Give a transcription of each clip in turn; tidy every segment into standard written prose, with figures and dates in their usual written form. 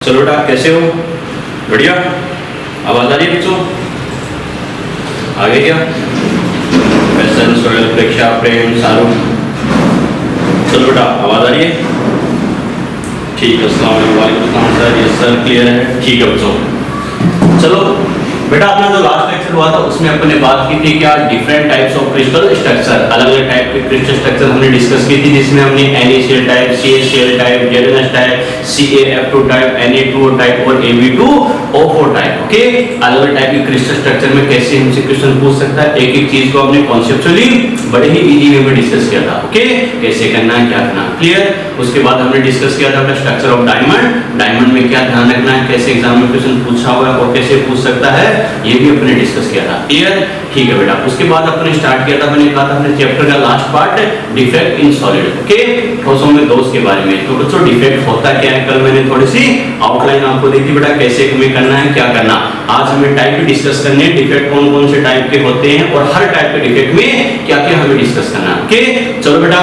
चलो बेटा, कैसे हो? बढ़िया। आवाज आ रही है बच्चों? आगे क्या? पैसन, सोहेल, प्रेक्षा, प्रेम, शाहरुख। चलो बेटा, आवाज आ रही है? ठीक है। अस्सलाम वालेकुम सर। ये सर क्लियर है? ठीक है बच्चों। चलो बेटा, अपना जो लास्ट लेक्चर हुआ था उसमें अपन ने बात की थी क्या, different types of crystal structure, अलग अलग टाइप के क्रिस्टल स्ट्रक्चर हमने डिस्कस की थी, जिसमें हमने NaCl type, CaCl type, ZnS type, CaF2 type, Na2O type और Ab2O4 टाइप। ओके, अलग अलग टाइप के क्रिस्टल स्ट्रक्चर में कैसे हमसे क्वेश्चन पूछ सकता है, एक एक चीज को हमने कॉन्सेप्चुअली बड़े ही इजी वे में डिस्कस किया था। ओके, कैसे करना है, क्या करना है, क्लियर। उसके बाद हमने डिस्कस किया था स्ट्रक्चर ऑफ डायमंड, डायमंड में क्या ध्यान रखना है, कैसे एग्जाम में क्वेश्चन पूछा हुआ है और कैसे पूछ सकता है, ये भी अपने डिस्कस किया था। क्लियर, ठीक है बेटा। उसके बाद अपने स्टार्ट किया था, मैंने कहा था अपने चैप्टर का last part defect in solid. Okay, ठोसों में दोष के बारे में। तो बच्चों, डिफेक्ट होता क्या है, कल मैंने थोड़ी सी आउटलाइन आपको दी थी बेटा, कैसे हमें करना है, क्या करना। आज हमें टाइप डिस्कस करने हैं, डिफेक्ट कौन कौन से टाइप के होते हैं और हर टाइप के डिफेक्ट में क्या क्या हमें डिस्कस करना है। ओके, चलो बेटा।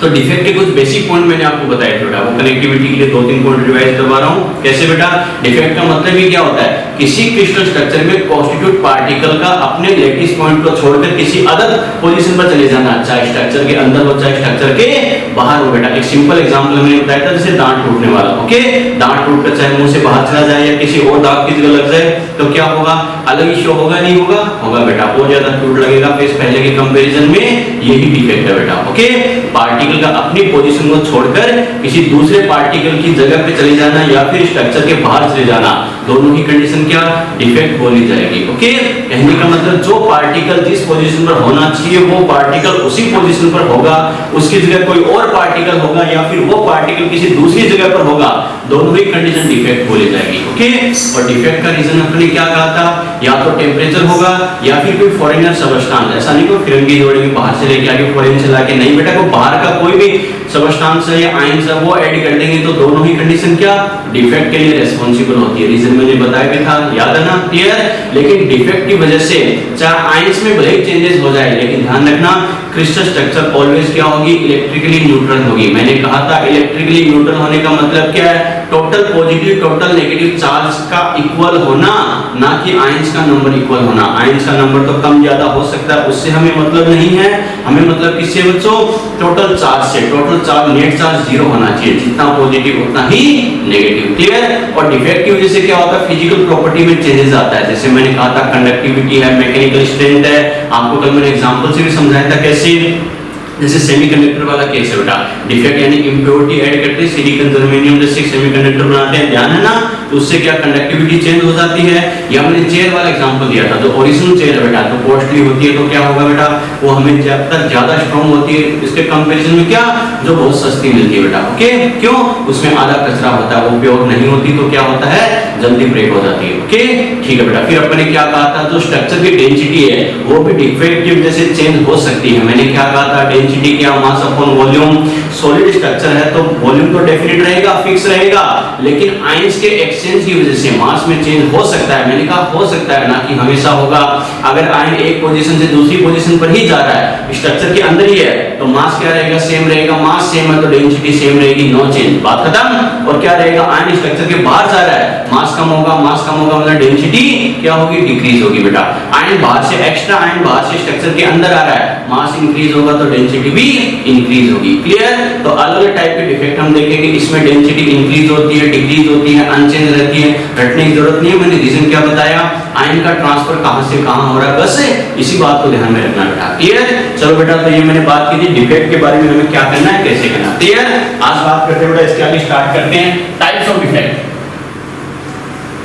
तो डिफेक्ट के कुछ बेसिक पॉइंट मैंने आपको बताए थे बेटा, वो कनेक्टिविटी के लिए 2-3 पॉइंट रिवाइज करवा रहा हूं। कैसे बेटा, डिफेक्ट का मतलब ही क्या होता है, किसी क्रिस्टल स्ट्रक्चर में कॉन्स्टिट्यूट पार्टिकल का अपने लैटिस पॉइंट को छोड़कर किसी अदर पोजीशन पर चले जाना, चाहे स्ट्रक्चर के अंदर हो चाहे स्ट्रक्चर के बाहर हो। बेटा, एक सिंपल एग्जांपल मैंने बताया था, जैसे दांत टूटने वाला। ओके, दांत टूटकर चाहे मुंह से बाहर चला जाए या किसी और दांत की जगह लग जाए तो क्या होगा, अलग इश्यू होगा नहीं होगा? होगा बेटा, बहुत ज्यादा टूट लगेगा। फिर पहले के कंपैरिजन में यही डिफेक्ट है बेटा। ओके, पार्टिकल का अपनी पोजीशन को छोड़कर किसी दूसरे पार्टिकल की जगह पे चले जाना या फिर स्ट्रक्चर के बाहर चले जाना, दोनों ही कंडीशन क्या, डिफेक्ट बोली जाएगी। ओके, कहने का मतलब जो पार्टिकल जिस पोजीशन पर होना चाहिए वो पार्टिकल उसी पोजीशन पर होगा, उसकी जगह कोई और पार्टिकल होगा या फिर वो पार्टिकल किसी दूसरी जगह पर होगा, दोनों ही कंडीशन डिफेक्ट बोली जाएगी। ओके, और डिफेक्ट का रीजन अपने क्या कहा था, या तो टेम्परेचर होगा या फिर कोई फॉरेनर सबस्टेंस। ऐसा नहीं कोई फिरंगी जोड़े में बाहर से लेके आके फॉरेन से लाके, नहीं बेटा, को बाहर का कोई भी सबस्टेंस है या आयंस है वो ऐड कर देंगे तो दोनों ही कंडीशन क्या, डिफेक्ट के लिए रिस्पांसिबल होती है। रीजन मैंने बताया भी था, याद है ना, क्लियर। लेकिन डिफेक्ट की वजह से चाहे आयंस में भले ही चेंजेस हो जाए, लेकिन ध्यान रखना क्रिस्टल स्ट्रक्चर ऑलवेज क्या होगी, इलेक्ट्रिकली न्यूट्रल होगी। मैंने कहा था इलेक्ट्रिकली न्यूट्रल होने का मतलब क्या है, total positive total negative charge का इक्वल होना, ना कि आयंस का नंबर इक्वल होना। आयंस का नंबर तो कम ज्यादा हो सकता है, उससे हमें मतलब नहीं है, हमें मतलब किससे बच्चों, टोटल चार्ज से। टोटल चार्ज नेट चार्ज 0 होना चाहिए, जितना पॉजिटिव उतना ही नेगेटिव। क्लियर। और डिफेक्ट की वजह से क्या होता है, फिजिकल प्रॉपर्टी में चेंजेस आता है। जैसे मैंने कहा था कंडक्टिविटी है, मैकेनिकल स्ट्रेंथ है, आपको कल मैंने एग्जांपल से भी समझाया था कैसे। जैसे सेमीकंडक्टर वाला केस है बेटा, डिफेक्ट यानी इंप्योरिटी ऐड करते हैं, सिलिकॉन जर्मेनियम जैसे सेमीकंडक्टर बनाते हैं, ध्यान है ना, तो उससे क्या कंडक्टिविटी चेंज हो जाती है। या मैंने चेयर वाला एग्जांपल दिया था, जो ओरिजिनल चेयर है बेटा, तो कॉस्टली होती है तो क्या होगा बेटा, वो हमें जब तक ज्यादा स्ट्रांग होती है इसके कंपैरिजन में क्या, जो बहुत सस्ती मिलती है बेटा। ओके, क्यों, उसमें आधा कचरा होता है, वो प्योर नहीं होती तो क्या होता है, जल्दी ब्रेक हो जाती है। ओके, ठीक है बेटा। फिर अपन ने क्या कहा था, जो स्ट्रक्चर की डेंसिटी है वो भी डिफेक्ट की वजह से चेंज हो सकती है। मैंने क्या कहा था, डेंसिटी क्या, mass upon volume. Solid structure है तो वॉल्यूम तो डेफिनेट रहेगा, फिक्स रहेगा, लेकिन आयंस के एक्सचेंज की वजह से मास में चेंज हो सकता है। मैंने कहा हो सकता है, ना कि हमेशा होगा। अगर आयन एक पोजीशन से दूसरी पोजीशन पर ही जा रहा है, स्ट्रक्चर के अंदर ही है, तो मास क्या रहेगा, सेम रहेगा। मास सेम है तो डेंसिटी सेम रहेगी, नो चेंज, बात खत्म। और क्या रहेगा, आयन स्ट्रक्चर के बाहर जा रहा है, मास कम होगा, मास कम होगा मतलब डेंसिटी क्या होगी, डिक्रीज होगी बेटा। आयन बाहर से, एक्स्ट्रा आयन बाहर से स्ट्रक्चर के अंदर आ रहा है, मास इंक्रीज होगा तो डेंसिटी भी इंक्रीज होगी। क्लियर। तो अलग अलग टाइप के डिफेक्ट हम देखेंगे, इसमें डेंसिटी इंक्रीज होती है, डिक्रीज होती है, अनचेंज रहती है, रटने की जरूरत नहीं है। मैंने रीजन क्या बताया, आयन का ट्रांसफर कहां से कहां हो रहा है, बस इसी बात को ध्यान में रखना बेटा। क्लियर। चलो बेटा, तो ये मैंने बात की थी डिफेक्ट के बारे में, हमें क्या करना है, कैसे करना। क्लियर। आज बात करते हैं बेटा, इसके आगे स्टार्ट करते हैं types of defect.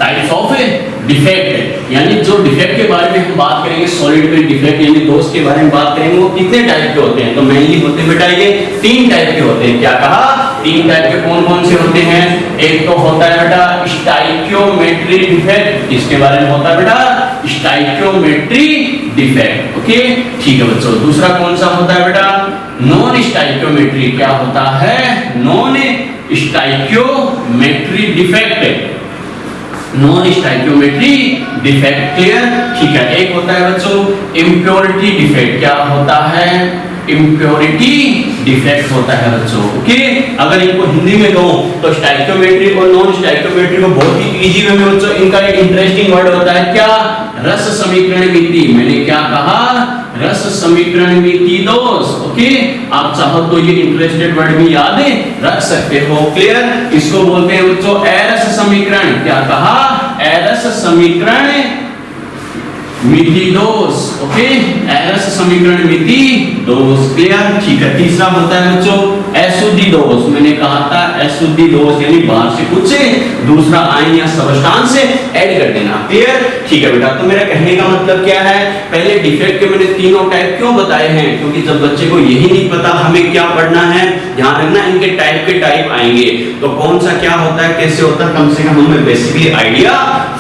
Types of defect यानी जो डिफेक्ट के बारे में हम बात करेंगे, सॉलिड में डिफेक्ट यानी दोष के बारे में बात करेंगे, वो कितने टाइप के होते हैं। तो मेनली होते हैं बेटा ये 3 टाइप के होते हैं। क्या कहा, 3 टाइप के। कौन कौन से होते हैं, एक तो होता है बेटा स्टाइकियोमेट्री डिफेक्ट, इसके बारे में होता है बेटा स्टाइकियोमेट्री डिफेक्ट। ओके, ठीक है बच्चों। दूसरा कौन सा होता है बेटा, नॉन स्टाइकियोमेट्री। क्या होता है, non stoichiometry defect, non stoichiometry defect. Clear, ठीक है। एक होता है बच्चों इम्प्योरिटी डिफेक्ट। क्या होता है, इम्प्योरिटी डिफेक्ट होता है बच्चों। ओके, अगर इनको हिंदी में कहूं तो स्टाइकियोमेट्री और नॉन स्टाइकियोमेट्री को बहुत ही इजी वे में बच्चों इनका एक इंटरेस्टिंग वर्ड होता है क्या, रस समीकरण मिति। मैंने क्या कहा, रस समीकरण मिति दोष। ओके, आप चाहो तो ये इंटरेस्टेड वर्ड भी याद रख सकते हो। क्लियर, इसको बोलते हैं बच्चों एरस समीकरण। क्या कहा, एरस समीकरण मिति दोष। ओके, एरस समीकरण मिति दोष। क्लियर, ठीक है। तीसरा होता है बच्चों अशुद्धि दोष। मैंने कहा था अशुद्धि दोष यानी बाहर से कुछ दूसरा आयन या सबस्टांस ऐड कर देना। क्लियर, ठीक है बेटा। तो मेरा कहने का मतलब क्या है, पहले डिफेक्ट के मैंने तीनों टाइप क्यों बताए हैं, क्योंकि जब बच्चे को यही नहीं पता हमें क्या पढ़ना है, ध्यान रखना इनके टाइप के टाइप आएंगे तो कौन सा क्या होता है, कैसे होता है, कम से कम हमें बेसिकली आइडिया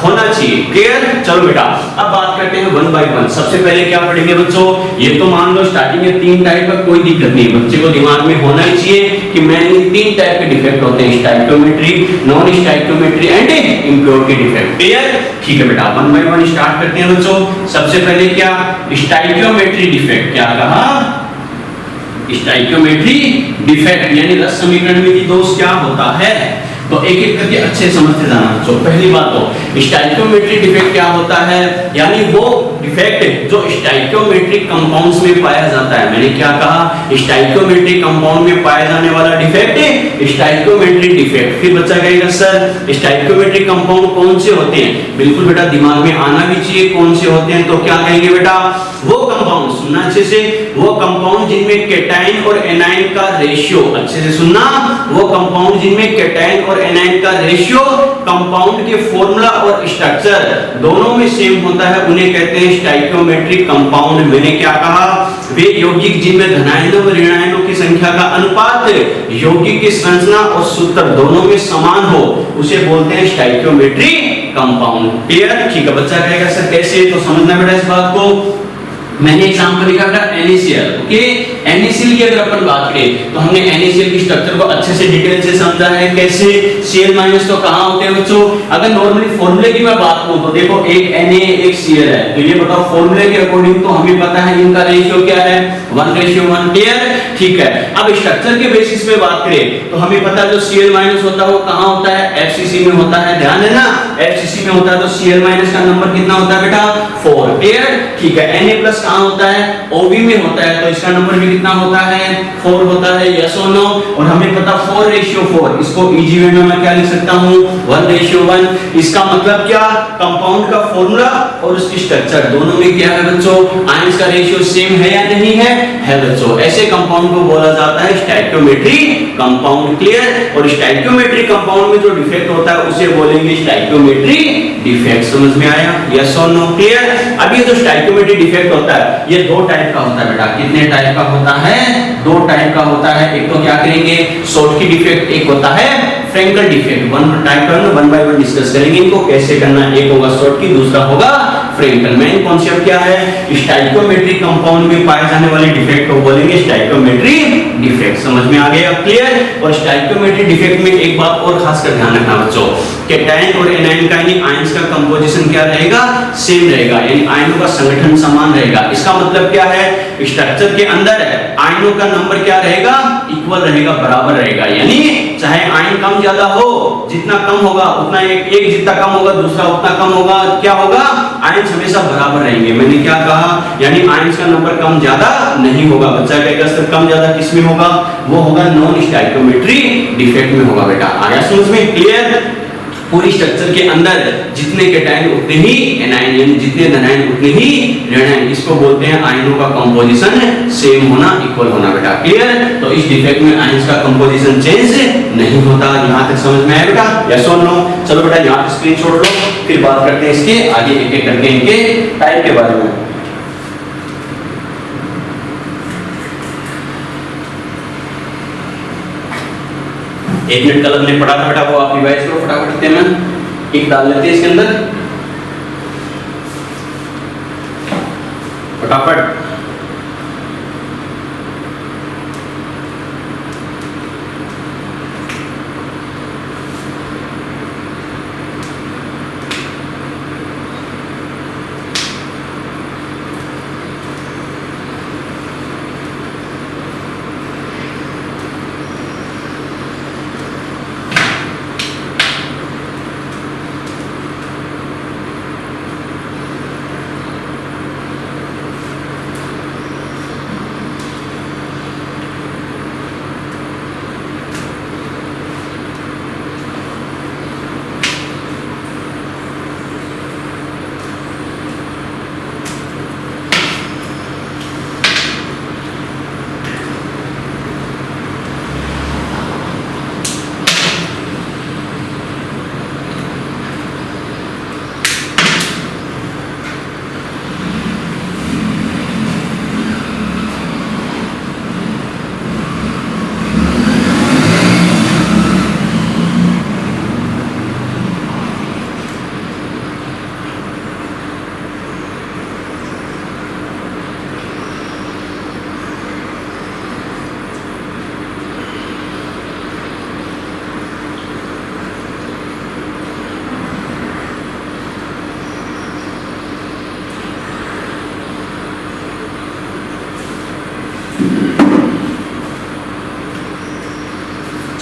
होना चाहिए। क्लियर, चलो बेटा अब बात करते हैं वन बाय वन। सबसे पहले क्या पढ़ेंगे बच्चों, ये तो मान लो स्टार्टिंग में तीन टाइप का, कोई दिक्कत नहीं, बच्चे को दिमाग में होना ही चाहिए कि मैंने तीन टाइप के डिफेक्ट होते हैं, stoichiometry, non stoichiometry and impurity defect. Clear, ठीक है बेटा। वन बाय वन स्टार्ट करते हैं बच्चों। सबसे पहले क्या, स्टाइकियोमेट्री डिफेक्ट। क्या कहा, स्टाइकियोमेट्री डिफेक्ट यानी रस समीकरण मिति दोष क्या होता है, तो एक एक करके अच्छे समझते जाना बच्चों। पहली बात तो स्टाइकियोमेट्री डिफेक्ट क्या होता है, यानी वो डिफेक्ट जो स्टाइकियोमेट्रिक कंपाउंड्स में पाया जाता है। मैंने क्या कहा, स्टाइकियोमेट्रिक कंपाउंड में पाया जाने वाला डिफेक्ट स्टाइकियोमेट्रिक डिफेक्ट। फिर बच्चा कहेगा सर स्टाइकियोमेट्रिक कंपाउंड कौन से होते हैं, बिल्कुल बेटा दिमाग में आना भी चाहिए कौन से होते हैं। तो क्या कहेंगे बेटा, वो कंपाउंड, सुनना अच्छे से, वो कंपाउंड जिनमें केटाइन और एनाइन का रेशियो, अच्छे से सुनना, वो कंपाउंड जिनमें केटाइन और एनाइन का रेशियो कंपाउंड के फॉर्मूला और स्ट्रक्चर दोनों में सेम होता है, उन्हें कहते हैं स्टाइकियोमेट्रिक कंपाउंड। मैंने क्या कहा, वे यौगिक जिनमें धनायनों और ऋणायनों की संख्या का अनुपात यौगिक की संरचना और सूत्र दोनों में समान हो, उसे बोलते हैं स्टाइकियोमेट्रिक कंपाउंड। क्लियर, ठीक है। बच्चा कहेगा सर कैसे, तो समझना बेटा इस बात को। मैंने एग्जांपल लिखा था NaCl। ओके, NaCl की अगर अपन बात करें तो हमने NaCl की स्ट्रक्चर को अच्छे से डिटेल से समझा है। कैसे, Cl- तो कहां होते हैं बच्चों, अगर नॉर्मली फॉर्मूले की मैं बात करूं तो देखो एक Na एक Cl है, तो ये बताओ फॉर्मूले के अकॉर्डिंग तो हमें पता है इनका रेशियो क्या है, 1:1। क्लियर, ठीक है। अब स्ट्रक्चर के बेसिस पे बात करें तो हमें पता है जो Cl- होता है वो कहां होता है, FCC में होता है, ध्यान है ना, FCC में होता है। तो Cl- का नंबर कितना होता है बेटा, 4। क्लियर, ठीक है। Na+ कहां होता है, OB में होता है, तो इसका नंबर भी कितना होता है, 4 होता है। यस और नो, और हमें पता 4:4, इसको इजी वे में मैं क्या लिख सकता हूं, 1:1। इसका मतलब क्या, कंपाउंड का फॉर्मूला और उसकी स्ट्रक्चर दोनों में क्या है बच्चों, आयंस का रेशियो सेम है या नहीं है, है बच्चों। ऐसे कंपाउंड को बोला जाता है स्टाइकियोमेट्रिक कंपाउंड। क्लियर, और स्टाइकियोमेट्रिक कंपाउंड में जो डिफेक्ट होता है उसे बोलेंगे स्टाइकियोमेट्रिक डिफेक्ट। समझ में आया, यस और नो। क्लियर, अब ये जो स्टाइकियोमेट्रिक डिफेक्ट होता है ये दो टाइप का होता है बेटा। कितने टाइप का होता है, दो टाइप का होता है। एक तो क्या करेंगे, शॉर्टकी डिफेक्ट, एक होता है फ्रैंकल डिफेक्ट। वन टाइप का वन बाय वन डिस्कस करेंगे इनको कैसे करना है। एक होगा शॉर्टकी, दूसरा होगा फ्रैंकल। मेन कॉन्सेप्ट क्या है, स्टाइकियोमेट्रिक कंपाउंड में पाए जाने वाले डिफेक्ट को बोलेंगे स्टाइकियोमेट्रिक डिफेक्ट। समझ में आ गया, क्लियर। और स्टाइकियोमेट्रिक डिफेक्ट में एक बात और खासकर ध्यान रखना बच्चों, केटाइन और एनाइन का यानी आयंस का कंपोजिशन क्या रहेगा, सेम रहेगा, यानी आयनों का संगठन समान रहेगा। इसका मतलब क्या है, स्ट्रक्चर के अंदर आयनों का नंबर क्या रहेगा, इक्वल रहेगा, बराबर रहेगा। यानी चाहे आयन कम ज्यादा हो, जितना कम होगा उतना एक जितना कम होगा दूसरा उतना कम होगा, क्या होगा, आयन हमेशा बराबर रहेंगे। मैंने क्या कहा, यानी आयंस का नंबर कम ज्यादा नहीं होगा। बच्चा कहेगा सर कम ज्यादा किस में होगा, वो होगा नॉन स्टाइकियोमेट्रिक डिफेक्ट में होगा बेटा। आया समझ में, क्लियर। पूरी स्ट्रक्चर के अंदर जितने केटाइन उतने ही एनाइन, यानी जितने धनायन उतने ही ऋणायन। इसको बोलते हैं आयनों का कंपोजिशन सेम होना, इक्वल होना बेटा। क्लियर, तो इस डिफेक्ट में आयंस का कंपोजिशन चेंज नहीं होता। यहां तक समझ में आया बेटा, यस और नो। चलो बेटा यहां पे स्क्रीन छोड़ लो, फिर बात करते हैं इसके आगे एक एक करके इनके टाइप के बारे में। एक मिनट कल हमने पढ़ा था बेटा, वो आप रिवाइज करो फटाफट। में एक डाल लेते हैं इसके अंदर फटाफट।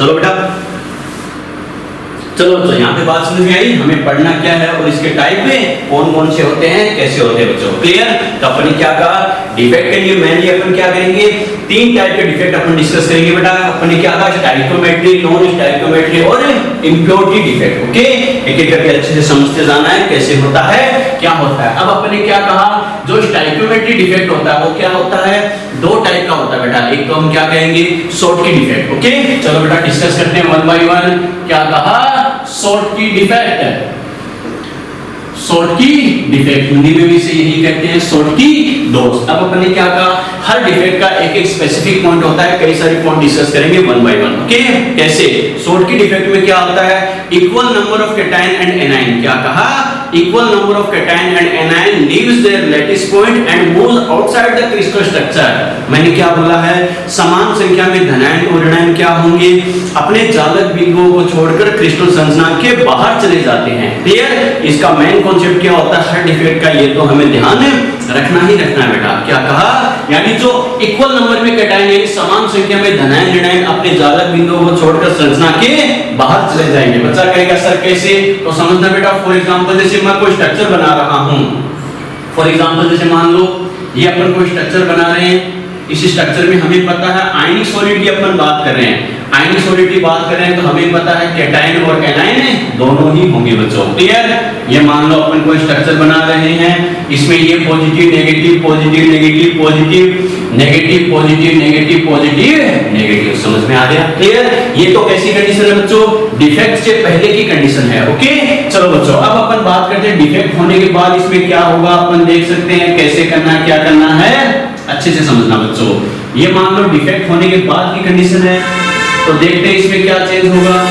चलो बेटा, चलो तो यहाँ पे बात समझ में आई। हमें पढ़ना क्या है और इसके टाइप में कौन कौन से होते हैं, कैसे होते हैं बच्चों, क्लियर। तो अपन ने क्या कहा, डिफेक्ट के लिए मेनली अपन क्या करेंगे, 3 टाइप के डिफेक्ट अपन डिस्कस करेंगे बेटा। अपन ने क्या कहा, स्टाइकियोमेट्री, नॉन स्टाइकियोमेट्री और इम्प्योरिटी डिफेक्ट। ओके, एक एक करके अच्छे से समझते जाना है कैसे होता है, क्या होता है। अब अपन ने क्या कहा, जो स्टाइकियोमेट्री डिफेक्ट होता है वो क्या होता है, 2 टाइप का होता है बेटा। एक तो हम क्या कहेंगे, शॉर्टकी डिफेक्ट। ओके, चलो बेटा डिस्कस करते हैं 1 बाय 1। क्या कहा, Schottky defect. Schottky defect Hindi में भी से यही कहते हैं, शॉर्टकी दोष। अब अपन ने क्या कहा, हर डिफेक्ट का एक एक स्पेसिफिक पॉइंट होता है, कई सारे पॉइंट डिस्कस करेंगे 1 बाय 1। ओके, कैसे, शॉर्टकी डिफेक्ट में क्या होता है, equal number of cation and anion. क्या कहा, equal number of cation and anion leaves their lattice point and moves outside the crystal structure. मैंने क्या बोला है, समान संख्या में धनायन और ऋणायन क्या होंगे, अपने जालक बिंदुओं को छोड़कर क्रिस्टल संरचना के बाहर चले जाते हैं। क्लियर, इसका मेन कॉन्सेप्ट क्या होता है हर डिफेक्ट का, ये तो हमें ध्यान रखना ही रखना है बेटा। क्या कहा, यानी जो इक्वल नंबर में कैटायन यानी समान संख्या में धनायन ऋणायन अपने जालक बिंदुओं को छोड़कर संरचना के बाहर चले जाएंगे। बच्चा कहेगा सर कैसे, तो समझना बेटा। फॉर एग्जांपल जैसे मैं कोई स्ट्रक्चर बना रहा हूं, फॉर एग्जांपल जैसे मान लो ये अपन कोई स्ट्रक्चर बना रहे हैं, इस स्ट्रक्चर में हमें पता है आयनिक सॉलिड की अपन बात कर रहे हैं, आयनिक सॉलिड की बात कर रहे हैं तो हमें पता है कैटायन और एनायन दोनों ही होंगे बच्चों। क्लियर, ये मान लो अपन कोई स्ट्रक्चर बना रहे हैं, इसमें ये positive negative positive negative positive negative positive negative positive negative, समझ में आ गया। क्लियर, ये तो कैसी कंडीशन है बच्चों, डिफेक्ट से पहले की कंडीशन है। ओके, चलो बच्चों अब अपन बात करते हैं डिफेक्ट होने के बाद इसमें क्या होगा, अपन देख सकते हैं कैसे करना है, क्या करना है, अच्छे से समझना बच्चों। ये मान लो डिफेक्ट होने के बाद की कंडीशन है, तो देखते हैं इसमें क्या चेंज होगा।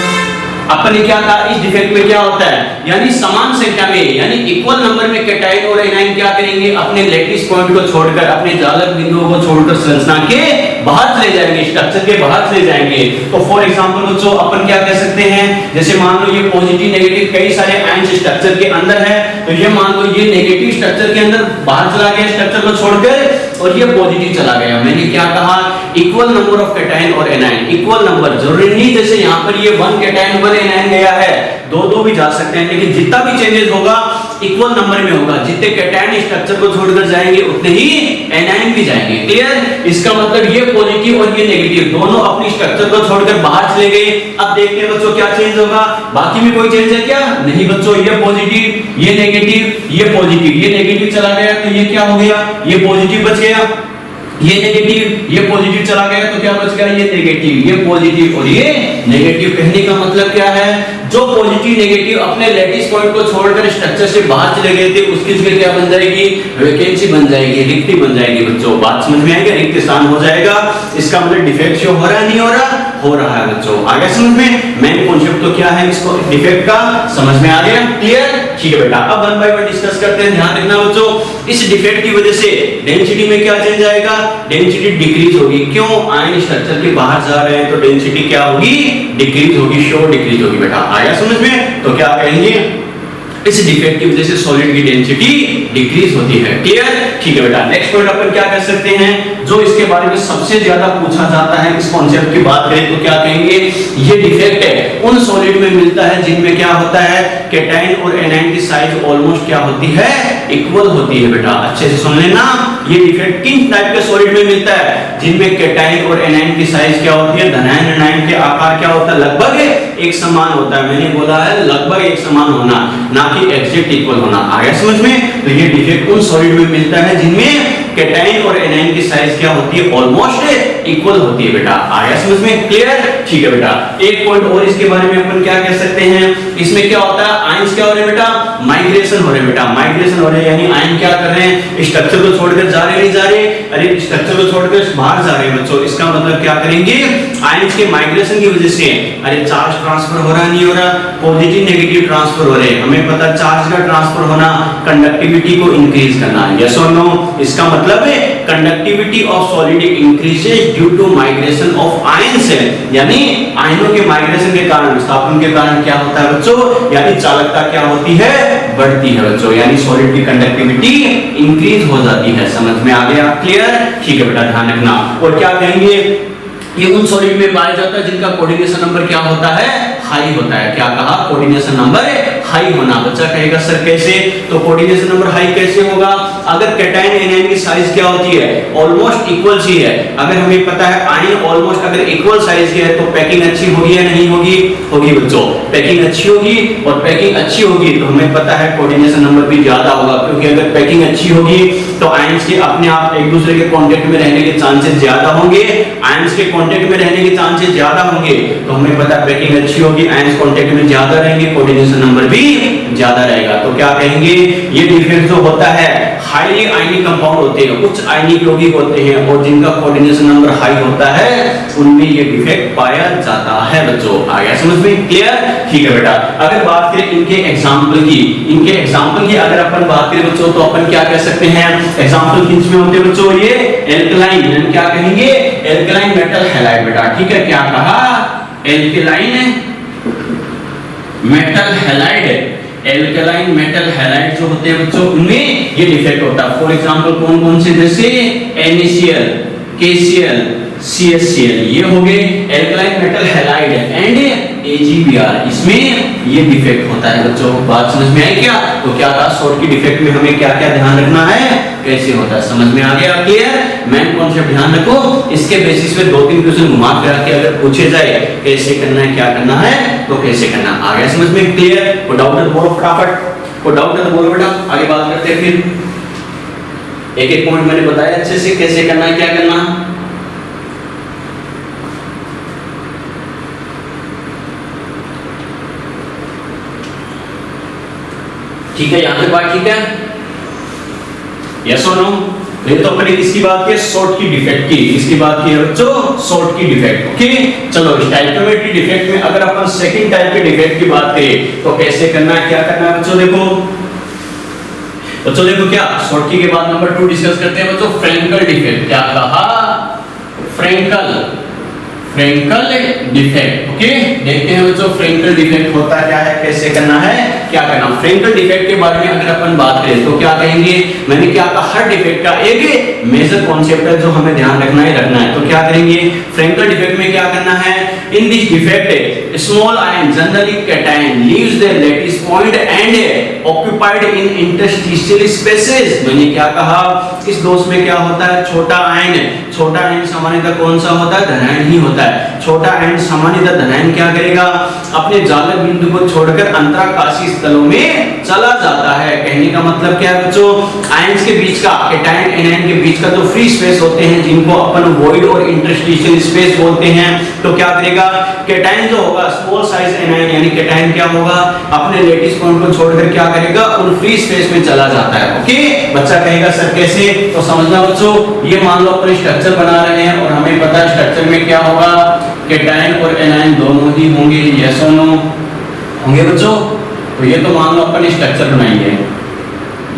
अपन ने क्या कहा, इस डिफेक्ट में क्या होता है, यानी समान संख्या में यानी इक्वल नंबर में कैटायन और एनायन क्या करेंगे, अपने लैटिस पॉइंट को छोड़कर अपने जालक बिंदुओं को छोड़कर संरचना के बाहर चले जाएंगे, स्ट्रक्चर के बाहर चले जाएंगे। तो फॉर एग्जांपल बच्चों अपन क्या कह सकते हैं, जैसे मान लो ये पॉजिटिव नेगेटिव कई सारे आयन्स स्ट्रक्चर के अंदर है, तो ये मान लो ये नेगेटिव स्ट्रक्चर के अंदर बाहर चला गया स्ट्रक्चर को छोड़कर, और ये पॉजिटिव चला गया। मैंने क्या कहा, इक्वल नंबर ऑफ कैटायन और एनायन, इक्वल नंबर, जरूरी नहीं जैसे यहाँ पर ये 1 कैटायन 1 एनायन गया है, 2 भी जा सकते हैं, लेकिन जितना भी चेंजेस होगा इक्वल नंबर में होगा। जितने कैटायन स्ट्रक्चर को छोड़कर जाएंगे उतने ही एनायन भी जाएंगे। क्लियर, इसका मतलब ये पॉजिटिव और ये नेगेटिव दोनों अपनी स्ट्रक्चर को छोड़कर बाहर चले गए। अब देखते हैं बच्चों क्या चेंज होगा, बाकी में कोई चेंज है क्या, नहीं बच्चों, ये पॉजिटिव ये नेगेटिव ये पॉजिटिव ये नेगेटिव चला गया, तो ये क्या हो गया, ये पॉजिटिव बच गया, ये नेगेटिव ये पॉजिटिव चला गया, तो क्या बच गया, ये नेगेटिव ये पॉजिटिव और ये नेगेटिव। कहने का मतलब क्या है, जो पॉजिटिव नेगेटिव अपने लैटिस पॉइंट को छोड़कर स्ट्रक्चर से बाहर चले गए थे उसकी जगह क्या बन जाएगी, वैकेंसी बन जाएगी, रिक्ति बन जाएगी बच्चों। बात समझ में आएगी, रिक्त स्थान हो जाएगा। इसका मतलब डिफेक्ट शो हो रहा है, नहीं हो रहा, हो रहा है बच्चों। आगे समझ में, मेन कॉन्सेप्ट तो क्या है इसको डिफेक्ट का, समझ में आ गया। क्लियर, ठीक है बेटा। अब 1 बाय 1 डिस्कस करते हैं। ध्यान रखना बच्चों, इस डिफेक्ट की वजह से डेंसिटी में क्या चेंज आएगा, डेंसिटी डिक्रीज होगी। क्यों, आयन स्ट्रक्चर के बाहर जा रहे हैं तो डेंसिटी क्या होगी, डिक्रीज होगी, शो डिक्रीज होगी बेटा। आया समझ में, तो क्या कहेंगे, इस डिफेक्ट की वजह से सॉलिड की डेंसिटी डिक्रीज होती है। क्लियर, ठीक है बेटा। नेक्स्ट पॉइंट अपन क्या कर सकते हैं, जो इसके बारे में सबसे ज्यादा पूछा जाता है, इस कॉन्सेप्ट की बात करें तो क्या कहेंगे, ये डिफेक्ट है उन सॉलिड में मिलता है जिनमें क्या होता है, कैटायन और एनायन की साइज ऑलमोस्ट क्या होती है, इक्वल होती है बेटा। अच्छे से सुन लेना, ये डिफेक्ट किन टाइप के सॉलिड में मिलता है, जिनमें कैटायन और एनायन की साइज क्या होती है, धनायन एनायन के आकार क्या होता है, लगभग एक समान होता है। मैंने बोला है लगभग एक समान होना, ना कि एग्जैक्ट इक्वल होना। आया समझ में, तो ये डिफेक्ट उन सॉलिड में मिलता है जिनमें कैटायन और एनायन की साइज क्या होती है, ऑलमोस्ट इक्वल होती है बेटा। आया समझ में, क्लियर, ठीक है बेटा। एक पॉइंट और इसके बारे में अपन क्या कह सकते हैं, इसमें क्या होता है, आयंस क्या हो रहे हैं बेटा, माइग्रेशन हो रहे हैं बेटा, माइग्रेशन हो रहे हैं, यानी आयन क्या कर रहे हैं, स्ट्रक्चर को छोड़कर जा रहे नहीं जा रहे, अरे स्ट्रक्चर को छोड़कर बाहर जा रहे हैं बच्चों। इसका मतलब क्या करेंगे, आयंस के माइग्रेशन की वजह से अरे चार्ज ट्रांसफर हो रहा नहीं हो रहा, पॉजिटिव नेगेटिव ट्रांसफर हो रहे हैं। हमें पता चार्ज का ट्रांसफर होना कंडक्टिविटी को इंक्रीज करना है, यस और नो। इसका मतलब है conductivity of solid increases due to migration of ions, यानी आयनों के माइग्रेशन के कारण, विस्थापन के कारण क्या होता है बच्चों, यानी चालकता क्या होती है, बढ़ती है बच्चों, यानी सॉलिड की कंडक्टिविटी इंक्रीज हो जाती है। समझ में आ गया, क्लियर, ठीक है बेटा, ध्यान रखना। और क्या कहेंगे, ये उन सॉलिड में पाया जाता है जिनका कोऑर्डिनेशन नंबर क्या होता है, हाई होता है। क्या कहा, कोऑर्डिनेशन नंबर हाई होना। बच्चा कहेगा सर कैसे, तो कोऑर्डिनेशन नंबर हाई कैसे होगा, अगर कैटायन एनायन की साइज क्या होती है, ऑलमोस्ट इक्वल सी है। अगर हमें पता है आयन ऑलमोस्ट अगर इक्वल साइज के है तो पैकिंग अच्छी होगी या नहीं होगी, होगी बच्चों, पैकिंग अच्छी होगी। और पैकिंग अच्छी होगी तो हमें पता है कोऑर्डिनेशन नंबर भी ज्यादा होगा, क्योंकि अगर पैकिंग अच्छी होगी तो आयंस के अपने आप एक दूसरे के कांटेक्ट में रहने के चांसेस ज्यादा होंगे, आयंस के कांटेक्ट में रहने के चांसेस ज्यादा होंगे। तो हमें पता है पैकिंग अच्छी होगी, आयंस कांटेक्ट में ज्यादा रहेंगे, कोऑर्डिनेशन नंबर भी ज्यादा रहेगा। तो क्या कहेंगे, ये डिफेक्ट जो होता है हाईली आयनिक कंपाउंड होते हैं, उच्च आयनिक यौगिक होते हैं, और जिनका कोऑर्डिनेशन नंबर हाई होता है उनमें ये डिफेक्ट पाया जाता है। बच्चों आ गया समझ में, क्लियर? ठीक है बेटा, अगर बात करें इनके एग्जांपल की अगर अपन बात करें बच्चों तो अपन क्या कह सकते हैं, एग्जांपल किस में होते हैं बच्चों, ये एल्कलाइन, क्या कहेंगे, एल्कलाइन मेटल हैलाइड बेटा। ठीक है, क्या कहा, alkaline metal halide, alkaline metal halide जो होते हैं बच्चों उनमें ये डिफेक्ट होता है। फॉर एग्जांपल कौन कौन से, जैसे NaCl, KCl, CHCl, ये हो गए alkaline metal halide and AgBr, इसमें ये डिफेक्ट होता है बच्चों। बात समझ में आई क्या? तो क्या था, शॉर्ट की डिफेक्ट में हमें क्या क्या ध्यान रखना है, कैसे होता है, समझ में आ गया, क्लियर? मेन कॉन्सेप्ट ध्यान रखो, इसके बेसिस पे 2-3 क्वेश्चन घुमा फिरा के अगर पूछे जाए कैसे करना है, क्या करना है, तो कैसे करना, आ गया समझ में, क्लियर? को डाउट है तो बोलो फटाफट, को डाउट है तो बोलो बेटा, आगे बात करते हैं। फिर एक एक पॉइंट मैंने बताया अच्छे से कैसे करना है, क्या करना। ठीक है, यहां तक बात ठीक है, यस और नो? ये तो अपने किसकी बात की, शॉर्ट की डिफेक्ट की, इसकी बात की है बच्चों, शॉर्ट की डिफेक्ट। ओके, चलो स्टाइकियोमेट्री डिफेक्ट में अगर अपन सेकंड टाइप के डिफेक्ट की बात करें तो कैसे करना है, क्या करना है बच्चों, देखो क्या, शॉर्ट की के बाद नंबर 2 डिस्कस करते हैं बच्चों, फ्रैंकल डिफेक्ट। क्या कहा, फ्रैंकल डिफेक्ट। ओके, देखते हैं बच्चों फ्रैंकल डिफेक्ट होता क्या है, कैसे करना है, क्या करना। फ्रैंकल डिफेक्ट के बारे में अगर अपन बात करें तो क्या कहेंगे, मैंने क्या कहा, हर डिफेक्ट का एक मेजर कॉन्सेप्ट है जो हमें ध्यान रखना है। तो क्या करेंगे, फ्रैंकल डिफेक्ट में क्या करना है, in this defect small ion generally cation leaves their lattice point and occupied in interstitial spaces. मैंने क्या कहा, इस दोष में क्या होता है, छोटा आयन सामान्यतः कौन सा होता है, धनायन ही होता है। छोटा आयन सामान्यतः धनायन क्या करेगा, अपने जालक बिंदु को छोड़कर अंतराकाशीय स्थलों में चला जाता है। कहने का मतलब क्या है बच्चों, आयंस के बीच का, कैटायन एनायन के बीच का जो फ्री स्पेस होते हैं जिनको अपन वॉइड और इंटरस्टिशियल स्पेस बोलते हैं, तो क्या करेगा, कैटायन जो होगा स्मॉल साइज एनायन यानी कैटायन क्या होगा, अपने लैटिस पॉइंट को छोड़कर क्या करेगा, उन फ्री स्पेस में चला जाता है। ओके, बच्चा कहेगा सर कैसे, तो समझना बच्चों, ये मान लो अपन स्ट्रक्चर बना रहे हैं और हमें पता है स्ट्रक्चर में क्या होगा, कैटायन और एनायन दोनों ही होंगे, यस और नो होंगे बच्चों। तो ये तो मान लो अपन स्ट्रक्चर बनाएंगे,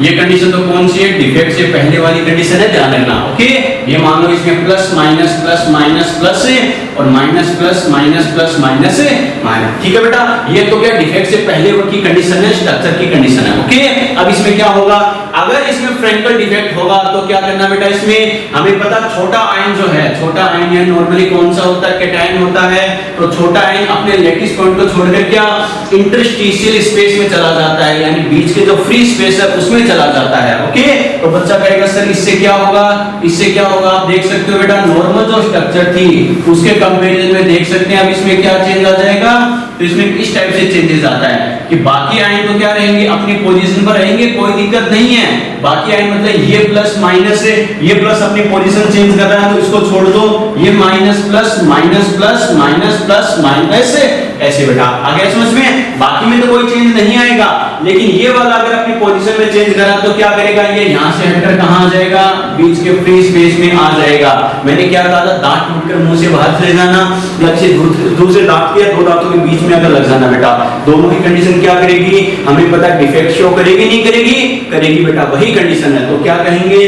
ये कंडीशन तो कौन सी है, डिफेक्ट से पहले वाली कंडीशन है, ध्यान रखना। ओके, ये मान लो इसमें plus minus plus minus plus और minus plus minus plus minus minus, ठीक है बेटा, ये तो क्या डिफेक्ट से पहले की कंडीशन है, स्ट्रक्चर की कंडीशन है। ओके, अब इसमें क्या होगा, अगर इसमें फ्रैंकल डिफेक्ट होगा तो क्या करना बेटा, इसमें हमें पता छोटा आयन जो है, छोटा आयन है नॉर्मली कौन सा होता है, कैटायन होता है। तो छोटा आयन अपने लैटिस पॉइंट को छोड़कर क्या इंटरस्टिशियल स्पेस में चला जाता है, यानी बीच के जो फ्री स्पेस है उसमें चला जाता है। ओके, तो बच्चा कहेगा सर इससे क्या होगा, आप देख सकते हो बेटा, नॉर्मल जो स्ट्रक्चर थी उसके कंपैरिजन में देख सकते हैं अब इसमें क्या चेंज आ जाएगा। तो इसमें इस टाइप से चेंजेस आता है कि बाकी आयन तो क्या रहेंगे, अपनी पोजीशन पर रहेंगे, कोई दिक्कत नहीं है। बाकी आयन मतलब ये प्लस माइनस है, ये प्लस अपनी पोजीशन चेंज कर रहा है तो इसको छोड़ दो, ये minus plus minus plus minus plus minus ऐसे बेटा, आगे समझ में। बाकी में तो कोई चेंज नहीं आएगा, लेकिन ये वाला अगर अपनी पोजीशन में चेंज करा तो क्या करेगा, ये यहां से हटकर कहां आ जाएगा, बीच के फ्री स्पेस में आ जाएगा। मैंने क्या कहा था, दांत टूटकर मुंह से बाहर चले जाना या किसी दूसरे दांत के या दो दांतों के बीच में अगर लग जाना बेटा, दोनों की कंडीशन क्या करेगी, हमें पता है डिफेक्ट शो करेगी नहीं करेगी, करेगी बेटा, वही कंडीशन है। तो क्या कहेंगे,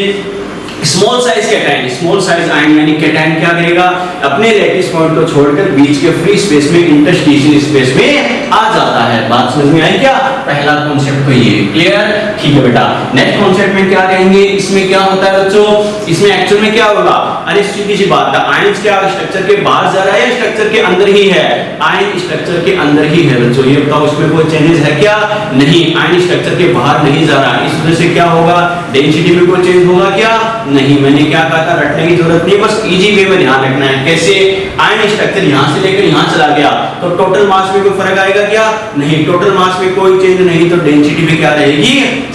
small size cation, small size ion यानी कैटायन क्या करेगा, अपने लैटिस पॉइंट को छोड़कर बीच के फ्री स्पेस में, इंटरस्टिशियल स्पेस में आ जाता है। बात समझ में आई क्या? पहला कॉन्सेप्ट तो ये क्लियर, ठीक है बेटा। नेक्स्ट कॉन्सेप्ट में क्या कहेंगे, इसमें क्या होता है बच्चों, इसमें एक्चुअल में क्या होगा, अरे सीधी सी बात है, आयन क्या स्ट्रक्चर के बाहर जा रहा है या स्ट्रक्चर के अंदर ही है? आयन स्ट्रक्चर के अंदर ही है बच्चों, ये बताओ इसमें कोई चेंजेस है क्या? नहीं, आयन स्ट्रक्चर के बाहर नहीं जा रहा, इस वजह से क्या होगा, डेंसिटी में कोई चेंज होगा क्या? नहीं। मैंने क्या कहा था, रटने की जरूरत नहीं, बस इजी वे में ध्यान रखना है। कैसे? आयन स्ट्रक्चर यहां से लेकर यहां चला गया तो टोटल मास में कोई फर्क आएगा क्या? नहीं, टोटल मास में कोई चेंज नहीं, तो डेंसिटी में क्या रहेगी?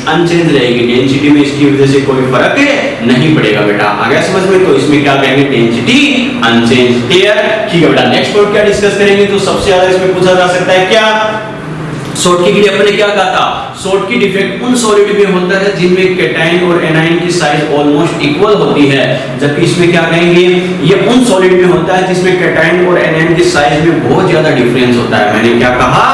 अनचेंज रहेगी। डेंसिटी में इसकी वजह से कोई फर्क नहीं पड़ेगा बेटा, आ गया समझ में? तो इसमें क्या कहेंगे, डेंसिटी अनचेंज। क्लियर, ठीक है बेटा। नेक्स्ट पॉइंट क्या डिस्कस करेंगे, तो सबसे ज्यादा इसमें पूछा जा सकता है क्या, शॉर्टकी के लिए अपने क्या कहा था, शॉर्टकी डिफेक्ट उन सॉलिड में होता है जिनमें कैटायन और एनायन की साइज ऑलमोस्ट इक्वल होती है, जबकि इसमें क्या कहेंगे, ये उन सॉलिड में होता है जिसमें कैटायन और एनायन की साइज में बहुत ज्यादा डिफरेंस होता है। मैंने क्या कहा,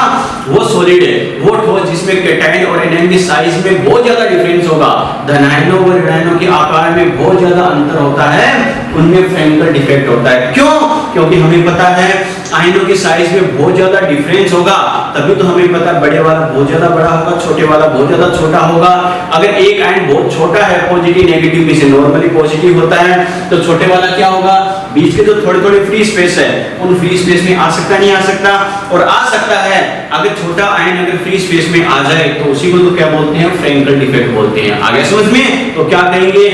वो सॉलिड है, वो ठोस जिसमें कैटायन और एनायन की साइज में बहुत ज्यादा डिफरेंस होगा, धनायनों और ऋणायनों के आकार में बहुत ज्यादा अंतर होता है, उनमें फ्रैंकल डिफेक्ट होता है। क्यों? क्योंकि हमें पता है आयनों की साइज में बहुत ज्यादा डिफरेंस होगा, तभी तो हमें पता है बड़े वाला बहुत ज्यादा बड़ा होगा, छोटे वाला बहुत ज्यादा छोटा होगा। अगर एक आयन बहुत छोटा है, पॉजिटिव नेगेटिव में से नॉर्मली पॉजिटिव होता है, तो छोटे वाला क्या होगा, बीच के जो थोड़े थोड़े फ्री स्पेस है, उन फ्री स्पेस में आ सकता नहीं आ सकता, और आ सकता है। अगर छोटा आयन अगर फ्री स्पेस में आ जाए तो उसी को तो क्या बोलते हैं, फ्रैंकल डिफेक्ट बोलते हैं। आगे समझ में? तो क्या कहेंगे,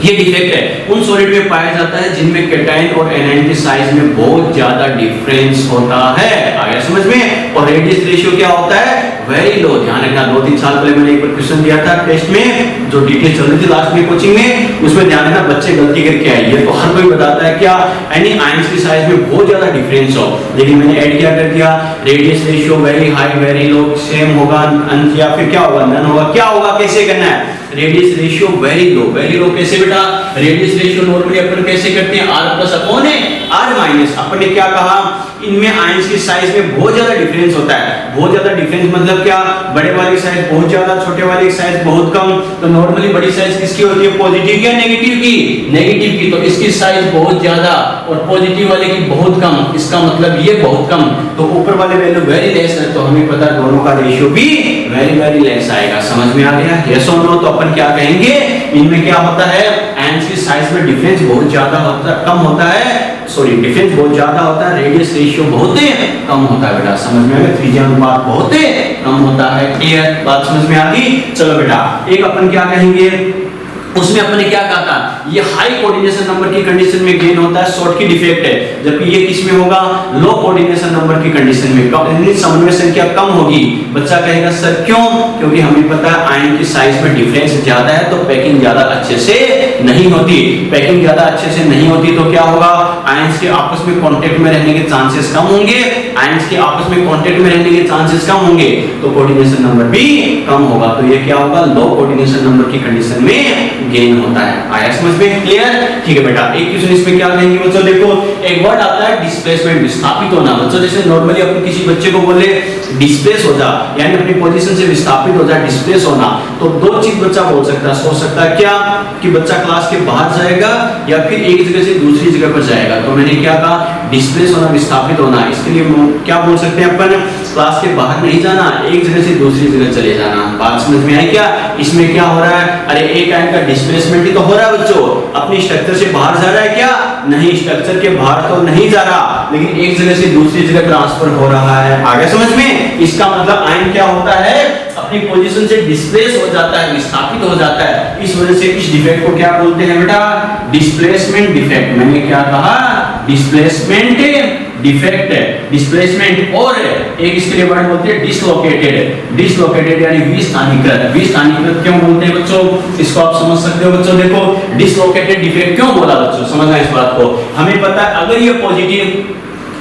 ये डिफेक्ट है उन सॉलिड में पाया जाता है जिनमें कैटायन और एनायन की साइज में बहुत ज्यादा डिफरेंस होता है। आगे समझ में? और रेडियस रेशियो क्या होता है, वेरी लो। ध्यान रखना, 2-3 साल पहले मैंने एक बार क्वेश्चन दिया था टेस्ट में, जो डिटेल चल रही थी लास्ट में कोचिंग में, उसमें ध्यान रखना बच्चे गलती करके आए। ये तो हर कोई बताता है क्या, एनी आयंस की साइज में बहुत ज्यादा डिफरेंस हो, लेकिन मैंने ऐड क्या कर दिया, radius ratio very high very low, same होगा या फिर क्या होगा, नन होगा, क्या होगा, कैसे करना है, रेडियस रेशियो वेरी लो कैसे बेटा, रेडियस रेशियो नॉर्मली अपन कैसे करते हैं, r plus upon r minus. अपन ने क्या कहा, इनमें आयंस की साइज में बहुत ज्यादा डिफरेंस होता है। बहुत ज्यादा डिफरेंस मतलब क्या, बड़े वाली साइज बहुत ज्यादा, छोटे वाली साइज बहुत कम। तो नॉर्मली बड़ी साइज किसकी होती है, पॉजिटिव या नेगेटिव की, नेगेटिव की, तो इसकी साइज बहुत ज्यादा और पॉजिटिव वाले की बहुत कम, इसका मतलब ये बहुत कम, तो ऊपर वाले वैल्यू वेरी लेस है, तो हमें पता दोनों का रेशियो भी वेरी वेरी लेस आएगा। समझ में आ गया, यस और नो? तो अपन क्या कहेंगे, इनमें क्या होता है, आयंस की साइज में डिफरेंस बहुत ज्यादा होता है, कम होता है, सॉरी डिफरेंस बहुत ज्यादा होता है, रेडियस रेशियो बहुत कम होता है बेटा। समझ में आ गया, त्रिज्या अनुपात बहुत कम होता है। क्लियर, बात समझ में आ गई? चलो बेटा, एक अपन क्या कहेंगे, उसमें अपने क्या कहा था, ये हाई कोऑर्डिनेशन नंबर की कंडीशन में गेन होता है, शॉर्टकी डिफेक्ट है, जबकि ये किस में होगा, लो कोऑर्डिनेशन नंबर की कंडीशन में, समन्वय संख्या कम होगी। बच्चा कहेगा सर क्यों, क्योंकि हमें पता है आयन की साइज में डिफरेंस ज्यादा है, तो पैकिंग ज्यादा अच्छे से नहीं होती। पैकिंग ज्यादा अच्छे से नहीं होती तो क्या होगा, आयंस के आपस में कांटेक्ट में रहने के चांसेस कम होंगे, आयंस के आपस में कांटेक्ट में रहने के चांसेस कम होंगे, तो कोऑर्डिनेशन नंबर भी कम होगा। तो ये क्या होगा, लो कोऑर्डिनेशन नंबर की कंडीशन में गेन होता है। आया समझ में? क्लियर, ठीक है बेटा। एक क्वेश्चन इसमें क्या कहेंगे बच्चों, देखो एक वर्ड आता है डिस्प्लेसमेंट, विस्थापित होना। बच्चों जैसे नॉर्मली अपन किसी बच्चे को बोले डिस्प्लेस हो जा, यानी अपनी पोजीशन से विस्थापित हो जा, डिस्प्लेस होना, तो दो चीज बच्चा बोल सकता है, सोच सकता है क्या, कि बच्चा क्लास के बाहर जाएगा या फिर एक जगह से दूसरी जगह पर जाएगा। तो मैंने क्या कहा, डिस्प्लेस होना, विस्थापित होना, इसके लिए क्या बोल सकते हैं अपन, क्लास के बाहर नहीं जाना, एक जगह से दूसरी जगह चले जाना। बात समझ में आई क्या? इसमें क्या हो रहा है, अरे एक आयन का डिस्प्लेसमेंट ही तो हो रहा है बच्चों, अपनी स्ट्रक्चर से बाहर जा रहा है क्या, नहीं, स्ट्रक्चर के बाहर तो नहीं जा रहा, लेकिन एक जगह से दूसरी जगह ट्रांसफर हो रहा है। आगे समझ में? इसका मतलब आयन क्या होता है, अपनी पोजीशन से डिस्प्लेस हो जाता है, विस्थापित हो जाता है। इस वजह से इस डिफेक्ट को क्या बोलते हैं बेटा, डिस्प्लेसमेंट डिफेक्ट। मैंने क्या कहा, डिस्प्लेसमेंट डिफेक्ट है, डिस्प्लेसमेंट। और एक इसके लिए वर्ड बोलते हैं डिसलोकेटेड, डिसलोकेटेड यानी विस्थानीकृत। विस्थानीकृत क्यों बोलते हैं बच्चों, इसको आप समझ सकते हो बच्चों। देखो डिसलोकेटेड डिफेक्ट क्यों बोला बच्चों, समझना इस बात को। हमें पता है अगर ये पॉजिटिव,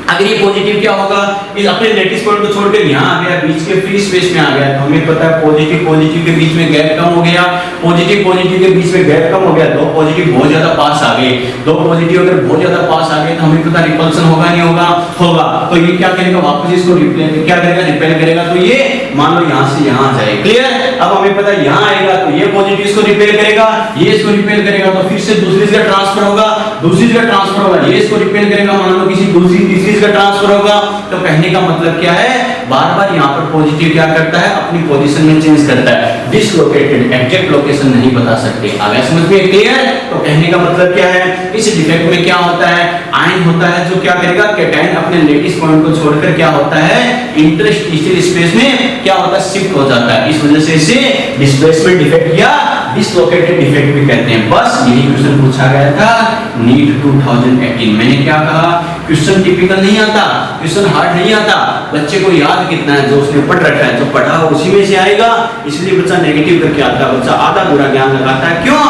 अगर ये पॉजिटिव क्या होगा, इस अपने लेटिस पॉइंट को छोड़कर यहाँ आ गया, बीच के फ्री स्पेस में आ गया, तो हमें पता है पॉजिटिव पॉजिटिव के बीच में गैप कम हो गया, पॉजिटिव पॉजिटिव के बीच में गैप कम हो गया, दो पॉजिटिव बहुत ज्यादा पास आ गए, दो पॉजिटिव अगर बहुत ज्यादा पास आ गए तो हमें पता रिपल्सन होगा नहीं होगा, होगा। तो ये क्या करेगा, वापस इसको रिपेल, क्या करेगा, रिपेल करेगा, तो ये मान लो यहाँ से यहाँ जाए, क्लियर। अब हमें पता है यहाँ आएगा तो ये पॉजिटिव इसको रिपेल करेगा, ये इसको रिपेल करेगा, तो फिर से दूसरी जगह ट्रांसफर होगा, दूसरी जगह ट्रांसफर होगा, ये इसको रिपेल करेगा, मान लो किसी दूसरी तीसरी जगह ट्रांसफर होगा। तो कहने का मतलब क्या है, बार बार यहाँ पर पॉजिटिव क्या करता है, अपनी पोजीशन में चेंज करता है, डिसलोकेटेड, एग्जैक्ट लोकेशन नहीं बता सकते। आगे समझ में, क्लियर। तो कहने का मतलब क्या है, इस डिफेक्ट में क्या होता है, आयन होता है जो क्या करेगा, कैटायन अपने लेटिस पॉइंट को छोड़कर क्या होता है, इंटरस्टिशियल स्पेस में क्या होता है, शिफ्ट हो जाता है। इस वजह से इसे डिस्प्लेसमेंट डिफेक्ट या डिसलोकेटेड डिफेक्ट भी कहते हैं। बस यही क्वेश्चन पूछा गया था नीट 2018। मैंने क्या कहा, क्वेश्चन टिपिकल नहीं आता, क्वेश्चन हार्ड नहीं आता, बच्चे को याद कितना है, जो उसने पढ़ रखा है, जो पढ़ा हो उसी में से आएगा। इसलिए बच्चा नेगेटिव करके आता है, बच्चा आधा बुरा ज्ञान लगाता है, क्यों,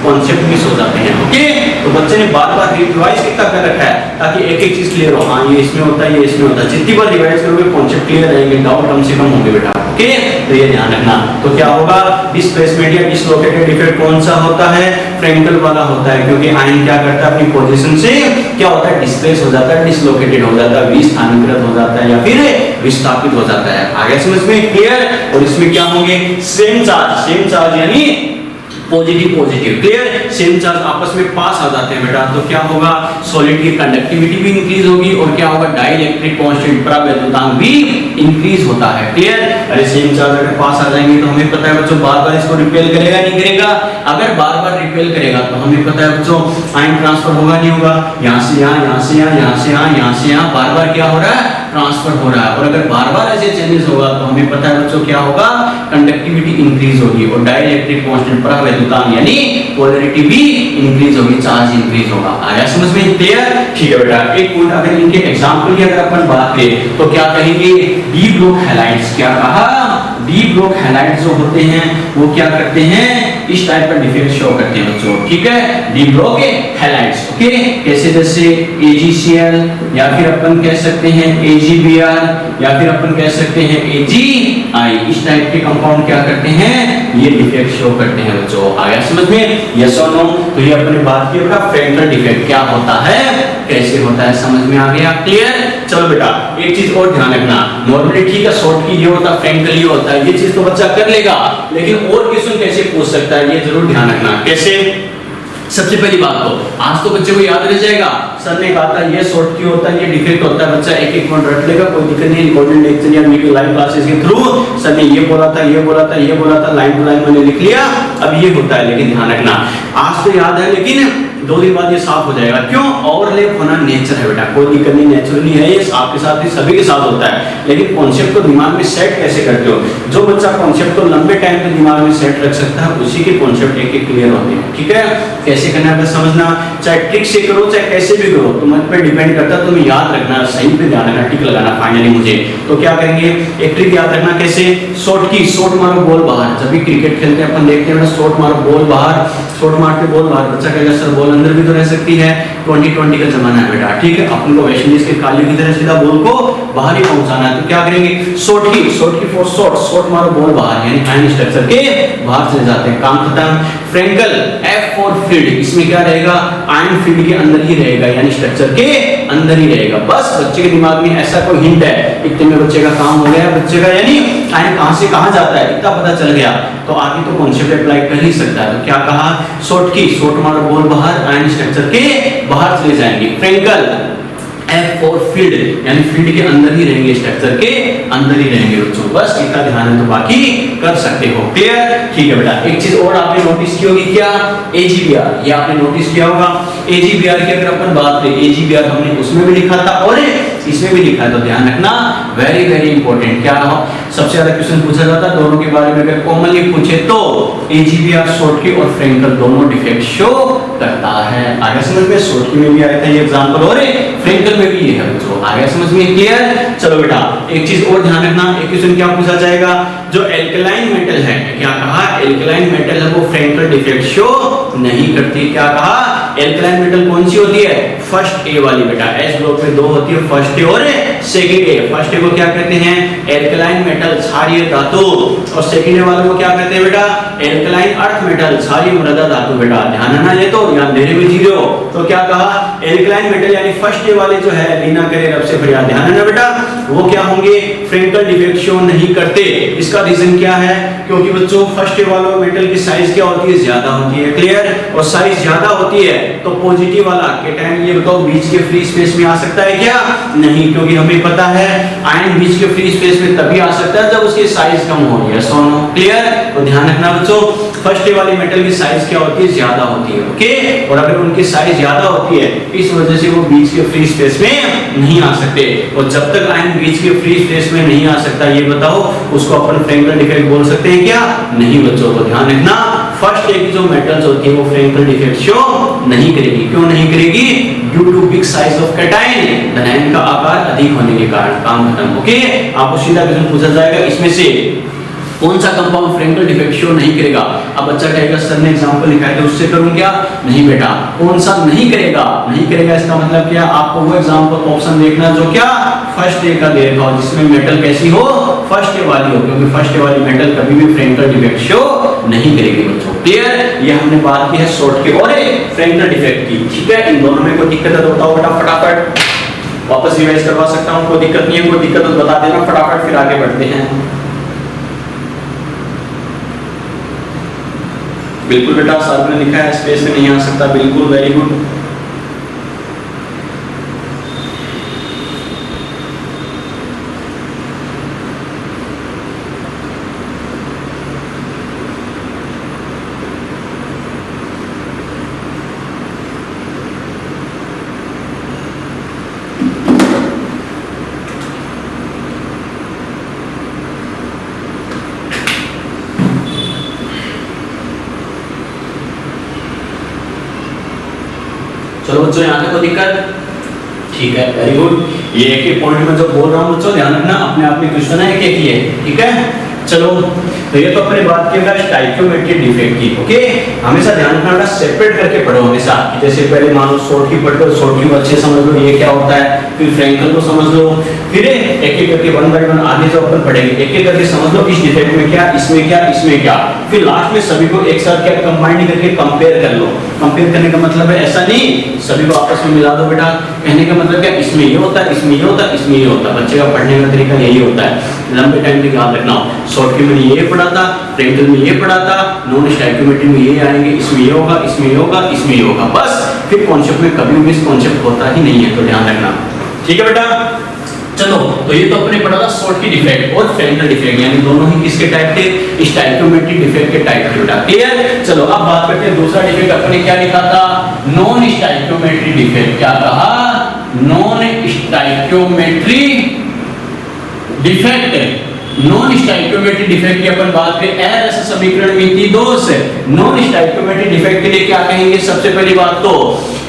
कॉन्सेप्ट मिस हो जाते हैं। ओके, तो बच्चे ने बार बार रिवाइज कितना कर रखा है ताकि एक एक चीज क्लियर हो। हाँ ये इसमें होता है, ये इसमें होता है, जितनी बार रिवाइज करोगे कॉन्सेप्ट क्लियर रहेंगे, डाउट कम से कम होंगे बेटा। ओके, तो ये ध्यान रखना। तो क्या होगा, डिस्प्लेसमेंट या डिसलोकेटेड डिफेक्ट कौन सा होता है, फ्रैंकल वाला होता है, क्योंकि आयन क्या करता है, अपनी पोजीशन से क्या होता है, डिस्प्लेस हो जाता है, डिसलोकेटेड हो जाता है, विस्थानांतरित हो जाता है या फिर विस्थापित हो जाता है। आगे समझ में, क्लियर। और इसमें क्या होंगे, सेम चार्ज यानी positive positive, clear, same charge आपस में पास आ जाते हैं बेटा। तो क्या होगा, सॉलिड की कंडक्टिविटी भी इंक्रीज होगी और क्या होगा, डाइलेक्ट्रिक कांस्टेंट परावैद्युतांक भी इंक्रीज होता है, क्लियर। अरे सेम चार्ज अगर पास आ जाएंगे तो हमें पता है बच्चों बार बार इसको रिपेल करेगा नहीं करेगा, अगर बार बार रिपेल करेगा तो हमें पता है बच्चों आयन ट्रांसफर होगा नहीं होगा, यहाँ से यहाँ, यहाँ से यहाँ, यहाँ से यहाँ, यहाँ से यहाँ, बार बार क्या हो रहा है, ट्रांसफर हो रहा है। और अगर बार बार ऐसे चेंजेस होगा तो हमें पता है बच्चों क्या होगा, कंडक्टिविटी इंक्रीज होगी और डाइलेक्ट्रिक कांस्टेंट परावैद्युतांक यानी पोलैरिटी भी इंक्रीज होगी, चार्ज इंक्रीज होगा। आया समझ में, क्लियर। ठीक है बेटा, एक पॉइंट अगर इनके एग्जांपल की अगर अपन बात करें तो क्या कहेंगे, डी ब्लॉक हैलाइड्स, क्या कहा, डी ब्लॉक हैलाइड्स जो होते हैं वो क्या करते हैं, इस टाइप का डिफेक्ट शो करते हैं बच्चों, ठीक है, डी ब्लॉक हैलाइड्स। ओके, कैसे, जैसे AgCl या फिर अपन कह सकते हैं AgBr या फिर अपन कह सकते हैं AgI, इस टाइप के कंपाउंड क्या करते हैं, ये डिफेक्ट शो करते हैं बच्चों। आया समझ में, यस और नो। तो ये अपने बात की बेटा फ्रैंकल डिफेक्ट क्या होता है, कैसे होता है, समझ में आ गया, क्लियर। चलो बेटा एक चीज और ध्यान रखना, नॉर्मली ठीक है शॉर्ट की ये होता है, फ्रैंकल ये होता है, ये चीज तो बच्चा कर लेगा, लेकिन और क्वेश्चन कैसे पूछ सकता है ये जरूर ध्यान रखना। कैसे, सबसे पहली बात तो आज तो बच्चे को याद रह जाएगा, सर ने कहा था ये शॉर्ट की होता है, ये डिफेक्ट होता है, बच्चा एक एक पॉइंट रख लेगा, कोई दिक्कत नहीं। रिकॉर्डेड लेक्चर या वीडियो लाइव क्लासेस के थ्रू सर ने ये बोला था, ये बोला था, ये बोला था, लाइन टू लाइन मैंने लिख लिया, अब ये होता है। लेकिन ध्यान रखना आज तो याद है, लेकिन 2 दिन बाद ये साफ हो जाएगा, क्यों, ओवरलैप होना नेचर है बेटा, कोई दिक्कत नहीं, नेचुरली है, ये आपके साथ ही सभी के साथ होता है। लेकिन कॉन्सेप्ट को दिमाग में सेट कैसे करते हो, जो बच्चा कॉन्सेप्ट को लंबे टाइम तक दिमाग में सेट रख सकता है उसी के कॉन्सेप्ट एक एक क्लियर होते हैं, ठीक है। कैसे करना है समझना, चाहे ट्रिक से करो चाहे कैसे भी करो, तुम पे डिपेंड करता है, तुम्हें याद रखना, सही पे ध्यान रखना, टिक लगाना फाइनली मुझे। तो क्या करेंगे, एक ट्रिक याद रखना, कैसे, शॉट की, शॉट मारो बॉल बाहर, जब भी क्रिकेट खेलते हैं अपन देखते हैं शॉट मारो बॉल बाहर, शॉट मारते बॉल बाहर, बच्चा कहेगा सर बॉल अंदर भी तो रह सकती है, 2020 का जमाना है बेटा, ठीक है, अपन को वेस्ट इंडीज के कालियों की तरह सीधा बॉल को बाहर ही पहुंचाना है। तो क्या करेंगे, शॉट की फॉर शॉट, शॉट मारो बॉल बाहर, यानी आयन स्ट्रक्चर के बाहर चले जाते हैं, काम खत्म। फ्रैंकल, F फॉर फील्ड, इसमें क्या रहेगा, आयन फील्ड के अंदर ही रहेगा, यानी स्ट्रक्चर के अंदर ही रहेगा। बस बच्चे के दिमाग में ऐसा कोई हिंट है, इतने में बच्चे का काम हो गया, बच्चे का यानी आयन कहां से कहां जाता है इतना पता चल गया, तो आगे तो कॉन्सेप्ट अप्लाई कर ही सकता है। तो क्या कहा, शॉट की, शॉट मारो बॉल बाहर, आयन स्ट्रक्चर के बाहर चले जाएंगे। फ्रैंकल, F फॉर फील्ड, यानी फील्ड के अंदर ही रहेंगे, स्ट्रक्चर के अंदर ही रहेंगे बच्चों, बस इतना ध्यान है तो बाकी कर सकते हो, क्लियर। ठीक है बेटा, एक चीज और आपने नोटिस की होगी, क्या, AgBr, ये आपने नोटिस किया होगा। AgBr की अगर अपन बात करें, AgBr हमने उसमें भी लिखा था और इसमें भी लिखा है, तो ध्यान रखना, वेरी वेरी इंपॉर्टेंट। क्या सबसे ज्यादा क्वेश्चन पूछा जाता है दोनों के बारे में, अगर कॉमनली पूछे तो AgBr शॉर्ट की और फ्रैंकल दोनों डिफेक्ट शो करता है। आगे समझ में, शॉर्ट की में भी आया था ये एग्जांपल और फ्रैंकल में भी ये है बच्चों, आगे समझ में, क्लियर। चलो बेटा एक चीज और ध्यान रखना, एक क्वेश्चन क्या पूछा जाएगा, जो एल्कलाइन मेटल है, क्या कहा, एल्कलाइन मेटल है वो फ्रैंकल डिफेक्ट शो नहीं करती। क्या कहा, एल्कलाइन मेटल कौन सी होती है, फर्स्ट ए वाली बेटा, एस ब्लॉक में 2 होती है, फर्स्ट ए और सेकंड ए। फर्स्ट ए को क्या कहते हैं, एल्कलाइन मेटल, क्षारीय धातु, और सेकंड ए वाले को क्या कहते हैं बेटा, एल्कलाइन अर्थ मेटल, क्षारीय मृदा धातु बेटा। ध्यान रखना, ये तो ध्यान दे रहे भी जीरो। तो क्या कहा, एल्कलाइन मेटल यानी फर्स्ट ए वाले जो है, लीना करे रब से फरियाद, ध्यान रखना बेटा, वो क्या होंगे, फ्रेंकल डिफेक्ट शो नहीं करते। इसका रीजन क्या है, क्योंकि बच्चों फर्स्ट वाला मेटल की साइज क्या होती है, ज्यादा होती है, क्लियर, और साइज ज्यादा होती है तो पॉजिटिव वाला कैटायन ये बताओ बीच के फ्री स्पेस में आ सकता है क्या, नहीं, क्योंकि हमें पता है आयन बीच के फ्री स्पेस में तभी आ सकता है जब उसकी साइज कम हो, यस और नो, क्लियर। तो ध्यान रखना बच्चों, फर्स्ट वाली मेटल की साइज क्या होती है, ज्यादा होती है, ओके, और अगर उनकी साइज ज्यादा होती है इस वजह से वो बीच के फ्री स्पेस में नहीं आ सकते, और जब तक आयन बीच के फ्री स्पेस में नहीं आ सकता ये बताओ उसको अपन फ्रेंकल डिफेक्ट बोल सकते हैं क्या, नहीं बच्चों। तो ध्यान रखना फर्स्ट एक जो मेटल्स होती है वो फ्रेंकल डिफेक्ट शो नहीं करेगी, क्यों नहीं करेगी, due to big size of cation, धनायन का आकार अधिक होने के कारण, काम खत्म, ओके। आपको सीधा क्वेश्चन पूछा जाएगा इसमें से कौन सा कंपाउंड फ्रेंकल डिफेक्ट शो नहीं करेगा। अब बच्चा कहेगा सर ने एग्जांपल लिखा है तो उससे करूं क्या, नहीं बेटा, कौन सा नहीं करेगा, नहीं करेगा इसका मतलब क्या, आपको वो एग्जांपल ऑप्शन देखना जो क्या फर्स्ट डे का दे रखा हो जिसमें मेटल कैसी हो, फर्स्ट डे वाली हो, क्योंकि फर्स्ट डे वाली मेटल कभी भी फ्रेंकल डिफेक्ट शो नहीं करेगी बच्चों, क्लियर। ये हमने बात की है शॉर्ट के और फ्रेंकल डिफेक्ट की, ठीक है। इन दोनों में कोई दिक्कत है तो बताओ बेटा, फटाफट वापस रिवाइज करवा सकता हूं, कोई दिक्कत नहीं है, कोई दिक्कत तो बता देना, फटाफट फिर आगे बढ़ते हैं। बिल्कुल बेटा, सर ने लिखा है स्पेस में नहीं आ सकता, बिल्कुल, वेरी गुड। चलो बच्चों, यहाँ तक कोई दिक्कत, ठीक है, वेरी गुड। ये एक एक पॉइंट में जो बोल रहा हूँ बच्चों ध्यान रखना, अपने आप में क्वेश्चन है एक ही है, ठीक है। चलो तो ये तो अपने बात की स्टाइकियोमेट्रिक डिफेक्ट की, ओके। हमेशा ध्यान रखना, सेपरेट करके पढ़ो हमेशा, जैसे पहले मान लो शॉर्ट की पढ़ लो, शॉर्ट की अच्छे समझ लो ये क्या होता है, फिर फ्रेंकल को समझ लो, फिर एक एक करके वन बाय वन आगे जो अपन पढ़ेंगे एक एक करके समझ लो इस डिफेक्ट में क्या, इसमें क्या, इसमें क्या, फिर लास्ट में सभी को एक साथ क्या कंबाइन करके कंपेयर कर लो। कंपेयर करने का मतलब है ऐसा नहीं सभी को आपस में मिला दो बेटा, कहने का मतलब क्या, इसमें ये होता है, इसमें ये होता है, इसमें ये होता है। बच्चे का पढ़ने का तरीका यही होता है, लंबे टाइम तक याद रखना। शॉर्ट की मैंने ये पढ़ा था, फ्रेंकल में ये पढ़ा था, नॉन स्टाइकियोमेट्री में ये आएंगे, इसमें ये होगा, इसमें ये होगा, इसमें ये होगा, बस। फिर कॉन्सेप्ट में कभी मिस कॉन्सेप्ट होता ही नहीं है, तो ध्यान रखना, ठीक है बेटा। चलो तो ये तो अपने पढ़ा था शॉर्ट की डिफेक्ट और फ्रेंकल डिफेक्ट, यानी दोनों ही किसके टाइप थे, स्टाइकियोमेट्रिक डिफेक्ट के टाइप थे बेटा, क्लियर। चलो अब बात करते हैं दूसरा डिफेक्ट, अपने क्या लिखा था, नॉन स्टाइकियोमेट्रिक डिफेक्ट। क्या कहा, non stoichiometric defect. Non stoichiometric defect की अपन बात करें, अरस समीकरण मिति दोष। नॉन स्टाइकियोमेट्रिक डिफेक्ट के लिए क्या कहेंगे, सबसे पहली बात तो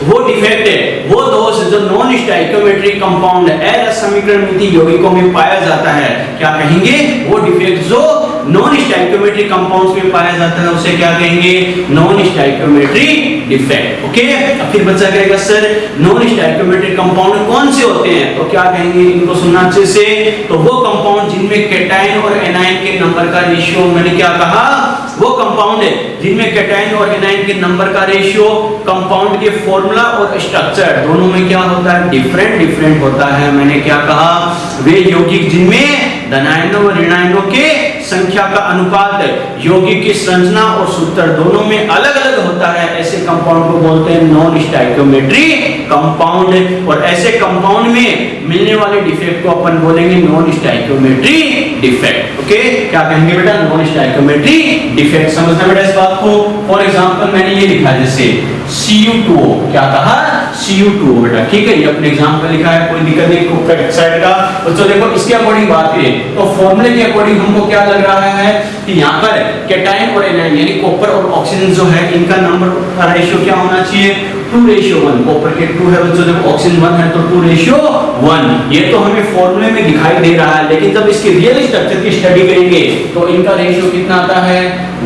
वो डिफेक्ट है, वो दोष जो नॉन स्टाइकियोमेट्रिक कंपाउंड अरस समीकरण मिति यौगिकों में पाया जाता है, क्या कहेंगे, वो डिफेक्ट जो नॉन स्टाइकियोमेट्रिक कंपाउंड्स में पाया जाता है उसे क्या कहेंगे, नॉन स्टाइकियोमेट्रिक डिफेक्ट, ओके। अब फिर बच्चा कहेगा सर नॉन स्टाइकियोमेट्रिक कंपाउंड कौन से होते हैं, तो क्या कहेंगे, इनको सुनना अच्छे से, तो वो कंपाउंड जिनमें कैटायन और एनायन के नंबर का रेशियो, मैंने क्या कहा, वो कंपाउंड है जिनमें कैटायन और एनायन के नंबर का रेशियो, कंपाउंड के फॉर्मूला और स्ट्रक्चर दोनों में क्या होता है, डिफरेंट होता है। मैंने क्या कहा, वे यौगिक जिनमें धनायनों और ऋणायनों के संख्या का अनुपात यौगिक की संरचना और सूत्र दोनों में अलग अलग होता है, ऐसे कंपाउंड को बोलते हैं नॉन स्टाइकियोमेट्रिक कंपाउंड। और ऐसे कंपाउंड में मिलने वाले डिफेक्ट को अपन बोलेंगे नॉन स्टाइकियोमेट्रिक डिफेक्ट, ओके। क्या कहेंगे बेटा, नॉन स्टाइकियोमेट्रिक डिफेक्ट, समझना बेटा इस बात को। फॉर एग्जांपल मैंने ये लिखा जैसे Cu2O, क्या कहा, Cu2O बेटा, ठीक है, ये अपने एग्जांपल लिखा है, कोई दिक्कत नहीं, कॉपर ऑक्साइड का। तो देखो इसके अकॉर्डिंग बात करें तो फॉर्मूले के अकॉर्डिंग हमको क्या लग रहा है कि यहाँ पर कैटायन और एनायन यानी कॉपर और ऑक्सीजन जो है इनका नंबर का रेशियो क्या होना चाहिए, 2:1। कॉपर के 2 है बच्चों, जब ऑक्सीजन 1 है तो 2:1। ये तो हमें फॉर्मूले में दिखाई दे रहा है, लेकिन जब इसके रियल स्ट्रक्चर की स्टडी करेंगे तो इनका रेशियो कितना आता है,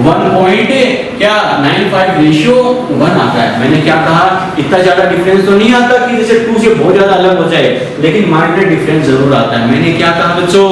1.95:1 आता है। मैंने क्या कहा, इतना ज्यादा डिफरेंस तो नहीं आता कि जैसे 2 से बहुत ज्यादा अलग हो जाए, लेकिन माइनर डिफरेंस जरूर आता है। मैंने क्या कहा बच्चों,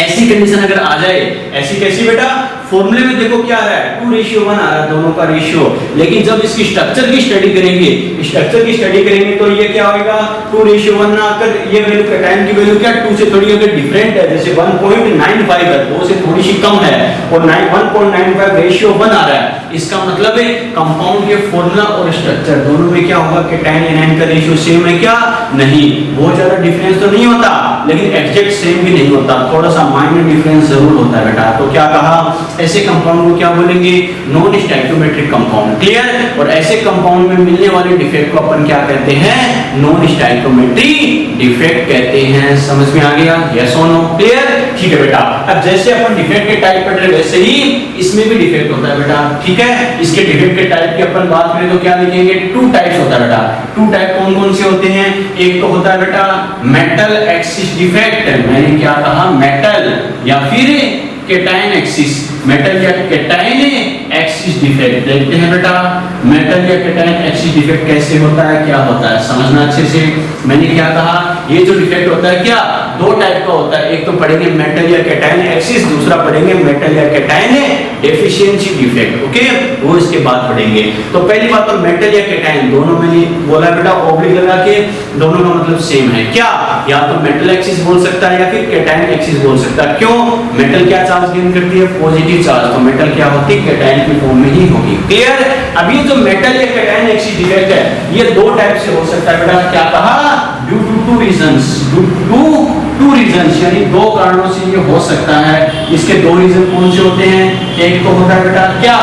ऐसी कंडीशन अगर आ जाए, ऐसी कैसी बेटा, फॉर्मूले में देखो क्या आ रहा है 2:1 आ रहा है, दोनों का रेशियो। लेकिन जब इसकी स्ट्रक्चर की स्टडी करेंगे, स्ट्रक्चर की स्टडी करेंगे तो ये क्या होगा 2:1 ना आकर ये वैल्यू कैटायन की वैल्यू क्या 2 से थोड़ी अगर डिफरेंट है, जैसे 1.95 है 2 से थोड़ी सी कम है और 1.95 रेशियो 1 आ रहा है, इसका मतलब है कंपाउंड के फॉर्मूला और स्ट्रक्चर दोनों में क्या होगा कैटायन एनायन का रेशियो सेम है क्या? नहीं, बहुत ज्यादा डिफरेंस तो नहीं होता, लेकिन एग्जैक्ट सेम भी नहीं होता, थोड़ा सा माइनर डिफरेंस जरूर होता है बेटा। तो क्या कहा, ऐसे कंपाउंड को क्या बोलेंगे नॉन स्टोइकियोमेट्रिक कंपाउंड। क्लियर? और ऐसे कंपाउंड में मिलने वाले डिफेक्ट को अपन क्या कहते हैं नॉन स्टोइकियोमेट्रिक डिफेक्ट कहते हैं। समझ में आ गया? यस और नो? क्लियर? ठीक है बेटा। अब जैसे अपन डिफेक्ट के टाइप पढ़ रहे वैसे ही इसमें भी डिफेक्ट होता है बेटा। ठीक है, इसके डिफेक्ट के टाइप की अपन बात करें तो क्या लिखेंगे 2 टाइप्स होता है बेटा। 2 टाइप कौन कौन से होते हैं? एक तो होता है बेटा मेटल एक्सिस डिफेक्ट, मैंने क्या कहा मेटल या फिर कैटायन एक्सिस, मेटल या कैटायन एक्सिस डिफेक्ट। देखते हैं बेटा मेटल या कैटायन एक्सिस डिफेक्ट कैसे होता है, क्या होता है, समझना अच्छे से। मैंने क्या कहा ये जो डिफेक्ट होता है क्या 2 टाइप का होता है, एक तो पढ़ेंगे मेटल या कैटायन एक्सिस, दूसरा पढ़ेंगे मेटल या कैटायन डेफिशिएंसी डिफेक्ट। ओके, वो इसके बाद पढ़ेंगे। तो पहली बात तो मेटल या कैटायन दोनों मैंने बोला बेटा ऑब्लिक लगा के, दोनों का मतलब सेम है क्या, या तो मेटल एक्सिस बोल सकता है या फिर कैटायन एक्सिस बोल सकता है। क्यों? मेटल क्या चार्ज गेन करती है पॉजिटिव चार्ज, तो मेटल क्या होती है कैटायन की फॉर्म में ही होगी। क्लियर? अब ये जो मेटल या कैटायन एक्सिस डिफेक्ट है ये 2 टाइप से हो सकता है बेटा। क्या कहा due to 2 reasons, due to 2 reasons, यानी 2 कारणों से ये हो सकता है। इसके 2 रीजन कौन से होते हैं? एक तो होता है बेटा क्या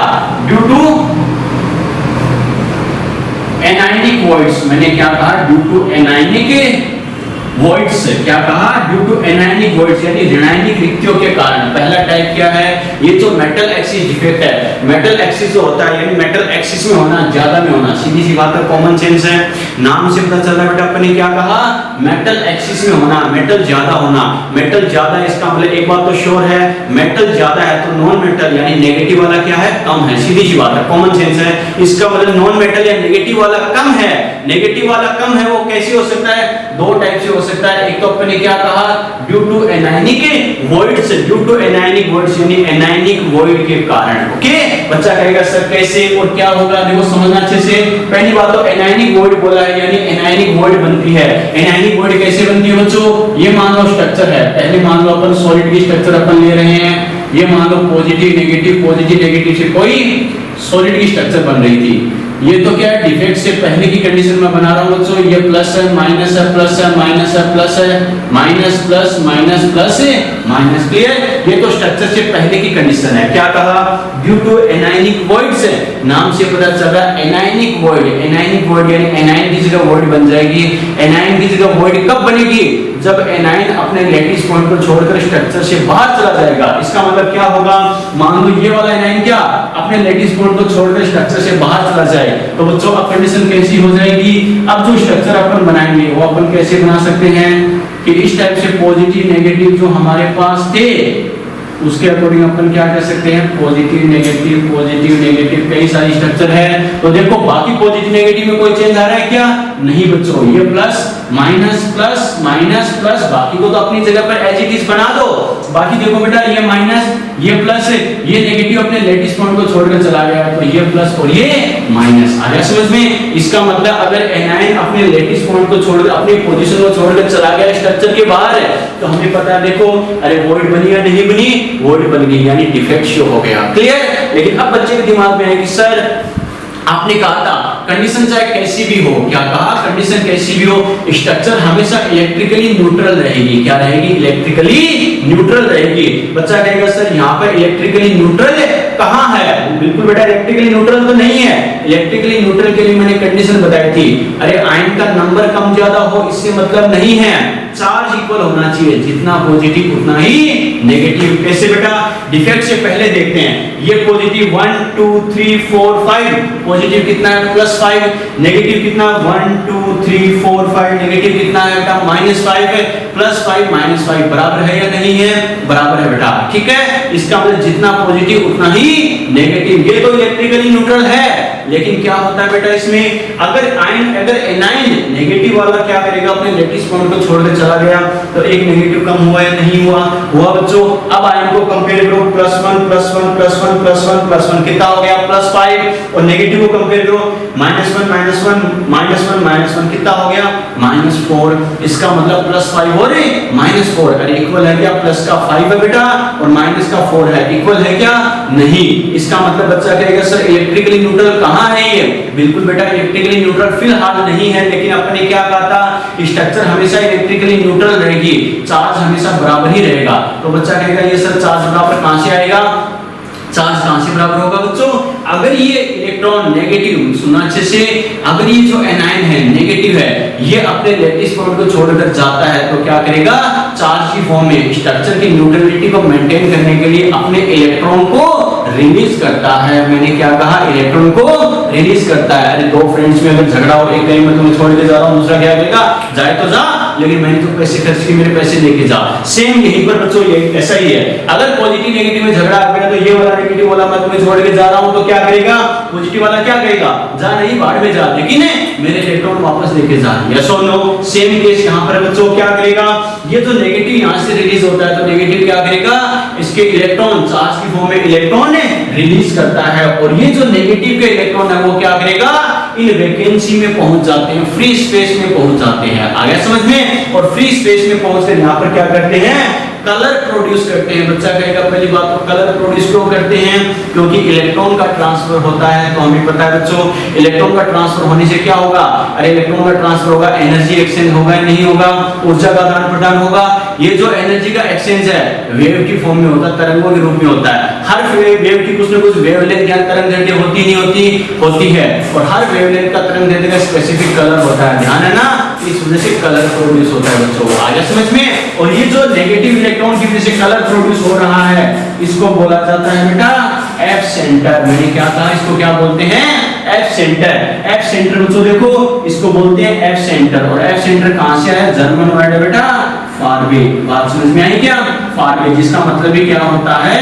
ड्यू टू एनायनिक वॉइड्स, मैंने क्या कहा ड्यू टू एनायनिक वॉइड्स, क्या कहा ड्यू टू एनायनिक वॉइड्स यानी ऋणायनिक रिक्तियों के कारण। पहला टाइप क्या है ये जो मेटल एक्सिस डिफेक्ट है, मेटल एक्सिस जो होता है यानी मेटल एक्सिस में होना, ज्यादा में होना, सीधी सी बात है, कॉमन सेंस है, नाम से पता चल रहा है बेटा अपन ने क्या कहा मेटल एक्सिस में होना, मेटल ज्यादा होना। मेटल ज्यादा इसका मतलब एक बात तो श्योर है मेटल ज्यादा है तो नॉन मेटल यानी नेगेटिव वाला क्या है कम है, सीधी सी बात है, कॉमन सेंस है। इसका मतलब नॉन मेटल या नेगेटिव वाला कम है, नेगेटिव वाला कम है, वो कैसे हो सकता है 2 टाइप से हो सकता है। एक तो अपन ने क्या कहा due to anionic voids, due to anionic voids यानी एनायनिक वॉइड के कारण। ओके, बच्चा कहेगा सर कैसे और क्या होगा, देखो समझना अच्छे से। पहली बात तो एनायनिक वॉइड बोला है यानी एनायनिक वॉइड बनती है। एनायनिक वॉइड कैसे बनती है बच्चों? ये मान लो स्ट्रक्चर है, पहले मान लो अपन सॉलिड की स्ट्रक्चर अपन ले रहे हैं, ये मान लो पॉजिटिव नेगेटिव से कोई सॉलिड की स्ट्रक्चर बन रही थी। ये तो क्या है डिफेक्ट से पहले की कंडीशन में बना रहा हूं बच्चों, ये प्लस है माइनस है प्लस है माइनस है प्लस है माइनस प्लस माइनस प्लस है माइनस। क्लियर? ये तो स्ट्रक्चर से पहले की कंडीशन है। क्या कहा ड्यू टू एनायनिक वॉइड्स, नाम से पता चल रहा है एनायनिक वॉइड, एनायनिक वॉइड यानी एनायन की जगह वॉइड बन जाएगी। एनायन की जगह वॉइड कब बनेगी? जब एनायन अपने लैटिस पॉइंट को छोड़कर स्ट्रक्चर से बाहर चला जाएगा। इसका मतलब क्या होगा, मान लो ये वाला एनायन क्या अपने लैटिस पॉइंट को छोड़कर स्ट्रक्चर से बाहर चला जाए तो बच्चों अब कंडीशन कैसी हो जाएगी, अब जो स्ट्रक्चर अपन बनाएंगे वो अपन कैसे बना सकते हैं कि इस टाइप से पॉजिटिव नेगेटिव जो हमारे पास थे उसके अकॉर्डिंग अपन क्या कर सकते हैं पॉजिटिव नेगेटिव कई सारी स्ट्रक्चर है। तो देखो बाकी पॉजिटिव नेगेटिव में कोई चेंज आ रहा है क्या? नहीं बच्चों, ये प्लस माइनस बाकी को तो अपनी जगह पर एज इट इज बना दो। बाकी देखो बेटा ये माइनस ये प्लस ये नेगेटिव अपने लैटिस पॉइंट को छोड़कर चला गया तो ये प्लस और ये माइनस आ गया समझ में। इसका मतलब अगर एनायन अपने लैटिस पॉइंट को छोड़कर अपनी पोजीशन को छोड़कर चला गया स्ट्रक्चर के बाहर तो हमें पता है देखो अरे वॉइड बनी या नहीं बनी, वॉइड बन गई यानी डिफेक्ट शो हो गया। क्लियर? लेकिन अब बच्चे के दिमाग में है कि सर आपने कहा था कंडीशन चाहे कैसी भी हो, क्या कहा कंडीशन कैसी भी हो स्ट्रक्चर हमेशा इलेक्ट्रिकली न्यूट्रल रहेगी। क्या रहेगी? इलेक्ट्रिकली न्यूट्रल रहेगी। बच्चा कहेगा सर यहाँ पर इलेक्ट्रिकली न्यूट्रल कहाँ है? बिल्कुल बेटा इलेक्ट्रिकली न्यूट्रल तो नहीं है। इलेक्ट्रिकली न्यूट्रल के लिए मैंने कंडीशन बताई थी, अरे आयन का नंबर कम ज्यादा हो इससे मतलब नहीं है, चार्ज इक्वल होना चाहिए, जितना पॉजिटिव उतना ही नेगेटिव। कैसे बेटा? डिफेक्ट से पहले देखते हैं, ये पॉजिटिव 1 2 3 4 5, पॉजिटिव कितना है +5, नेगेटिव कितना 1 2 3 4 5, नेगेटिव कितना है बेटा -5 है, +5 -5 बराबर है या नहीं है? बराबर है बेटा। ठीक है, इसका मतलब जितना पॉजिटिव उतना ही नेगेटिव। ये तो इलेक्ट्रिकली न्यूट्रल है, लेकिन क्या होता है बेटा इसमें अगर एनायन नेगेटिव वाला क्या करेगा अपने लैटिस पॉइंट को छोड़कर चला गया तो एक नेगेटिव कम हुआ या नहीं हुआ? हुआ बच्चों। अब आयन को कंपेयर करो +1 +1 +1 प्लस वन कितना हो गया +5 और नेगेटिव को कंपेयर करो -1 कितना हो गया -4 इसका मतलब +5 और -4 अरे इक्वल है क्या प्लस का 5 है बेटा और माइनस का 4 है इक्वल है क्या नहीं इसका मतलब बच्चा कहेगा सर इलेक्ट्रिकली न्यूट्रल कहां है ये बिल्कुल बेटा इलेक्ट्रिकली न्यूट्रल फिलहाल नहीं है लेकिन अपने क्या कहा था स्ट्रक्चर हमेशा इलेक्ट्रिकली न्यूट्रल रहेगी चार्ज हमेशा बराबर ही रहेगा तो बच्चा कहेगा ये सर चार्ज बराबर कहां से आएगा चार्ज कहां से बराबर होगा बच्चों अगर ये इलेक्ट्रॉन नेगेटिव सुनना अच्छे से अगर ये जो एनायन है नेगेटिव है ये अपने लैटिस पॉइंट को छोड़कर जाता है तो क्या करेगा चार्ज की फॉर्म में स्ट्रक्चर की न्यूट्रलिटी को मेंटेन करने के लिए अपने इलेक्ट्रॉन को रिलीज करता है मैंने क्या कहा इलेक्ट्रॉन को रिलीज करता है अरे दो फ्रेंड्स में अगर झगड़ा हो एक टाइम में तुम्हें छोड़ के जा रहा हूं दूसरा क्या कहेगा जाए तो जा लेकिन मैंने तो पैसे खर्च किए मेरे पैसे लेके जा सेम यहीं पर बच्चों ये ऐसा ही है अगर पॉजिटिव नेगेटिव में झगड़ा आ गया तो ये वाला नेगेटिव वाला मैं तुम्हें छोड़ के जा रहा हूं तो क्या करेगा पॉजिटिव वाला क्या कहेगा जा नहीं बाहर में जा लेकिन मेरे इलेक्ट्रॉन वापस लेके जा यस और नो सेम केस यहां पर बच्चों क्या करेगा ये जो नेगेटिव यहां से रिलीज होता है तो नेगेटिव क्या करेगा इसके इलेक्ट्रॉन चार्ज की फॉर्म में इलेक्ट्रॉन रिलीज करता है और ये जो नेगेटिव के इलेक्ट्रॉन है वो क्या करेगा इन वैकेंसी में पहुंच जाते हैं फ्री स्पेस में पहुंच जाते हैं आ गया समझ में और फ्री स्पेस में पहुंचकर यहां पर क्या करते हैं कलर प्रोड्यूस करते हैं बच्चा कहेगा पहली बात तो कलर प्रोड्यूस क्यों करते हैं क्योंकि इलेक्ट्रॉन का ट्रांसफर होता है तो हमें पता है बच्चों इलेक्ट्रॉन का ट्रांसफर होने से क्या होगा अरे इलेक्ट्रॉन का ट्रांसफर होगा एनर्जी एक्सचेंज होगा या नहीं होगा ऊर्जा का आदान प्रदान होगा ये जो एनर्जी का एक्सचेंज है वेव की फॉर्म में होता है तरंगों के रूप में होता है हर वेव की कुछ न कुछ वेवलेंथ या तरंगदैर्घ्य होती नहीं होती है और हर वेवलेंथ का तरंगदैर्घ्य का स्पेसिफिक कलर होता है ध्यान है ना इस वजह से कलर प्रोड्यूस होता है बच्चों आ गया समझ में और ये जो नेगेटिव इलेक्ट्रॉन की वजह से कलर प्रोड्यूस हो रहा है इसको बोला जाता है बेटा एफ सेंटर मैंने क्या कहा इसको क्या बोलते हैं एफ सेंटर बच्चों देखो इसको बोलते हैं एफ सेंटर और एफ सेंटर कहां से आया जर्मन वर्ड है बेटा फारवे बात समझ में आई क्या फारवे जिसका मतलब भी क्या होता है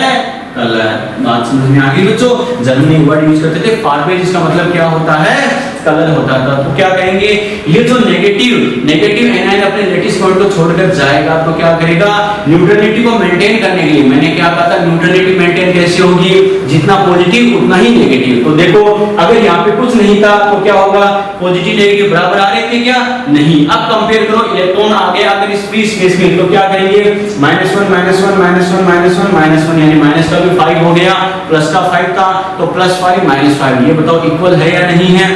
कलर बात समझ में आ गई बच्चों जर्मनी वर्ड यूज करते थे फारवे जिसका मतलब क्या होता है कलर होता था तो क्या कहेंगे ये जो नेगेटिव एनायन अपने लैटिस पॉइंट को छोड़कर जाएगा तो क्या करेगा न्यूट्रलिटी को मेंटेन करने के लिए मैंने क्या कहा था न्यूट्रलिटी मेंटेन कैसे होगी जितना पॉजिटिव उतना ही नेगेटिव तो देखो अगर यहाँ पे कुछ नहीं था तो क्या होगा पॉजिटिव नेगेटिव बराबर आ रहे थे क्या नहीं अब कंपेयर करो इलेक्ट्रॉन आ गया अगर इस फ्री स्पेस में तो क्या करेंगे -1 यानी माइनस का भी 5 हो गया प्लस का 5 था तो +5 -5 ये बताओ इक्वल है या नहीं है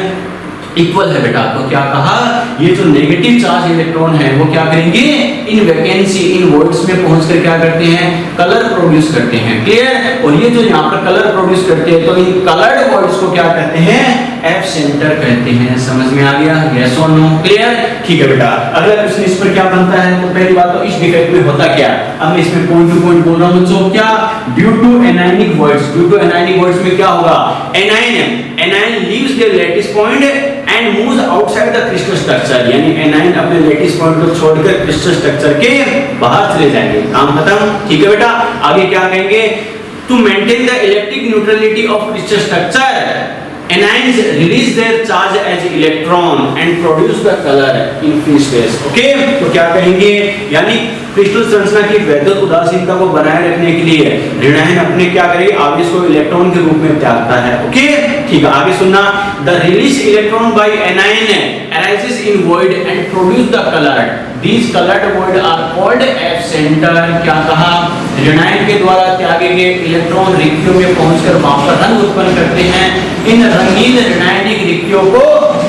इक्वल है बेटा तो क्या कहा ये जो नेगेटिव चार्ज इलेक्ट्रॉन है वो क्या करेंगे इन वैकेंसी इन वॉइड्स में पहुंचकर क्या करते हैं कलर प्रोड्यूस करते हैं क्लियर और ये जो यहाँ पर कलर प्रोड्यूस करते हैं तो इन कलर्ड वॉइड्स को क्या कहते हैं एफ सेंटर कहते हैं समझ में आ गया यस और नो क्लियर ठीक है बेटा अगला क्वेश्चन इस पर क्या बनता है तो पहली बात तो इस डिफेक्ट में होता क्या अब मैं इसमें पॉइंट टू पॉइंट बोल रहा हूं बच्चों क्या ड्यू टू एनायनिक वॉइड्स में क्या होगा anion leaves their lattice point and moves outside the crystal structure यानी एनायन अपने लैटिस पॉइंट को छोड़कर क्रिस्टल स्ट्रक्चर के बाहर चले जाएंगे काम खत्म ठीक है बेटा आगे क्या कहेंगे to maintain the electric neutrality of crystal structure anions release their charge as electron and produce the color in free space okay तो क्या कहेंगे यानी क्रिस्टल संरचना की वैद्युत उदासीनता को बनाए रखने के लिए ऋणायन अपने क्या करेंगे आवेश को इलेक्ट्रॉन के रूप में त्यागता है ओके ठीक है आगे सुनना the release electron by anion arises in void and produce the color these colored void are called F center क्या कहा ऋणायन के द्वारा त्यागे गए इलेक्ट्रॉन रिक्तियों में पहुंचकर वहां पर रंग उत्पन्न करते हैं इन रंगीन ऋणायनिक रिक्तियों को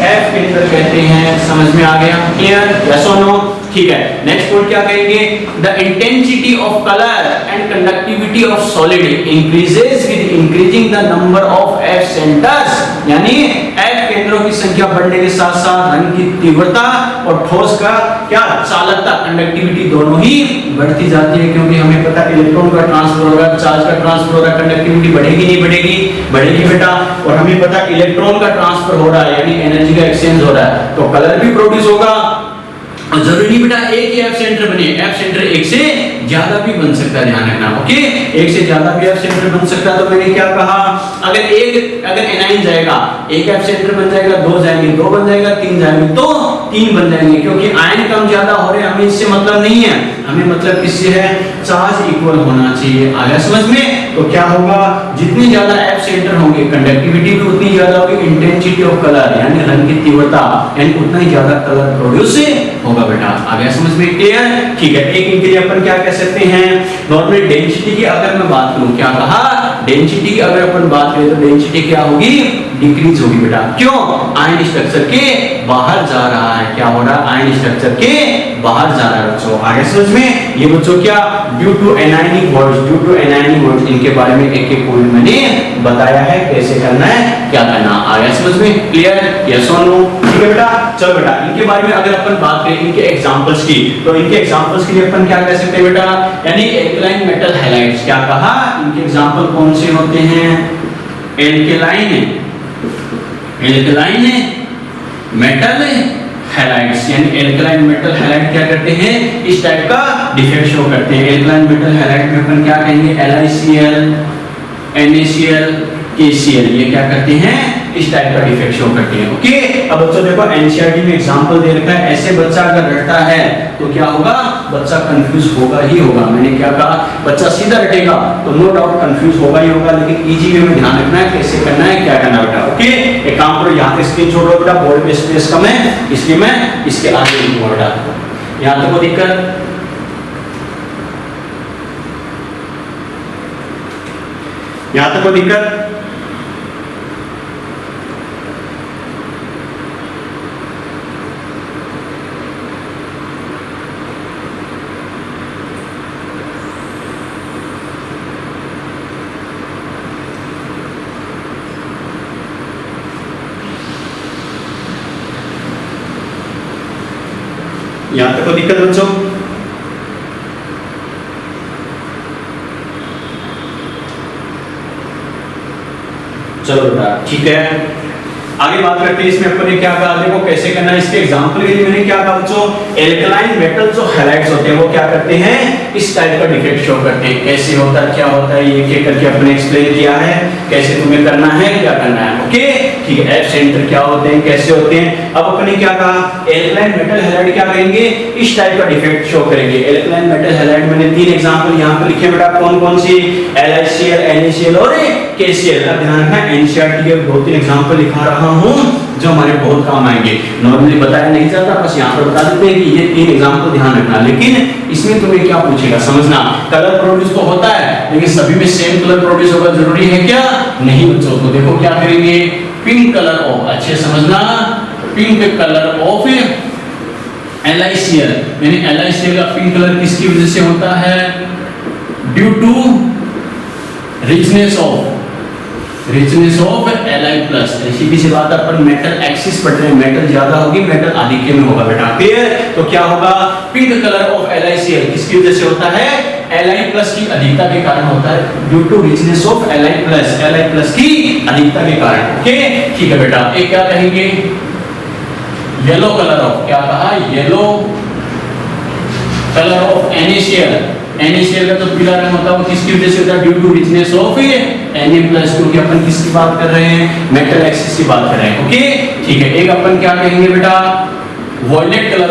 F केंद्र कहते हैं समझ में आ गया क्लियर यस और नो ठीक है नेक्स्ट पॉइंट क्या कहेंगे the intensity of colour and conductivity of solid increases with increasing the number of F centres यानी एफ केंद्रों की संख्या बढ़ने के साथ साथ रंग की तीव्रता और ठोस का क्या चालकता कंडक्टिविटी दोनों ही बढ़ती जाती है क्योंकि हमें पता है इलेक्ट्रॉन का ट्रांसफर होगा चार्ज का ट्रांसफर होगा कंडक्टिविटी बढ़ेगी नहीं बढ़ेगी बेटा और हमें पता है इलेक्ट्रॉन का ट्रांसफर हो रहा है यानी एनर्जी का एक्सचेंज हो रहा है तो कलर भी प्रोड्यूस होगा और जरूरी बेटा एक ही एफ सेंटर बने एफ सेंटर एक से ज्यादा भी बन सकता है ध्यान रखना ओके एक से ज्यादा भी एफ सेंटर बन सकता है तो मैंने क्या कहा अगर एनायन जाएगा एक एफ सेंटर बन जाएगा दो जाएंगे दो बन जाएगा तीन जाएंगे तो तीन बन जाएंगे क्योंकि आयन कम ज्यादा हो रहे हैं हमें इससे मतलब नहीं है हमें मतलब किससे है चार्ज इक्वल होना चाहिए आया समझ में तो क्या होगा, जितनी ज्यादा एफ सेंटर होंगे कंडक्टिविटी भी उतनी ज्यादा होगी, इंटेंसिटी ऑफ कलर यानी रंग की तीव्रता यानी उतना ही ज्यादा कलर प्रोड्यूस होगा बेटा। आ गया समझ में? क्लियर? ठीक है। एक इनके लिए अपन क्या कह सकते हैं, नॉर्मल डेंसिटी की अगर मैं बात करूं, क्या कहा, डेंसिटी की अगर अपन बात करें तो डेंसिटी क्या होगी, डिक्रीज होगी बेटा। क्यों? आयन स्ट्रक्चर के बाहर जा रहा है। क्या हो रहा है? आयन स्ट्रक्चर के बाहर जा रहा है बच्चों। आगे समझ में? ये बच्चों क्या, due to anionic voids, due to anionic voids, इनके बारे में एक एक पॉइंट मैंने बताया है, कैसे करना है, क्या करना। आ गया समझ में? क्लियर? यस और नो? ठीक है बेटा। चलो बेटा, इनके बारे में अगर अपन बात करें, इनके एग्जांपल्स की, तो इनके एग्जांपल्स के लिए अपन क्या कह सकते हैं बेटा, यानी एल्कलाइन मेटल हैलाइड्स। क्या कहा, इनके एग्जांपल कौन से होते हैं, एल्कलाइन मेटल हैलाइड्स, यानी एल्कलाइन मेटल हैलाइड क्या करते हैं, इस टाइप का डिफेक्ट शो करते हैं। एल्कलाइन मेटल हैलाइड में अपन क्या कहेंगे, LiCl, NaCl, KCl, ये क्या करते हैं, इस टाइप का डिफेक्ट शो करते हैं। ओके, अब बच्चों देखो एनसीईआरटी में एग्जांपल दे रखा है, ऐसे बच्चा अगर रटता है तो क्या होगा, बच्चा कंफ्यूज होगा ही होगा। मैंने क्या कहा, बच्चा सीधा रटेगा तो नो डाउट कंफ्यूज होगा ही होगा, लेकिन इजी वे में ध्यान रखना है, कैसे करना है, क्या करना है बेटा। ओके, एक काम करो, यहाँ पे स्क्रीन छोड़ो बेटा, बोर्ड पे स्पेस कम है इसलिए मैं इसके आगे लिखूंगा बेटा। यहाँ तक कोई दिक्कत, यहाँ तक कोई दिक्कत, यहाँ तक कोई दिक्कत बच्चों? चलो बेटा ठीक है, आगे बात करते हैं इसमें अपन ने क्या कहा, देखो कैसे करना है। इसके एग्जांपल के लिए मैंने क्या कहा बच्चों, एल्कलाइन मेटल जो हैलाइड्स होते हैं वो क्या करते हैं, इस टाइप का डिफेक्ट शो करते हैं। कैसे होता है, क्या होता है, ये एक करके अपने एक्सप्लेन किया है, कैसे तुम्हें करना है, क्या करना है। ओके ठीक है, एफ सेंटर क्या होते हैं, कैसे होते हैं। अब अपन ने क्या कहा, एल्कलाइन मेटल हैलाइड क्या करेंगे, इस टाइप का डिफेक्ट शो करेंगे। एल्कलाइन मेटल हैलाइड मैंने 3 एग्जांपल यहाँ पे लिखे बेटा, कौन कौन सी, LiCl, NaCl और KCl। अब ध्यान रखना, एनसीईआरटी के 2-3 एग्जांपल लिखा रहा हूं जो हमारे बहुत काम आएंगे। नॉर्मली बताया नहीं जाता, बस यहाँ पर बता देते हैं कि ये 3 एग्जांपल ध्यान रखना। लेकिन इसमें तुम्हें क्या पूछेगा, समझना, कलर प्रोड्यूस तो होता है लेकिन सभी में सेम कलर प्रोड्यूस होगा जरूरी है क्या, नहीं बच्चों। तो देखो क्या करेंगे, पिंक कलर ऑफ, अच्छे समझना, पिंक कलर ऑफ LiCl, यानी LiCl का पिंक कलर किसकी वजह से होता है, due to richness of Li+। सीधी सी बात, अपन मेटल एक्सिस पढ़ रहे हैं, मेटल ज्यादा होगी, मेटल आधिक्य में होगा बेटा। क्लियर? तो क्या होगा, पिंक कलर ऑफ LiCl किसकी वजह से होता है, Li+ की अधिकता के कारण होता है, due to richness of Li+ की अधिकता के कारण। ओके ठीक है बेटा। एक क्या कहेंगे, येलो कलर ऑफ, क्या कहा, येलो कलर ऑफ NaCl का जो पीला रंग होता है वो किसकी वजह से होता है, due to richness of Na+, क्योंकि अपन किसकी बात कर रहे हैं, मेटल एक्सिस की बात कर रहे हैं। ओके ठीक है। एक अपन क्या कहेंगे बेटा, वॉयलेट कलर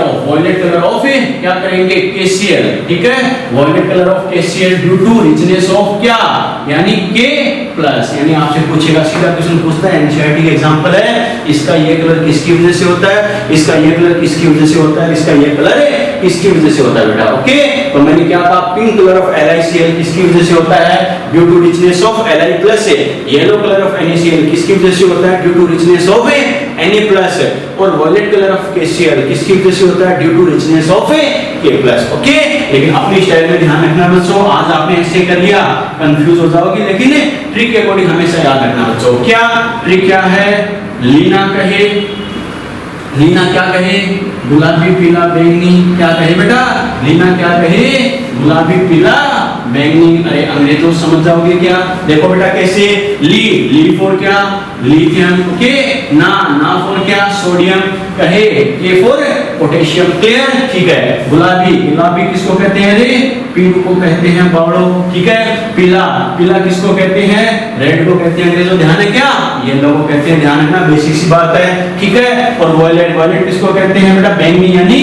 ऑफ क्या करेंगे, KCl। ठीक है, violet colour of KCl due to richness of क्या, यानी K+। यानी आपसे पूछेगा, सीधा क्वेश्चन पूछता है, एनसीईआरटी का एग्जांपल है, इसका ये कलर किसकी वजह से होता है, इसका ये कलर किसकी वजह से होता है, इसका ये कलर किसकी वजह से होता है बेटा। ओके, तो मैंने क्या कहा, पिंक कलर ऑफ LiCl किसकी वजह से होता है, due to richness of Li+। Yellow colour of NaCl किसकी वजह से होता है, due to richness of Na+। और वॉयलेट कलर ऑफ KCl किसकी वजह से होता है, due to richness of K+। Okay, लेकिन अपनी स्टाइल में ध्यान रखना बच्चों, आज आपने ऐसे कर लिया कंफ्यूज हो जाओगे, लेकिन ट्रिक के अकॉर्डिंग हमेशा याद रखना बच्चों। क्या ट्रिक क्या है, लीना क्या कहे, गुलाबी पीला बैंगनी, क्या कहे बेटा, लीना क्या कहे, गुलाबी पीला बैंगनी। अरे अंग्रेजी तो समझ जाओगे क्या, देखो बेटा कैसे, ली फॉर क्या, लिथियम। ओके, ना फॉर क्या, सोडियम। कहे, के फॉर पोटेशियम। क्लियर? ठीक है। गुलाबी किसको कहते हैं, रे पिंक को कहते हैं बावड़ो। ठीक है। पीला किसको कहते हैं, रेड को कहते हैं अंग्रेजों, ध्यान है क्या, येलो को कहते हैं, ध्यान रखना, बेसिक सी बात है। ठीक है। और वॉयलेट किसको कहते हैं बेटा, बैंगनी यानी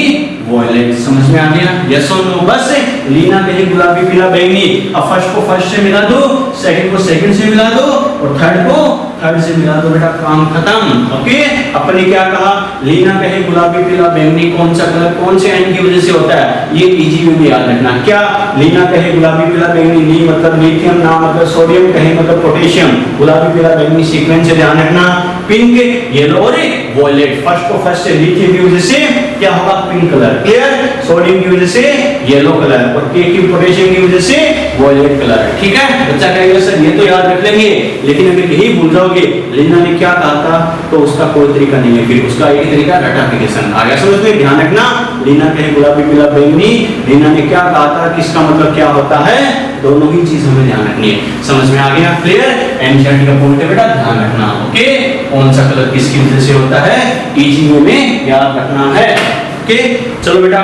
वॉयलेट। समझ में आ गया? यस और नो? बस लीना कहीं गुलाबी पीला बैंगनी। अब फर्स्ट को फर्स्ट से मिला दो, सेकंड को सेकंड से मिला दो और थर्ड को थर्ड से मिला दो, बेटा काम खत्म। ओके, अपने क्या कहा? लीना कहीं गुलाबी पीला बैंगनी कौन सा कलर कौन से आयन की वजह से होता है? ये इजी में याद रखना। क्या? लीना कहीं गुलाबी पीला बैंगनी, ली मतलब लिथियम, ना मतलब सोडियम, कहीं मतलब पोटेशियम, गुलाबी पीला बैंगनी सीक्वेंस से ध्यान रखना। पिंक, येलो और वॉयलेट। फर्स्ट को फर्स्ट से लिथियम की वजह से क्या होगा? Pink colour. क्लियर? सोडियम की वजह से येलो कलर और के की पोटेशियम की वजह से वॉयलेट कलर। ठीक है? बच्चा कहेगा सर ये तो याद रख लेंगे, लेकिन अगर यही भूल जाओगे लीना ने क्या कहा था तो उसका कोई तरीका नहीं है, फिर उसका एक तरीका रटाफिकेशन आ गया। समझ में? ध्यान रखना, लीना कहीं गुलाबी पीला बैंगनी, लीना ने क्या कहा था, किसका मतलब क्या होता है, दोनों ही चीज हमें ध्यान रखनी है। समझ में आ गया? क्लियर? एनसीईआरटी का पॉइंट है बेटा, ध्यान रखना। ओके, कौन सा कलर किसकी वजह से होता है, इजी वे में याद रखना है। ओके, चलो बेटा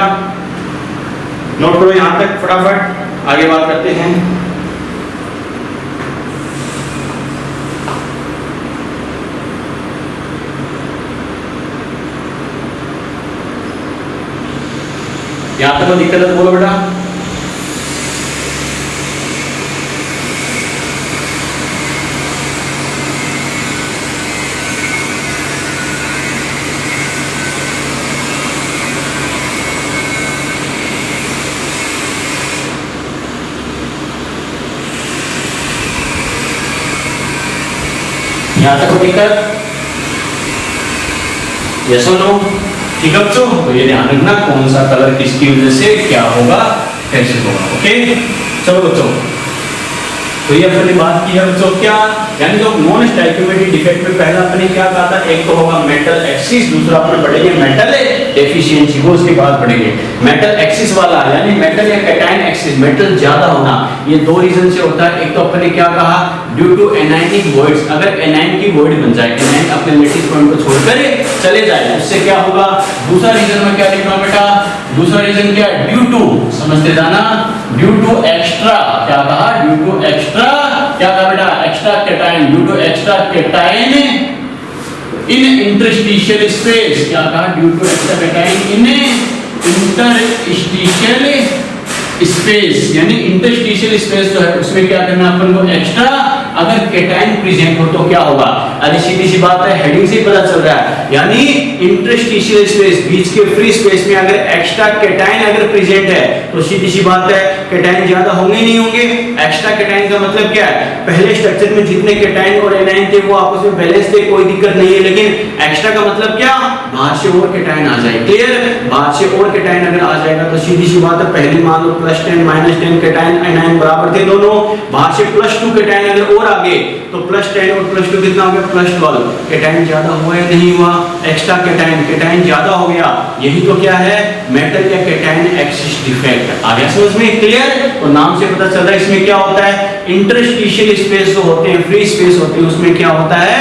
नोट करो यहां तक, फटाफट आगे बात करते हैं। यहां तक कोई दिक्कत है तो बोलो बेटा। यहां तक कोई दिक्कत? यस और नो? ठीक है बच्चों, तो ये ध्यान रखना कौन सा कलर किसकी वजह से क्या होगा, कैसे होगा। ओके, चलो बच्चों, तो ये अपनी बात की है बच्चों क्या, यानी जो नॉन स्टोइकियोमेट्रिक डिफेक्ट में पहला अपने क्या कहा था, एक तो होगा मेटल एक्सिस, दूसरा अपने पढ़ेंगे मेटल डेफिशिएंसी, वो उसके बाद पढ़ेंगे। मेटल एक्सिस वाला यानी मेटल या कैटायन एक्सिस, मेटल ज्यादा होना, ये दो रीजन से होता है। एक तो अपने क्या कहा, ड्यू टू एनायनिक वॉइड्स, अगर एनायन की वॉइड बन जाए, एनायन अपने लैटिस पॉइंट को छोड़कर चले जाए, उससे क्या होगा। दूसरा रीजन में क्या लिख रहा हूं बेटा, दूसरा रीजन क्या है, ड्यू टू, समझते जाना, ड्यू टू एक्स्ट्रा, क्या कहा, ड्यू टू एक्स्ट्रा, क्या कहा बेटा, extra cation, due to extra cation in interstitial space, क्या कहा, due to extra cation in interstitial space, यानी इंटरस्टिशियल स्पेस जो है उसमें क्या करना अपन को, एक्स्ट्रा अगर कैटायन प्रेजेंट हो तो क्या होगा। अरे सीधी सी बात है, हेडिंग से ही पता चल रहा है, यानी इंटरस्टिशियल स्पेस, बीच के फ्री स्पेस में अगर एक्स्ट्रा कैटायन अगर प्रेजेंट है तो सीधी सी बात है कैटायन ज्यादा होंगे नहीं होंगे। एक्स्ट्रा कैटायन का मतलब क्या है, पहले स्ट्रक्चर में जितने कैटायन और एनायन थे वो आपस में बैलेंस थे, कोई दिक्कत नहीं है, लेकिन एक्स्ट्रा का मतलब क्या, बाहर से और कैटायन आ जाए। क्लियर? बाहर से और कैटायन अगर आ जाएगा तो सीधी सी बात है, पहले मान लो +10 -10 कैटायन एनायन बराबर थे दोनों, बाहर से +2 कैटायन अगर और आगे तो +10 और +2 कितना हो गया, +12, कैटायन ज्यादा हुआ या नहीं हुआ, एक्स्ट्रा कैटायन ज्यादा हो गया। यही तो क्या है, मेटल या कैटायन एक्सिस डिफेक्ट। आ गया समझ में? क्लियर? तो नाम से पता चल रहा है इसमें क्या होता है, इंटरस्टिशियल स्पेस जो होते हैं, फ्री स्पेस होते हैं, उसमें क्या होता है,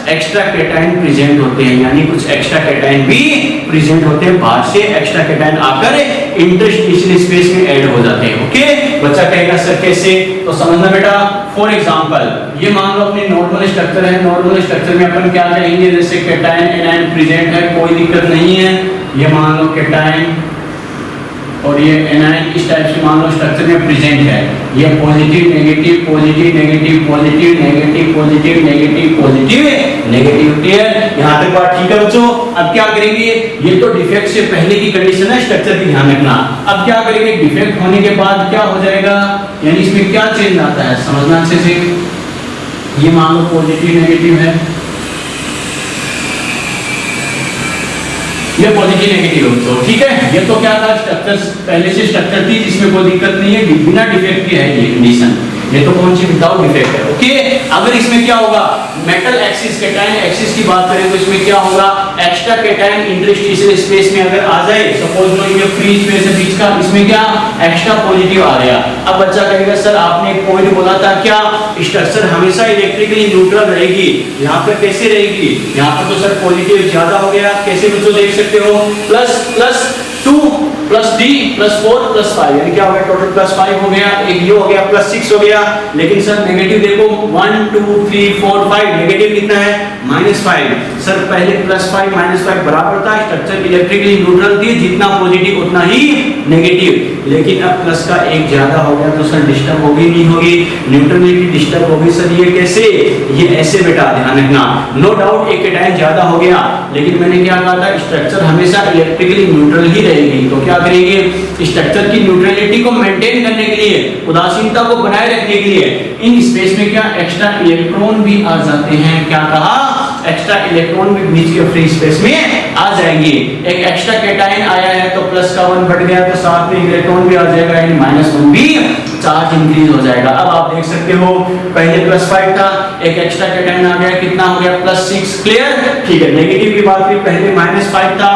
एक्स्ट्रा कैटायन प्रेजेंट होते हैं, यानी कुछ एक्स्ट्रा कैटायन भी प्रेजेंट होते हैं, बाहर से एक्स्ट्रा कैटायन आकर इंटरस्टिशियल स्पेस में ऐड हो जाते हैं। ओके, बच्चा कहेगा सर कैसे, तो समझना बेटा, फॉर एग्जांपल ये मान लो अपनी नॉर्मल स्ट्रक्चर है, नॉर्मल स्ट्रक्चर में अपन क्या कहेंगे, जैसे कैटायन एनायन प्रेजेंट है, कोई दिक्कत नहीं है, ये मान लो कैटायन और ये एनायन इस टाइप से मान लो स्ट्रक्चर में प्रेजेंट है, ये positive negative positive negative positive negative positive negative positive negative. Clear? यहां तक बात ठीक है बच्चों? अब क्या करेंगे, ये तो डिफेक्ट से पहले की कंडीशन है, स्ट्रक्चर की ध्यान रखना। अब क्या करेंगे, डिफेक्ट होने के बाद क्या हो जाएगा, यानी इसमें क्या चेंज आता है, समझना अच्छे से। ये मान लो पॉजिटिव नेगेटिव है, ये पॉजिटिव नेगेटिव हो, तो ठीक है, ये तो क्या था, स्ट्रक्चर पहले से स्ट्रक्चर थी जिसमें कोई दिक्कत नहीं है, बिना डिफेक्ट के है ये कंडीशन, ये तो कौन सी विदाउट डिफेक्ट है। ओके, अगर इसमें क्या होगा, मेटल एक्सिस कैटायन एक्सिस की बात करें तो इसमें क्या होगा, एक्स्ट्रा कैटायन इंटरस्टिशियल स्पेस में अगर आ जाए, सपोज लो ये फ्री स्पेस है बीच का, इसमें क्या एक्स्ट्रा पॉजिटिव आ गया। अब बच्चा कहेगा सर आपने एक पॉइंट बोला था क्या, स्ट्रक्चर हमेशा इलेक्ट्रिकली न्यूट्रल रहेगी, यहाँ पर कैसे रहेगी, यहाँ पर तो सर पॉजिटिव ज्यादा हो गया, कैसे बच्चों देख सकते हो, ++2 +3 +4 +5 यानी क्या हो गया टोटल +5 हो गया, एक ये हो गया +6 हो गया। लेकिन सर नेगेटिव देखो 1 2 3 4 5 नेगेटिव कितना है -5। सर पहले +5 -5 बराबर था, स्ट्रक्चर इलेक्ट्रिकली न्यूट्रल थी, जितना पॉजिटिव उतना ही नेगेटिव। लेकिन अब प्लस का एक ज्यादा हो गया तो सर डिस्टर्ब होगी नहीं होगी, न्यूट्रलिटी डिस्टर्ब होगी। सर ये कैसे, ये ऐसे बेटा ध्यान रखना, नो डाउट एक कैटायन ज्यादा हो गया, लेकिन मैंने क्या कहा था स्ट्रक्चर हमेशा इलेक्ट्रिकली न्यूट्रल ही रहेगी। तो क्या करेंगे स्ट्रक्चर की न्यूट्रलिटी को मेंटेन करने के लिए, उदासीनता को बनाए रखने के लिए इन स्पेस में क्या एक्स्ट्रा इलेक्ट्रॉन भी आ जाते हैं। क्या कहा, एक्स्ट्रा इलेक्ट्रॉन भी बीच के फ्री स्पेस में आ जाएंगे। एक एक्स्ट्रा कैटायन आया है तो प्लस का 1 बढ़ गया तो साथ में इलेक्ट्रॉन भी आ जाएगा, यानी -1 भी चार्ज इंक्रीज हो जाएगा। अब आप देख सकते हो पहले +5 था, एक एक्स्ट्रा कैटायन आ गया, कितना हो गया +6। क्लियर, ठीक है। नेगेटिव की बात करें, पहले -5 था,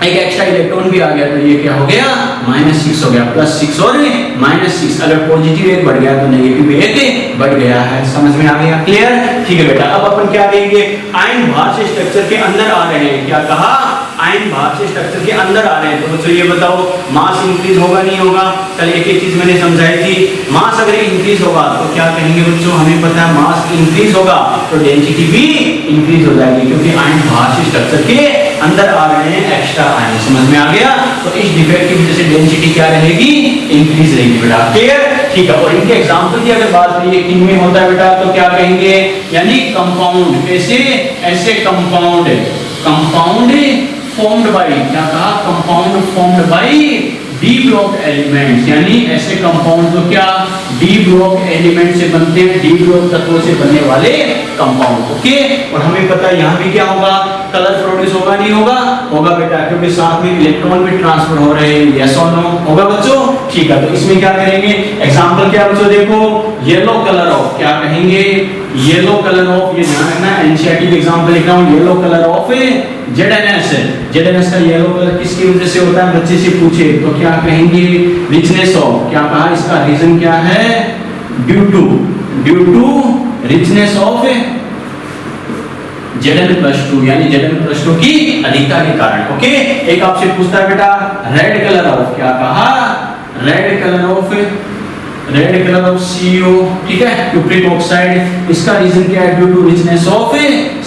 एक एक्स्ट्रा इलेक्ट्रॉन भी आ गया तो ये क्या हो गया -6 हो गया, +6 और -6। अगर पॉजिटिव एक बढ़ गया तो नेगेटिव एक बढ़ गया है। समझ में आ गया, क्लियर, ठीक है बेटा। अब अपन क्या करेंगे, आयन बाहर से स्ट्रक्चर के अंदर आ रहे हैं। क्या कहा, आयन बाहर से स्ट्रक्चर के अंदर आ रहे हैं। तो बच्चों ये बताओ मास इंक्रीज होगा नहीं होगा। कल एक चीज मैंने समझाई थी, मास अगर इंक्रीज होगा तो क्या कहेंगे बच्चों, हमें पता है मास इंक्रीज होगा तो डेंसिटी भी इंक्रीज हो जाएगी, क्योंकि आयन बाहर से स्ट्रक्चर के अंदर आ रहे हैं एक्स्ट्रा आयन। समझ में आ गया। तो इस डिफेक्ट की वजह से डेंसिटी क्या रहेगी, इंक्रीज रहेगी बेटा। क्लियर, ठीक है। और इनके एग्जांपल की अगर बात करिए किनमें होता है बेटा, तो क्या कहेंगे, यानी कंपाउंड, ऐसे ऐसे कंपाउंड, कंपाउंड फॉर्म्ड बाय, क्या कहा, compound formed by D block elements, यानी ऐसे कंपाउंड जो क्या डी ब्लॉक एलिमेंट से बनते हैं, डी ब्लॉक तत्वों से बनने वाले कंपाउंड। ओके, और हमें पता है यहाँ भी क्या होगा, कलर प्रोड्यूस होगा नहीं होगा, होगा बेटा, क्योंकि साथ में इलेक्ट्रॉन भी ट्रांसफर हो रहे हैं। यस और नो, होगा बच्चों, ठीक है। तो इसमें क्या करेंगे, एग्जांपल क्या बच्चों देखो, येलो कलर ऑफ, क्या कहेंगे, येलो कलर ऑफ, ये ध्यान रखना, एनसीईआरटी का एग्जांपल लिख रहा हूं, येलो कलर ऑफ जेडएनएस। जेडएनएस का येलो कलर किसकी वजह से होता है, बच्चे से पूछे तो क्या कहेंगे, रिचनेस ऑफ, क्या कहा, इसका रीजन क्या है, due to richness of Zn+2, यानी Zn+2 की अधिकता के कारण। ओके, एक आपसे पूछता है बेटा रेड कलर ऑफ, क्या कहा, रेड कलर ऑफ CO, ठीक है, क्यूप्रिक ऑक्साइड, इसका रीजन क्या है, due to richness of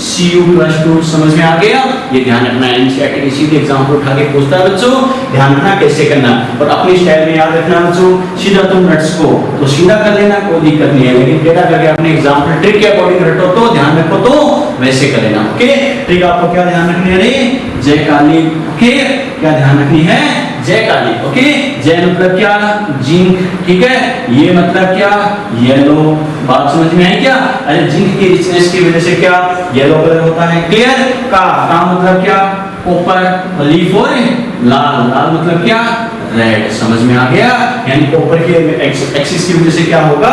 Cu+2। समझ में आ गया, ये ध्यान रखना है, एनसीईआरटी किसी भी एग्जांपल उठा के पूछता है बच्चों, ध्यान रखना कैसे करना, और अपनी स्टाइल में याद रखना बच्चों। सीधा तुम नट्स को तो सीधा कर लेना, कोई दिक्कत नहीं है, लेकिन टेढ़ा करके अपने एग्जांपल ट्रिक के अकॉर्डिंग रटो तो ध्यान रखो तो वैसे कर लेना। ओके, ट्रिक आपको क्या ध्यान रखनी है, रे जय काली। ओके, क्या ध्यान रखनी है, जय काली। ओके, जय मतलब क्या, जिंक, ठीक है, ये मतलब क्या, येलो। बात समझ में आई क्या, अरे जिंक की रिचनेस की वजह से क्या येलो कलर होता है। क्लियर, का मतलब क्या, कॉपर, लीफ और लाल, लाल मतलब क्या, रेड। समझ में आ गया, यानी कॉपर के एक्सिस की वजह से क्या होगा,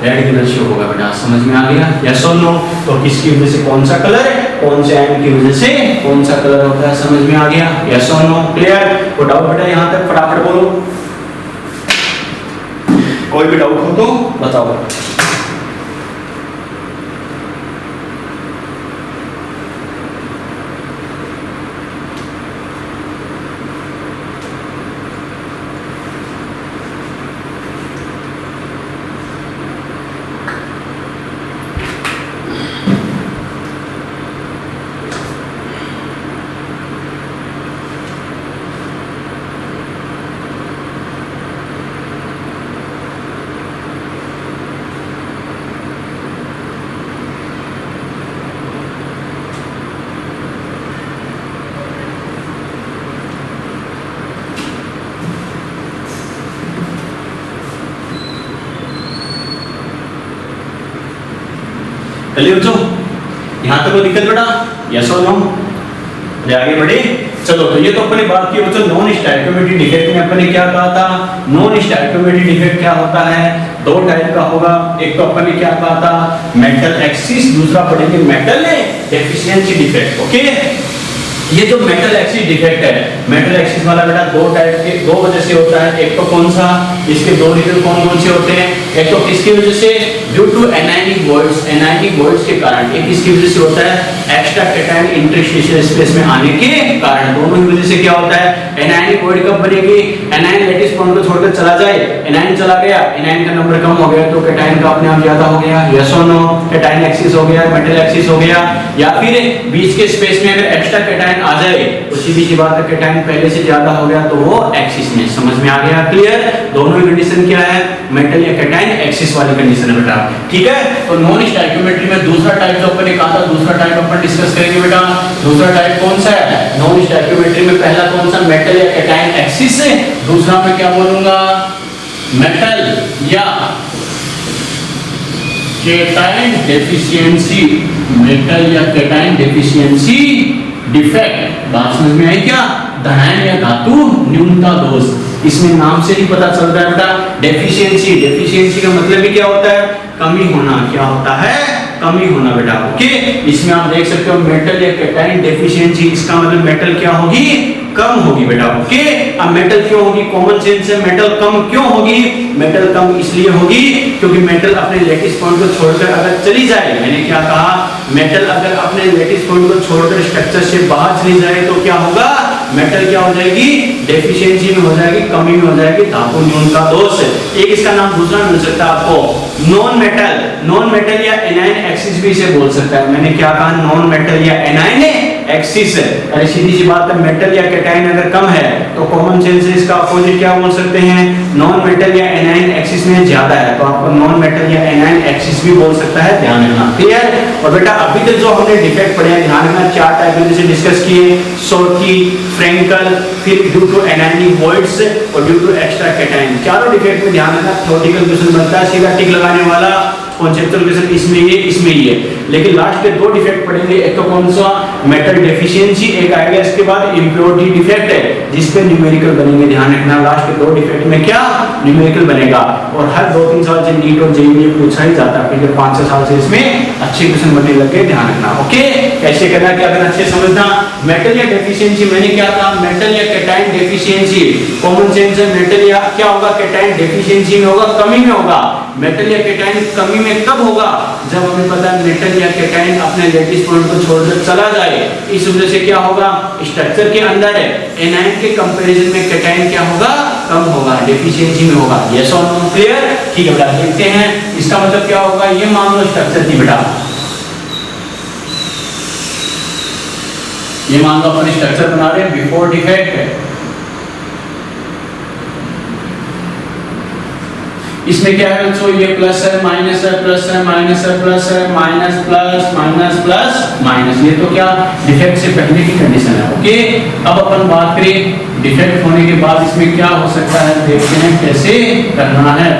रेड कलर शो होगा बेटा। समझ में आ गया, यस और नो। तो किसकी वजह से कौन सा कलर, कौन से आयन की वजह से कौन सा कलर होता है, समझ में आ गया, यस और नो। क्लियर, कोई डाउट बेटा यहाँ तक फटाफट बोलो, कोई भी डाउट हो तो बताओ। चलिए बच्चों, यहाँ तक कोई दिक्कत बेटा, यस और नो, आगे बढ़े। चलो, तो ये तो अपने बात की बच्चों नॉन स्टोइकियोमेट्रिक डिफेक्ट में अपने क्या कहा था, नॉन स्टोइकियोमेट्रिक डिफेक्ट क्या होता है, दो टाइप का होगा। एक तो अपने क्या कहा था मेटल एक्सिस, दूसरा पढ़ेंगे मेटल डेफिशिएंसी डिफेक्ट। ओके, ये जो मेटल एक्सिस डिफेक्ट है, मेटल एक्सिस वाला बेटा दो टाइप के, दो वजह से होता है। एक तो कौन सा, इसके दो रीजन कौन कौन से होते हैं? एक तो किसकी वजह से, ड्यू टू एनायनिक वॉइड्स के कारण। एक किसकी वजह से होता है, एक्स्ट्रा कैटायन इंटरस्टिशियल स्पेस में आने के कारण। दोनों की वजह से क्या होता है, एनायनिक वॉइड कब बनेगी, एनायन लैटिस पॉइंट को छोड़कर चला जाए, एनायन चला गया, एनायन का नंबर कम हो गया तो कैटायन का अपने आप ज्यादा हो गया, यस और नो, कैटायन एक्सिस हो गया, मेटल एक्सिस हो गया। या फिर बीच के स्पेस में अगर एक्स्ट्रा कैटायन आ जाए तो सीधी सी बात है कैटायन पहले से ज्यादा हो गया तो वो एक्सिस में। समझ में आ गया, क्लियर? दोनों की कंडीशन क्या है, मेटल या कैटायन एक्सिस वाली कंडीशन है बेटा, ठीक है। तो नॉन स्टोइकियोमेट्री में दूसरा टाइप जो अपन ने कहा था, दूसरा टाइप अपन डिस्कस करेंगे बेटा। दूसरा टाइप कौन सा है नॉन स्टोइकियोमेट्री में? पहला कौन सा, मेटल या कैटायन एक्सिस है। दूसरा मैं क्या बोलूंगा, मेटल या कैटायन डेफिशिएंसी, मेटल या कैटायन डेफिशिएंसी डिफेक्ट। बात समझ में आई क्या? धनायन या धातु न्यूनता दोष, इसमें नाम से ही पता चलता है बेटा। डेफिशिएंसी, डेफिशिएंसी का मतलब भी क्या होता है, कमी होना। क्या होता है, कमी होना बेटा, ओके। इसमें आप देख सकते हो मेटल या कैटायन डेफिशिएंसी, इसका मतलब मेटल क्या होगी, कम होगी बेटा, ओके। अब मेटल क्यों होगी, कॉमन सेंस से मेटल कम क्यों होगी? मेटल कम इसलिए होगी क्योंकि मेटल अपने लैटिस पॉइंट को छोड़कर अगर चली जाए, मैंने क्या कहा, मेटल अगर अपने लैटिस पॉइंट को छोड़कर स्ट्रक्चर से बाहर चली जाए तो क्या होगा, मेटल क्या हो जाएगी, डेफिशिएंसी में हो जाएगी, कमी में हो जाएगी, धातु न्यूनता दोष। एक इसका नाम दूसरा मिल सकता है आपको, नॉन मेटल। नॉन मेटल या एनायन एक्सिस भी इसे बोल सकता है। मैंने क्या कहा, नॉन मेटल या एनायन एक्सिस। अरे सीधी सी बात है, मेटल या कैटायन अगर कम है तो कॉमन सेंस से इसका अपोजिट क्या बोल सकते हैं, नॉन मेटल या एनायन एक्सिस में ज्यादा है तो आपको नॉन मेटल या एनायन एक्सिस भी बोल सकता है, ध्यान रखना, क्लियर? और बेटा अभी तक जो हमने डिफेक्ट पढ़े हैं, ध्यान रखना, चार टाइप में जैसे डिस्कस किए, शॉर्की, फ्रैंकल, फिर ड्यू टू एनायनिक वॉइड्स और ड्यू टू एक्स्ट्रा कैटायन। चारों डिफेक्ट में ध्यान रखना, थ्योरेटिकल क्वेश्चन बनता है, सीधा टिक लगाने वाला, कॉन्सेप्चुअल क्वेश्चन इसमें ये। लेकिन लास्ट के दो डिफेक्ट पढ़ेंगे, एक तो कौन सा, मेटल डेफिशिएंसी, एक आएगा इसके बाद इम्प्योरिटी डिफेक्ट है जिसपे न्यूमेरिकल बनेंगे। ध्यान रखना, लास्ट के दो डिफेक्ट में क्या न्यूमेरिकल बनेगा। और हर 2-3 साल से नीट और जेईई में पूछा ही जाता है, पिछले 5-6 साल से इसमें अच्छे क्वेश्चन बनने लग गए, ध्यान रखना, ओके। कैसे करना, क्या करना, अच्छे समझना। मेटल या डेफिशिएंसी, मैंने क्या कहा, मेटल या कैटायन डेफिशिएंसी, कॉमन सेंस है, मेटल या क्या होगा, कैटायन डेफिशिएंसी में होगा, कमी में होगा। मेटल या कैटायन कमी में कब होगा, जब हमें पता है मेटल या कैटायन अपने लैटिस पॉइंट को छोड़कर चला जाए। इस वजह से क्या होगा, स्ट्रक्चर के अंदर एनायन के कंपैरिजन में कैटायन क्या होगा, कम होगा, डेफिशिएंसी में होगा, यस और नो, क्लियर? ठीक है बेटा, देखते हैं इसका मतलब क्या होगा। ये मान लो स्ट्रक्चर थी बेटा, ये मान लो अपन स्ट्रक्चर बना रहे हैं बिफोर डिफेक्ट है। इसमें क्या है बच्चों, ये प्लस है, माइनस है, प्लस है, माइनस है, प्लस है, minus, plus, minus, plus, minus. ये तो क्या डिफेक्ट से पहले की कंडीशन है, ओके। अब अपन बात करें डिफेक्ट होने के बाद इसमें क्या हो सकता है, देखते हैं कैसे करना है।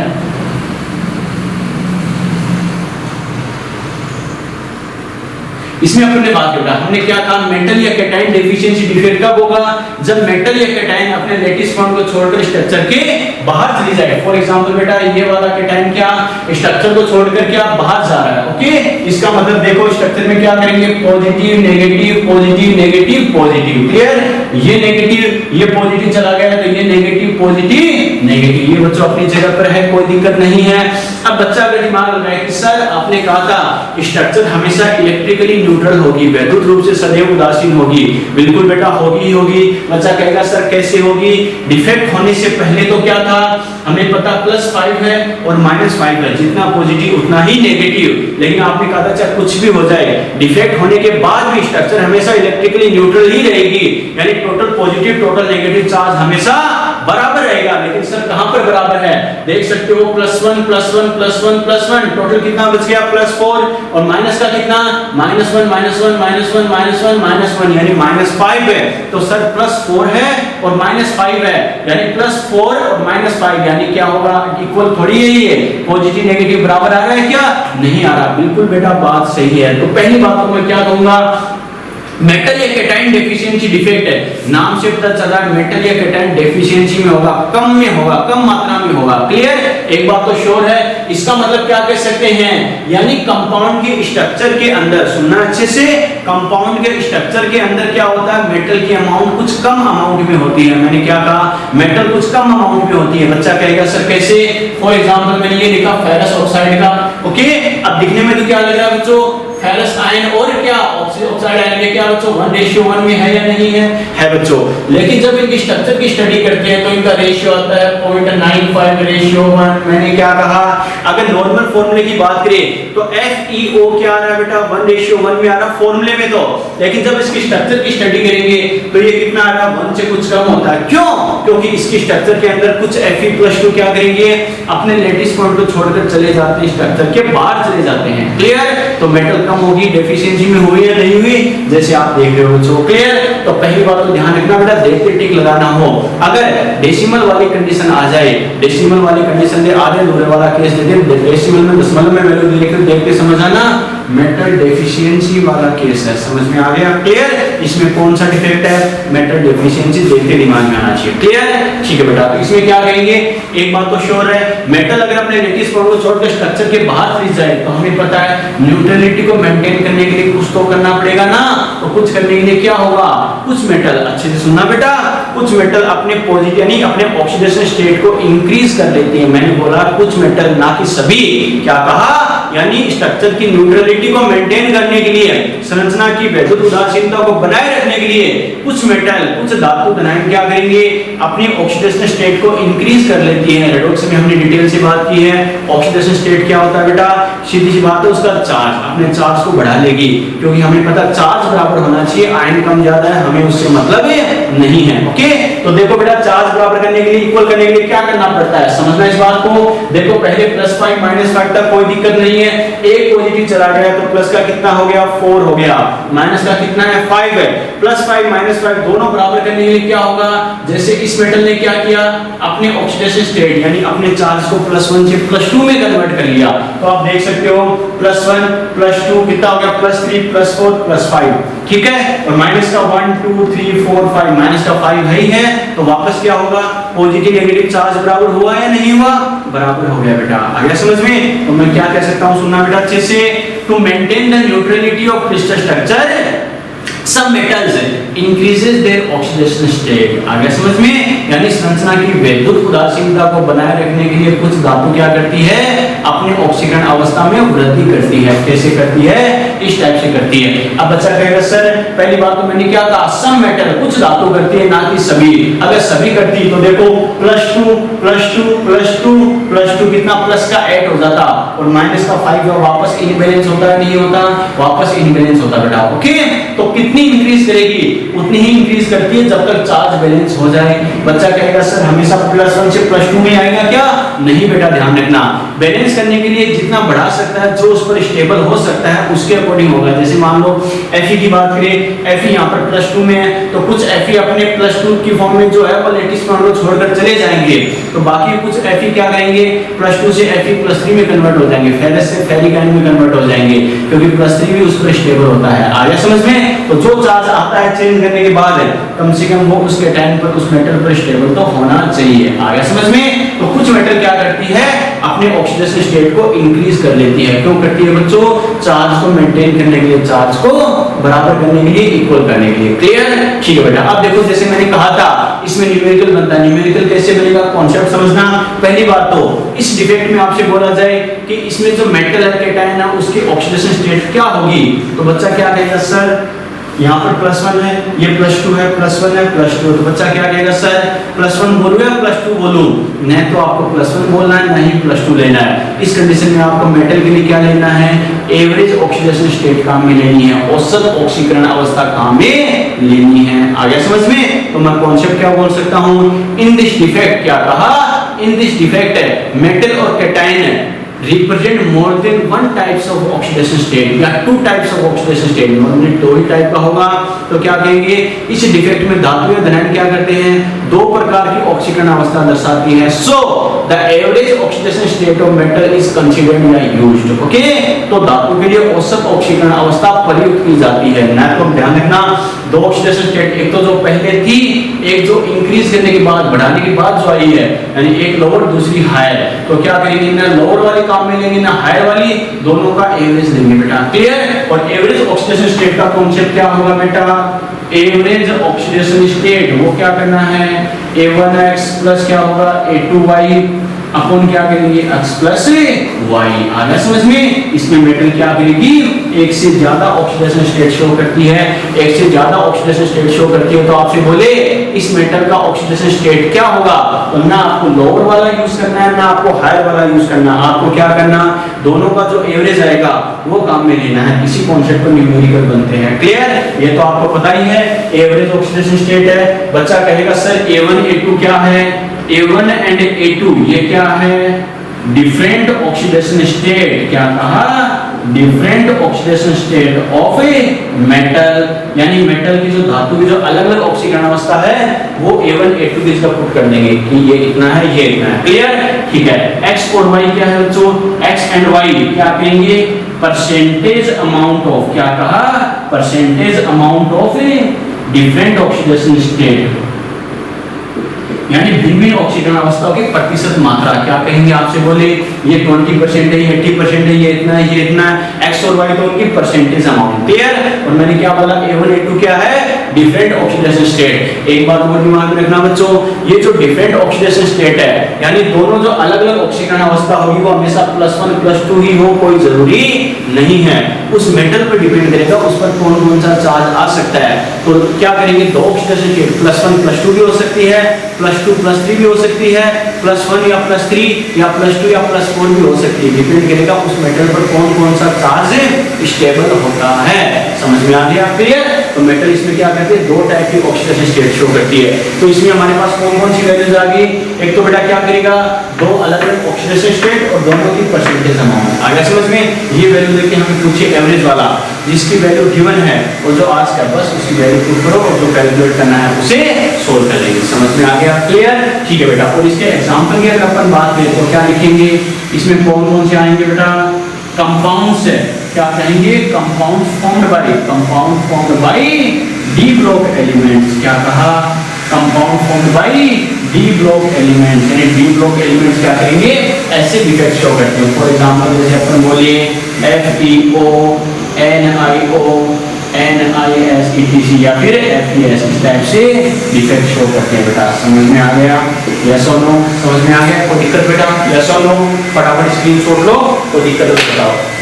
इसमें अपन ने बात किया, हमने क्या कहा, मेटल या कैटायन डेफिशिएंसी डिफेक्ट कब होगा, जब मेटल या कैटायन अपने लैटिस पॉइंट को छोड़कर स्ट्रक्चर के बाहर चली जाए। फॉर एग्जांपल बेटा ये वाला कैटायन क्या स्ट्रक्चर को छोड़कर क्या बाहर जा रहा है, ओके। इसका मतलब देखो स्ट्रक्चर में क्या करेंगे, positive negative, positive negative, positive, clear? ये नेगेटिव, ये पॉजिटिव चला गया तो ये नेगेटिव, पॉजिटिव, नेगेटिव। ये बच्चों अपनी जगह पर है, कोई दिक्कत नहीं है। अब बच्चा अगर दिमाग लगाए कि सर आपने कहा था स्ट्रक्चर हमेशा इलेक्ट्रिकली न्यूट्रल होगी, वैद्युत रूप से सदैव उदासीन होगी। बिल्कुल बेटा होगी ही होगी। बच्चा कहेगा सर कैसे होगी, डिफेक्ट होने से पहले तो क्या था, हमें पता +5 है और -5 है, जितना पॉजिटिव उतना ही नेगेटिव। लेकिन आपने कहा था चाहे कुछ भी हो जाए, डिफेक्ट होने के बाद भी स्ट्रक्चर हमेशा इलेक्ट्रिकली न्यूट्रल ही रहेगी, यानी total positive total negative charge हमेशा बराबर रहेगा। लेकिन सर कहां पर बराबर है, देख सकते हो +1 +1 +1 +1, टोटल कितना बच गया +4, और माइनस का कितना, -1 -1 -1 -1 -1, यानी -5 है। तो सर +4 है और -5 है, यानी +4 और -5, यानी क्या होगा, इक्वल थोड़ी है ये, पॉजिटिव नेगेटिव बराबर आ रहा है क्या, नहीं आ रहा। बिल्कुल बेटा बात सही है। तो पहली बात तो मैं क्या कहूंगा, मेटल या कैटायन डेफिशिएंसी डिफेक्ट है, नाम से पता चल रहा है मेटल या कैटायन डेफिशिएंसी में होगा, कम में होगा, कम मात्रा में होगा। क्लियर? एक बात तो श्योर है। इसका मतलब क्या कह सकते हैं, यानी कंपाउंड के स्ट्रक्चर के अंदर, सुनना अच्छे से, कंपाउंड के स्ट्रक्चर के अंदर क्या होता है, मेटल की अमाउंट कुछ कम अमाउंट में होती है। मैंने क्या कहा, मेटल कुछ कम अमाउंट में होती है। बच्चा कहेगा सर कैसे? फॉर एग्जांपल मैंने ये लिखा फेरस ऑक्साइड का, ओके। अब दिखने में तो क्या लग रहा है बच्चों, फेरस आयन और क्या ऑक्साइड आयन में क्या बच्चों 1:1 में है या नहीं है? है बच्चों। लेकिन जब इनकी स्ट्रक्चर की स्टडी करते हैं तो इनका रेशियो आता है 0.95:1। मैंने क्या कहा, अगर नॉर्मल फॉर्मूले की बात करें तो FeO क्या आ रहा है बेटा, 1:1 में आ रहा फॉर्मूले में तो। लेकिन जब इसकी स्ट्रक्चर की स्टडी करेंगे तो ये कितना आ रहा है, 1 से कुछ कम होता है। क्यों? क्योंकि इसकी स्ट्रक्चर के अंदर कुछ Fe+2 क्या करेंगे, अपने लेटिस पॉइंट को छोड़कर चले जाते हैं, स्ट्रक्चर के बाहर चले जाते हैं। क्लियर? तो मेटल कम होगी, डेफिशिएंसी में हुई या नहीं हुई, जैसे आप देख रहे हो बच्चों। क्लियर? तो पहली बात तो ध्यान रखना बेटा, देखते टिक लगाना हो। अगर डेसिमल वाली कंडीशन आ जाए, डेसिमल वाली कंडीशन दे, आधे अधूरे वाला केस दे दे, डेसिमल में दशमलव में वैल्यू देख के समझ आना, मेटल डेफिशिएंसी वाला केस है। समझ में आ गया? क्लियर? इसमें कौन सा डिफेक्ट है, मेटल डेफिशिएंसी, देखते दिमाग में आना चाहिए। क्लियर? ठीक है बेटा। तो इसमें क्या करेंगे, एक बात तो श्योर है, मेटल अगर अपने लेटिस पॉइंट को छोड़कर स्ट्रक्चर के बाहर फिस जाए तो हमें पता है न्यूट्रलिटी को मेंटेन करने के लिए कुछ तो करना पड़ेगा ना। तो कुछ करने के लिए क्या होगा, कुछ मेटल, अच्छे से सुनना बेटा, कुछ मेटल अपने पॉजिटिव यानी अपने ऑक्सीडेशन स्टेट को इंक्रीज कर लेते हैं। मैंने बोला कुछ मेटल, ना कि सभी। क्या कहा, यानी स्ट्रक्चर की न्यूट्रलिटी को मेंटेन करने के लिए, संरचना की वैद्युत उदासीनता को बनाए रखने के लिए कुछ मेटल, कुछ धातु कणाएं क्या करेंगे, अपनी ऑक्सीडेशन स्टेट को इंक्रीज कर लेती हैं। रेडॉक्स में हमने डिटेल से बात की है। ऑक्सीडेशन स्टेट क्या होता है बेटा, सीधी सी बात है, उसका चार्ज, अपने चार्ज को बढ़ा लेगी, क्योंकि हमें पता चार्ज बराबर होना चाहिए, आयन कम ज्यादा है, हमें उससे मतलब नहीं है। ओके, तो देखो बेटा, चार्ज बराबर करने के लिए, इक्वल करने के लिए क्या करना पड़ता है, समझना इस बात को। देखो पहले +5 -5 तक कोई दिक्कत नहीं है, एक पॉजिटिव चला गया तो प्लस का कितना हो गया, 4 हो गया, माइनस का कितना है, 5 है। +5 -5 दोनों बराबर करने के लिए क्या होगा, जैसे इस मेटल ने क्या किया, अपने ऑक्सीडेशन स्टेट यानी अपने चार्ज को +1 से +2 में कन्वर्ट कर लिया। तो आप देख सकते हो +1 +2 कितना हो गया, +3 +4 +5, ठीक है। और माइनस का 1 2 3 4 5, माइनस का 5 है ही है, तो वापस क्या होगा, पॉजिटिव नेगेटिव चार्ज बराबर हुआ या नहीं हुआ, बराबर हो गया बेटा। आ गया समझ में? तो मैं क्या कह सकता हूं, सुनना बेटा अच्छे से, to maintain the neutrality of crystal structure some metals increases their oxidation state। आ गया समझ में? यानी संरचना की वैद्युत उदासीनता को बनाए रखने के लिए कुछ धातु क्या करती है, अपने ऑक्सीकरण अवस्था में वृद्धि करती है। कैसे करती है, इस टाइप से करती है। अब बच्चा कहेगा सर पहली बात तो मैंने क्या कहा, सम मेटल, कुछ धातु करती है, ना कि सभी। अगर सभी करती तो देखो +2 +2 +2 +2 कितना, प्लस का 8 हो जाता, और माइनस का 5 वापस इनबैलेंस होता है, नहीं होता, वापस इनबैलेंस होता बेटा। ओके, तो कितनी इंक्रीज करेगी, उतनी ही इंक्रीज करती है जब तक चार्ज बैलेंस हो जाए। बच्चा कहेगा सर हमेशा +1 से +2 में आएगा क्या, नहीं बेटा, ध्यान रखना, बैलेंस करने के लिए जितना बढ़ा सकता है, जो उस पर स्टेबल हो सकता है उसके अकॉर्डिंग होगा। जैसे मान लो Fe की बात करें, Fe यहाँ पर +2 में है, तो कुछ Fe अपने +2 की फॉर्म में जो है वो लेटिस पॉइंट को छोड़कर चले जाएंगे, तो बाकी कुछ Fe क्या करेंगे, +2 से Fe+3 में कन्वर्ट हो जाएंगे, फेरस से फेरिक आयन में कन्वर्ट हो जाएंगे, क्योंकि +3 भी उस पर स्टेबल होता है। आ गया समझ में? तो जो चार्ज आता है चेंज करने के बाद कम से कम वो उसके टाइम पर उस मेटल पर स्टेबल तो होना चाहिए। आ गया समझ में? तो कुछ मेटल क्या करती है, अपने ऑक्सीडेशन स्टेट को इंक्रीज कर लेती है। क्यों करती है बच्चों, चार्ज को मेंटेन करने के लिए, चार्ज को बराबर करने के लिए, इक्वल करने के लिए। क्लियर? ठीक है बेटा। अब देखो जैसे मैंने कहा था इसमें न्यूमेरिकल बनता है, न्यूमेरिकल कैसे बनेगा, कॉन्सेप्ट समझना। पहली बात तो इस डिफेक्ट में आपसे बोला जाए कि इसमें जो मेटल है, कैटायन है, उसकी ऑक्सीडेशन स्टेट क्या होगी, तो बच्चा क्या कहेगा, सर यहाँ पर +1 है, ये +2 है, +1 है, +2, तो बच्चा क्या कहेगा, सर +1 बोलूं या +2 बोलूं, नहीं तो आपको +1 बोलना है, नहीं +2 लेना है। इस कंडीशन में आपको मेटल के लिए क्या लेना है, एवरेज ऑक्सीडेशन स्टेट काम में लेनी है, औसत ऑक्सीकरण अवस्था काम में लेनी है। आ गया समझ में? तो मैं कॉन्सेप्ट क्या बोल सकता हूँ, इन दिस डिफेक्ट, क्या कहा, इन दिस डिफेक्ट मेटल और cation represent more than one types of oxidation state या two types of oxidation state, normally दो ही टाइप का होगा तो क्या कहेंगे, इस डिफेक्ट में धातु या धनायन क्या करते हैं, दो प्रकार की ऑक्सीकरण अवस्था दर्शाती है। So the average oxidation state of metal is considered या यूज्ड। ओके, तो धातु के लिए औसत ऑक्सीकरण अवस्था प्रयुक्त की जाती है। ना तो ध्यान रखना, दो ऑक्सीडेशन स्टेट, एक तो जो पहले थी, एक जो इंक्रीज करने के बाद, बढ़ाने के बाद जो आई है, यानी एक लोअर दूसरी हायर, तो क्या करेंगे, ना लोअर वाली काम में लेंगे ना हायर वाली, दोनों का एवरेज लेंगे बेटा। क्लियर? और एवरेज ऑक्सीडेशन स्टेट का कॉन्सेप्ट क्या होगा बेटा, एवरेज ऑक्सीडेशन स्टेट वो क्या करना है, A1X प्लस क्या होगा A2Y अपन क्या करेंगे x प्लस y। आगे समझ में, इसमें मेटल क्या करेगी, एक से ज्यादा ऑक्सीडेशन स्टेट शो करती है, एक से ज्यादा ऑक्सीडेशन स्टेट शो करती है, तो आपसे बोले इस मेटल का ऑक्सीडेशन स्टेट क्या होगा, तो ना आपको लोअर वाला यूज करना है ना आपको हायर वाला यूज करना, आपको क्या करना, दोनों का जो एवरेज आएगा वो काम में लेना है। इसी कॉन्सेप्ट पर न्यूमेरिकल बनते हैं। क्लियर? ये तो आपको पता ही है, एवरेज ऑक्सीडेशन स्टेट है। बच्चा कहेगा सर A1 A2 क्या है, A1 एंड A2 ये क्या है, डिफरेंट ऑक्सीडेशन स्टेट, क्या कहा, different oxidation state of a metal, यानी मेटल की जो धातु की जो अलग अलग ऑक्सीकरण अवस्था है वो A1 A2 की तरफ पुट कर देंगे कि ये इतना है ये इतना है। क्लियर? ठीक है। x और y क्या है बच्चों, x एंड y क्या कहेंगे, परसेंटेज अमाउंट ऑफ, क्या कहा, percentage amount of a different oxidation state, यानी भिन्न ऑक्सीकरण अवस्थाओं की प्रतिशत मात्रा, क्या कहेंगे, आपसे बोले ये 20% है, ये 80% है, ये इतना है, ये इतना है, x और y तो उनकी परसेंटेज अमाउंट। क्लियर? और मैंने क्या बोला, A1 A2 क्या है, डिफरेंट ऑक्सीडेशन स्टेट। एक बात और दिमाग में रखना बच्चों, ये जो डिफरेंट ऑक्सीडेशन स्टेट है, यानी दोनों जो अलग अलग ऑक्सीकरण अवस्था होगी वो हमेशा +1 +2 ही हो, कोई जरूरी नहीं है, उस मेटल पर डिपेंड करेगा, उस पर कौन कौन सा चार्ज आ सकता है। तो क्या करेंगे, दो ऑक्सीडेशन स्टेट +1 +2 भी हो सकती है, +2 +3 भी हो सकती है, +1 या +3 या +2 या +4 भी हो सकती है, डिपेंड करेगा उस मेटल पर कौन कौन सा चार्ज स्टेबल होता है। समझ में आ गया? क्लियर? तो मेटल इसमें क्या करते हैं, दो टाइप की ऑक्सीडेशन स्टेट शो करती है। तो इसमें हमारे पास कौन कौन सी वैल्यूज आ गई, एक तो बेटा क्या करेगा, दो अलग अलग ऑक्सीडेशन स्टेट और दोनों की परसेंटेज अमाउंट। आ गया समझ में? ये वैल्यू लेके हमें पूछे एवरेज वाला, जिसकी वैल्यू गिवन है और जो आज का बस उसकी वैल्यू पुट करो और जो कैलकुलेट करना है उसे सोल्व कर लेंगे। समझ में आ गया? क्लियर? ठीक है बेटा। और इसके एग्जांपल की अगर अपन बात करें तो क्या लिखेंगे, इसमें कौन कौन से आएंगे बेटा, कंपाउंड्स है, क्या कहेंगे, compound formed by D block elements. क्या कहा, compound formed by D block elements, यानी डी ब्लॉक एलिमेंट्स क्या करेंगे, ऐसे डिफेक्ट शो करते हैं। फॉर एग्जांपल जैसे अपन बोलिए FeO, NiO, NiS या फिर FeS, इस टाइप से डिफेक्ट शो करते हैं बेटा। समझ में आ गया? यस और नो? समझ में आ गया? कोई दिक्कत बेटा? यस और नो? फटाफट स्क्रीनशॉट लो, कोई दिक्कत हो तो बताओ।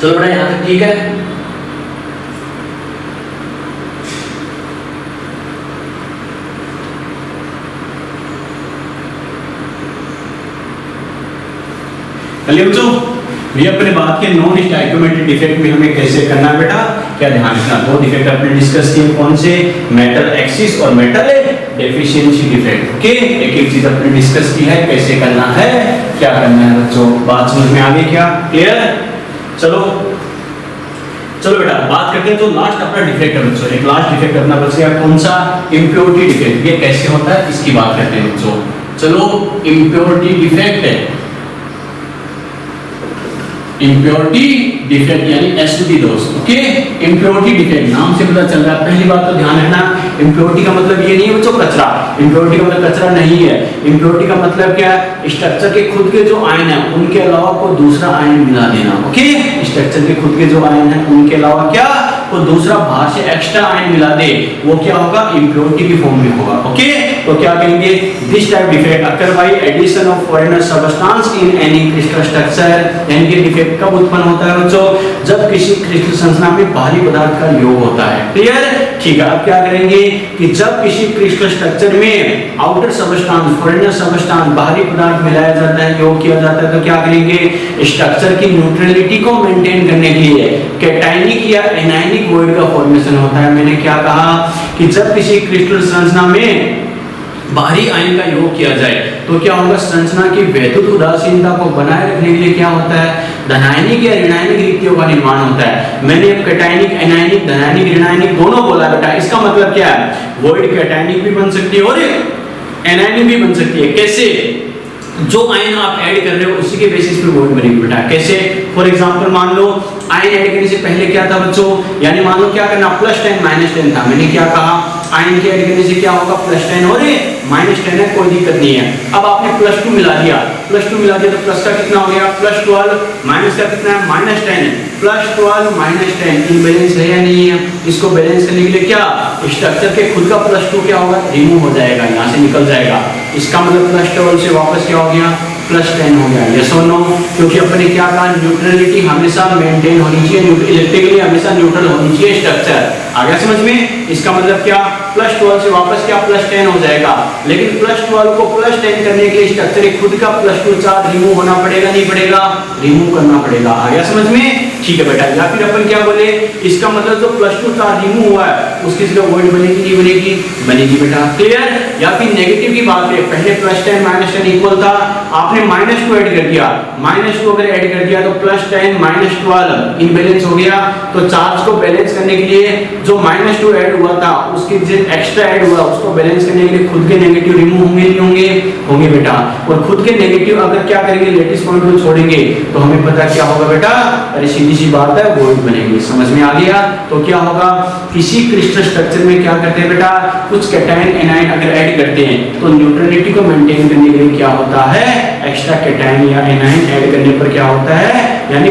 चलो बेटा यहाँ तक ठीक है। चलिए बच्चों, ये अपने बात के नॉन स्टोइकियोमेट्रिक डिफेक्ट में हमें कैसे करना है बेटा, क्या ध्यान रखना। दो डिफेक्ट अपने डिस्कस किए, कौन से, मेटल एक्सिस और मेटल डेफिशिएंसी डिफेक्ट। ओके, एक एक चीज अपने डिस्कस की है, कैसे करना है, क्या करना है बच्चों। बात समझ में आ गई क्या? क्लियर? चलो बेटा बात करते हैं। तो लास्ट अपना डिफेक्ट है बच्चों, एक लास्ट डिफेक्ट अपना बच गया, कौन सा, इम्प्योरिटी डिफेक्ट। ये कैसे होता है इसकी बात करते हैं बच्चों। चलो, इम्प्योरिटी डिफेक्ट है, इम्प्योरिटी डिफेक्ट यानी एसिडिटी दोष। ओके, इम्प्योरिटी डिफेक्ट नाम से पता चल रहा है। पहली बात तो ध्यान रखना, इम्प्योरिटी का मतलब ये नहीं है बच्चों कचरा, इम्प्योरिटी का मतलब कचरा नहीं है। इम्प्योरिटी का मतलब क्या है, स्ट्रक्चर के खुद के जो आयन है उनके अलावा कोई दूसरा आयन मिला देना। ओके, स्ट्रक्चर के खुद के जो आयन है उनके अलावा क्या कोई दूसरा बाहर से एक्स्ट्रा आयन मिला दे, वो क्या होगा, इम्प्योरिटी की फॉर्म में होगा। ओके, तो क्या कहेंगे, this type defect occur by addition of foreigner substance in any crystal structure. यानी कि डिफेक्ट कब उत्पन्न होता है बच्चों, जब किसी क्रिस्टल संरचना में बाहरी पदार्थ का योग होता है। क्लियर, ठीक है। अब क्या करेंगे कि जब किसी क्रिस्टल स्ट्रक्चर में आउटर सबस्टेंस फॉरेनर सबस्टेंस बाहरी पदार्थ मिलाया जाता है, योग किया जाता है, तो क्या करेंगे, स्ट्रक्चर की न्यूट्रलिटी को मेंटेन करने के लिए कैटायनिक या एनायनिक वॉइड का फॉर्मेशन होता है। मैंने क्या कहा कि जब किसी क्रिस्टल संरचना में बाहरी आयन का योग किया जाए तो क्या होगा, संरचना की वैद्युत उदासीनता को बनाए रखने के लिए क्या होता है, धनायनिक या ऋणायनिक रिक्तियों का निर्माण होता है। मैंने अब कैटायनिक एनायनिक धनायनिक ऋणायनिक दोनों बोला बेटा, इसका मतलब क्या है, वॉइड कैटायनिक भी बन सकती है और एनायनिक भी बन सकती है। कैसे, जो आयन आप ऐड कर रहे हो उसी के बेसिस पे वॉइड बनेगी बेटा। कैसे, फॉर एग्जांपल मान लो आयन ऐड करने से पहले क्या था बच्चों, यानी मान लो क्या करना, +10 -10 था। मैंने क्या कहा, आयन के ऐड करने से क्या होगा, +10 और -10 है, कोई दिक्कत नहीं है। अब आपने +2 मिला दिया, +2 मिला दिया तो प्लस का कितना हो गया, +12, माइनस का कितना है, -10, +12 -10 इनबैलेंस है या नहीं है। इसको बैलेंस करने के लिए क्या, स्ट्रक्चर के खुद का +2 क्या होगा, रिमूव हो जाएगा, यहाँ से निकल जाएगा। इसका मतलब +12 से वापस क्या हो गया, +10 हो गया। यस और नो, क्योंकि अपने क्या कहा, न्यूट्रलिटी हमेशा मेंटेन होनी चाहिए, इलेक्ट्रिकली हमेशा न्यूट्रल होनी चाहिए स्ट्रक्चर। आ गया समझ में, इसका मतलब क्या, +12 से वापस क्या +10 हो जाएगा। लेकिन +12 को +10 करने के लिए स्ट्रक्चर खुद का +2 चार्ज रिमूव होना पड़ेगा, नहीं पड़ेगा, रिमूव करना पड़ेगा। आ गया समझ में, ठीक है बेटा। या फिर अपन क्या बोले, इसका मतलब जो +2 चार्ज रिमूव हुआ है उसकी जगह वॉइड बनेगी, नहीं बनेगी, बनेगी बेटा। क्लियर, या फिर नेगेटिव की बात है, पहले +10 -10 इक्वल था, आपने -2 ऐड कर दिया, -2 अगर ऐड कर दिया तो +10 -12 इनबैलेंस हो गया। तो चार्ज को बैलेंस करने के लिए जो -2 ऐड हुआ था उसके जो एक्स्ट्रा ऐड हुआ उसको बैलेंस करने के लिए खुद के नेगेटिव रिमूव होंगे, नहीं होंगे, होंगे बेटा। और खुद के नेगेटिव अगर क्या करेंगे, लेटिस पॉइंट को छोड़ेंगे तो हमें पता क्या होगा बेटा, अरे सीधी सी बात है, वॉइड बनेगी। समझ में आ गया। तो क्या होगा, किसी क्रिस्टल स्ट्रक्चर में क्या करते हैं बेटा, कुछ कैटायन एनायन अगर ऐड करते हैं तो न्यूट्रलिटी को मेंटेन करने के लिए क्या होता है, एक्स्ट्रा कैटायन या एनायन ऐड करने पर क्या होता है, यानी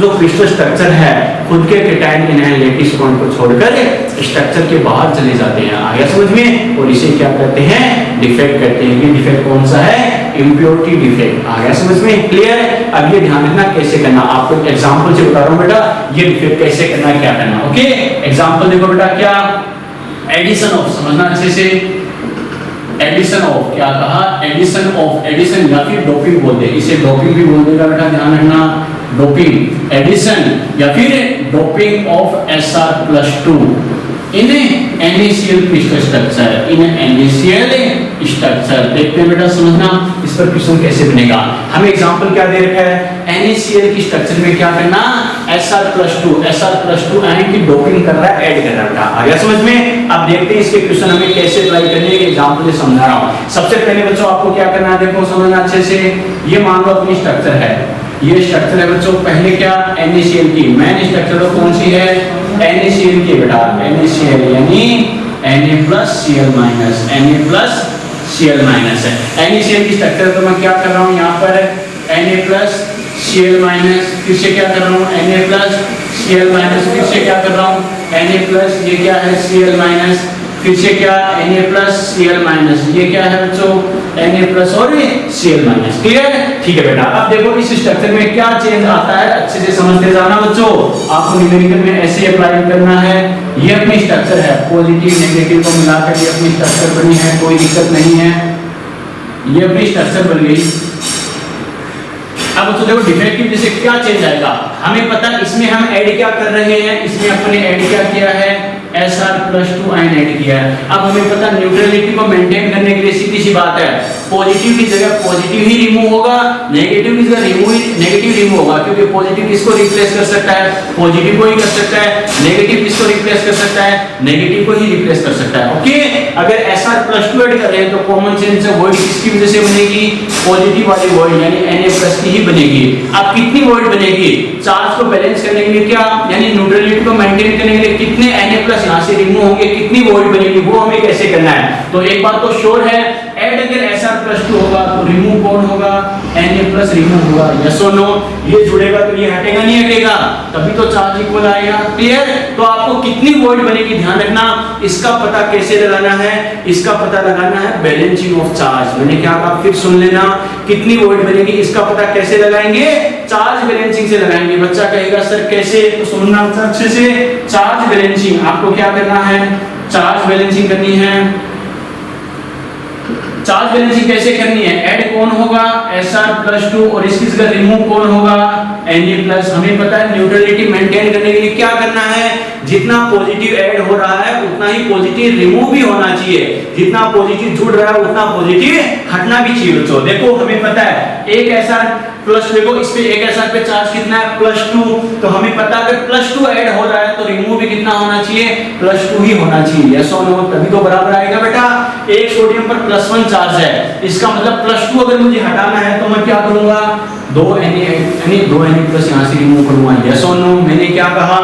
जो क्रिस्टल स्ट्रक्चर है खुद के कैटायन एनायन लेटिस पॉइंट को छोड़कर स्ट्रक्चर के बाहर चले जाते हैं। आ गया समझ में, और इसे क्या कहते हैं, डिफेक्ट कहते हैं। कि डिफेक्ट कौन सा है, इम्प्योरिटी डिफेक्ट। आ गया समझ में, क्लियर। अब ये ध्यान रखना कैसे करना, आपको एग्जांपल से बता रहा हूं बेटा, ये डिफेक्ट कैसे करना, क्या करना। ओके, एग्जांपल देखो बेटा, क्या एडिशन ऑफ, समझना अच्छे से, एडिशन ऑफ क्या कहा, एडिशन ऑफ, एडिशन या फिर डोपिंग बोलते हैं, इसे डोपिंग भी बोल देगा बेटा, ध्यान रखना, डोपिंग, एडिशन या फिर doping of Sr+2 in NaCl crystal structure, in NaCl structure. देखते हैं बेटा, समझना इस पर क्वेश्चन कैसे बनेगा। हमें एग्जांपल क्या दे रखा है, NaCl की स्ट्रक्चर में क्या करना, Sr+2 आयन की डोपिंग कर रहा है, ऐड कर रहा है बेटा। आ गया समझ में। अब देखते हैं इसके क्वेश्चन हमें कैसे अप्लाई करने के, एग्जांपल से समझा रहा हूं। सबसे पहले बच्चों आपको क्या करना है, देखो समझना अच्छे से। ये मान लो अपनी स्ट्रक्चर है, ये स्ट्रक्चर है बच्चों, पहले क्या NaCl की मेन स्ट्रक्चर तो कौन सी है, NaCl की बेटा, NaCl यानी Na+Cl-, Na+Cl- है। NaCl की स्ट्रक्चर तो मैं क्या कर रहा हूँ यहाँ पर, Na+Cl-, फिर से क्या कर रहा हूँ, Na+Cl-, फिर से क्या कर रहा हूँ, Na+, ये क्या है Cl-, फिर से क्या Na+Cl-, ये क्या है बच्चों, Na+ और Cl-। क्लियर, ठीक है बेटा। अब देखो इस स्ट्रक्चर में क्या चेंज आता है, अच्छे से समझते जाना बच्चों। आपको न्यूमेरिकल में ऐसे अप्लाई करना है। ये अपनी स्ट्रक्चर है, पॉजिटिव नेगेटिव को मिलाकर ये अपनी स्ट्रक्चर बनी है, कोई दिक्कत नहीं है, ये अपनी स्ट्रक्चर बन गई। अब बच्चों देखो डिफेक्टिव जैसे क्या चेंज आएगा, हमें पता इसमें हम ऐड क्या कर रहे हैं, इसमें अपने ऐड क्या किया है, Sr+2 आयन ऐड किया है। अब हमें पता न्यूट्रलिटी को मेंटेन करने के लिए सीधी सी बात है, पॉजिटिव की जगह पॉजिटिव ही रिमूव होगा, नेगेटिव की जगह नेगेटिव रिमूव होगा, क्योंकि पॉजिटिव किसको रिप्लेस कर सकता है, पॉजिटिव को ही कर सकता है, नेगेटिव किसको रिप्लेस कर सकता है, नेगेटिव को ही रिप्लेस कर सकता है। सकता है। ओके, अगर SR +2 ऐड कर रहे हैं तो कॉमन सेंस से वॉइड किसकी वजह से बनेगी, पॉजिटिव वाली वॉइड यानी Na+ की ही बनेगी। अब कितनी वॉइड बनेगी, चार्ज को बैलेंस करने के लिए क्या यानी न्यूट्रलिटी को मेंटेन करने के लिए कितने Na+ यहां से रिमूव होंगे, कितनी वॉइड बनेगी वो हमें कैसे करना है। तो एक बात तो श्योर है, ऐड अगर SR +2 होगा तो रिमूव कौन होगा, Na+ रिमूव होगा। यस और नो, ये जुड़ेगा तो ये हटेगा नहीं हटेगा, तभी तो चार्ज इक्वल आएगा। क्लियर, तो आपको कितनी वॉइड बनेगी ध्यान रखना, इसका पता कैसे लगाना है, इसका पता लगाना है बैलेंसिंग ऑफ चार्ज। मैंने क्या कहा फिर सुन लेना, कितनी वॉइड बनेगी इसका पता कैसे लगाएंगे, चार्ज बैलेंसिंग से लगाएंगे। बच्चा कहेगा सर कैसे, तो सुनना अच्छे से, चार्ज बैलेंसिंग आपको क्या करना है, चार्ज बैलेंसिंग करनी है। चार्ज बैलेंसिंग कैसे करनी है, ऐड कौन होगा SR +2 और इसकी जगह रिमूव कौन होगा Na+। हमें पता है न्यूट्रलिटी मेंटेन करने के लिए क्या करना है, जितना पॉजिटिव ऐड हो रहा है उतना ही पॉजिटिव रिमूव भी होना चाहिए, जितना पॉजिटिव जुड़ रहा है उतना पॉजिटिव हटना भी चाहिए। बच्चों देखो हमें पता है एक SR प्लस, देखो इस पे एक SR पे चार्ज कितना है +2, तो हमें पता है अगर +2 ऐड हो रहा है तो रिमूव भी कितना होना चाहिए, +2 ही होना चाहिए। यस और नो, तभी तो बराबर आएगा बेटा। एक सोडियम पर +1 चार्ज है, इसका मतलब +2 अगर मुझे हटाना है तो मैं क्या करूंगा, 2 Na+ यहां से रिमूव करूंगा। यस और नो, मैंने क्या कहा,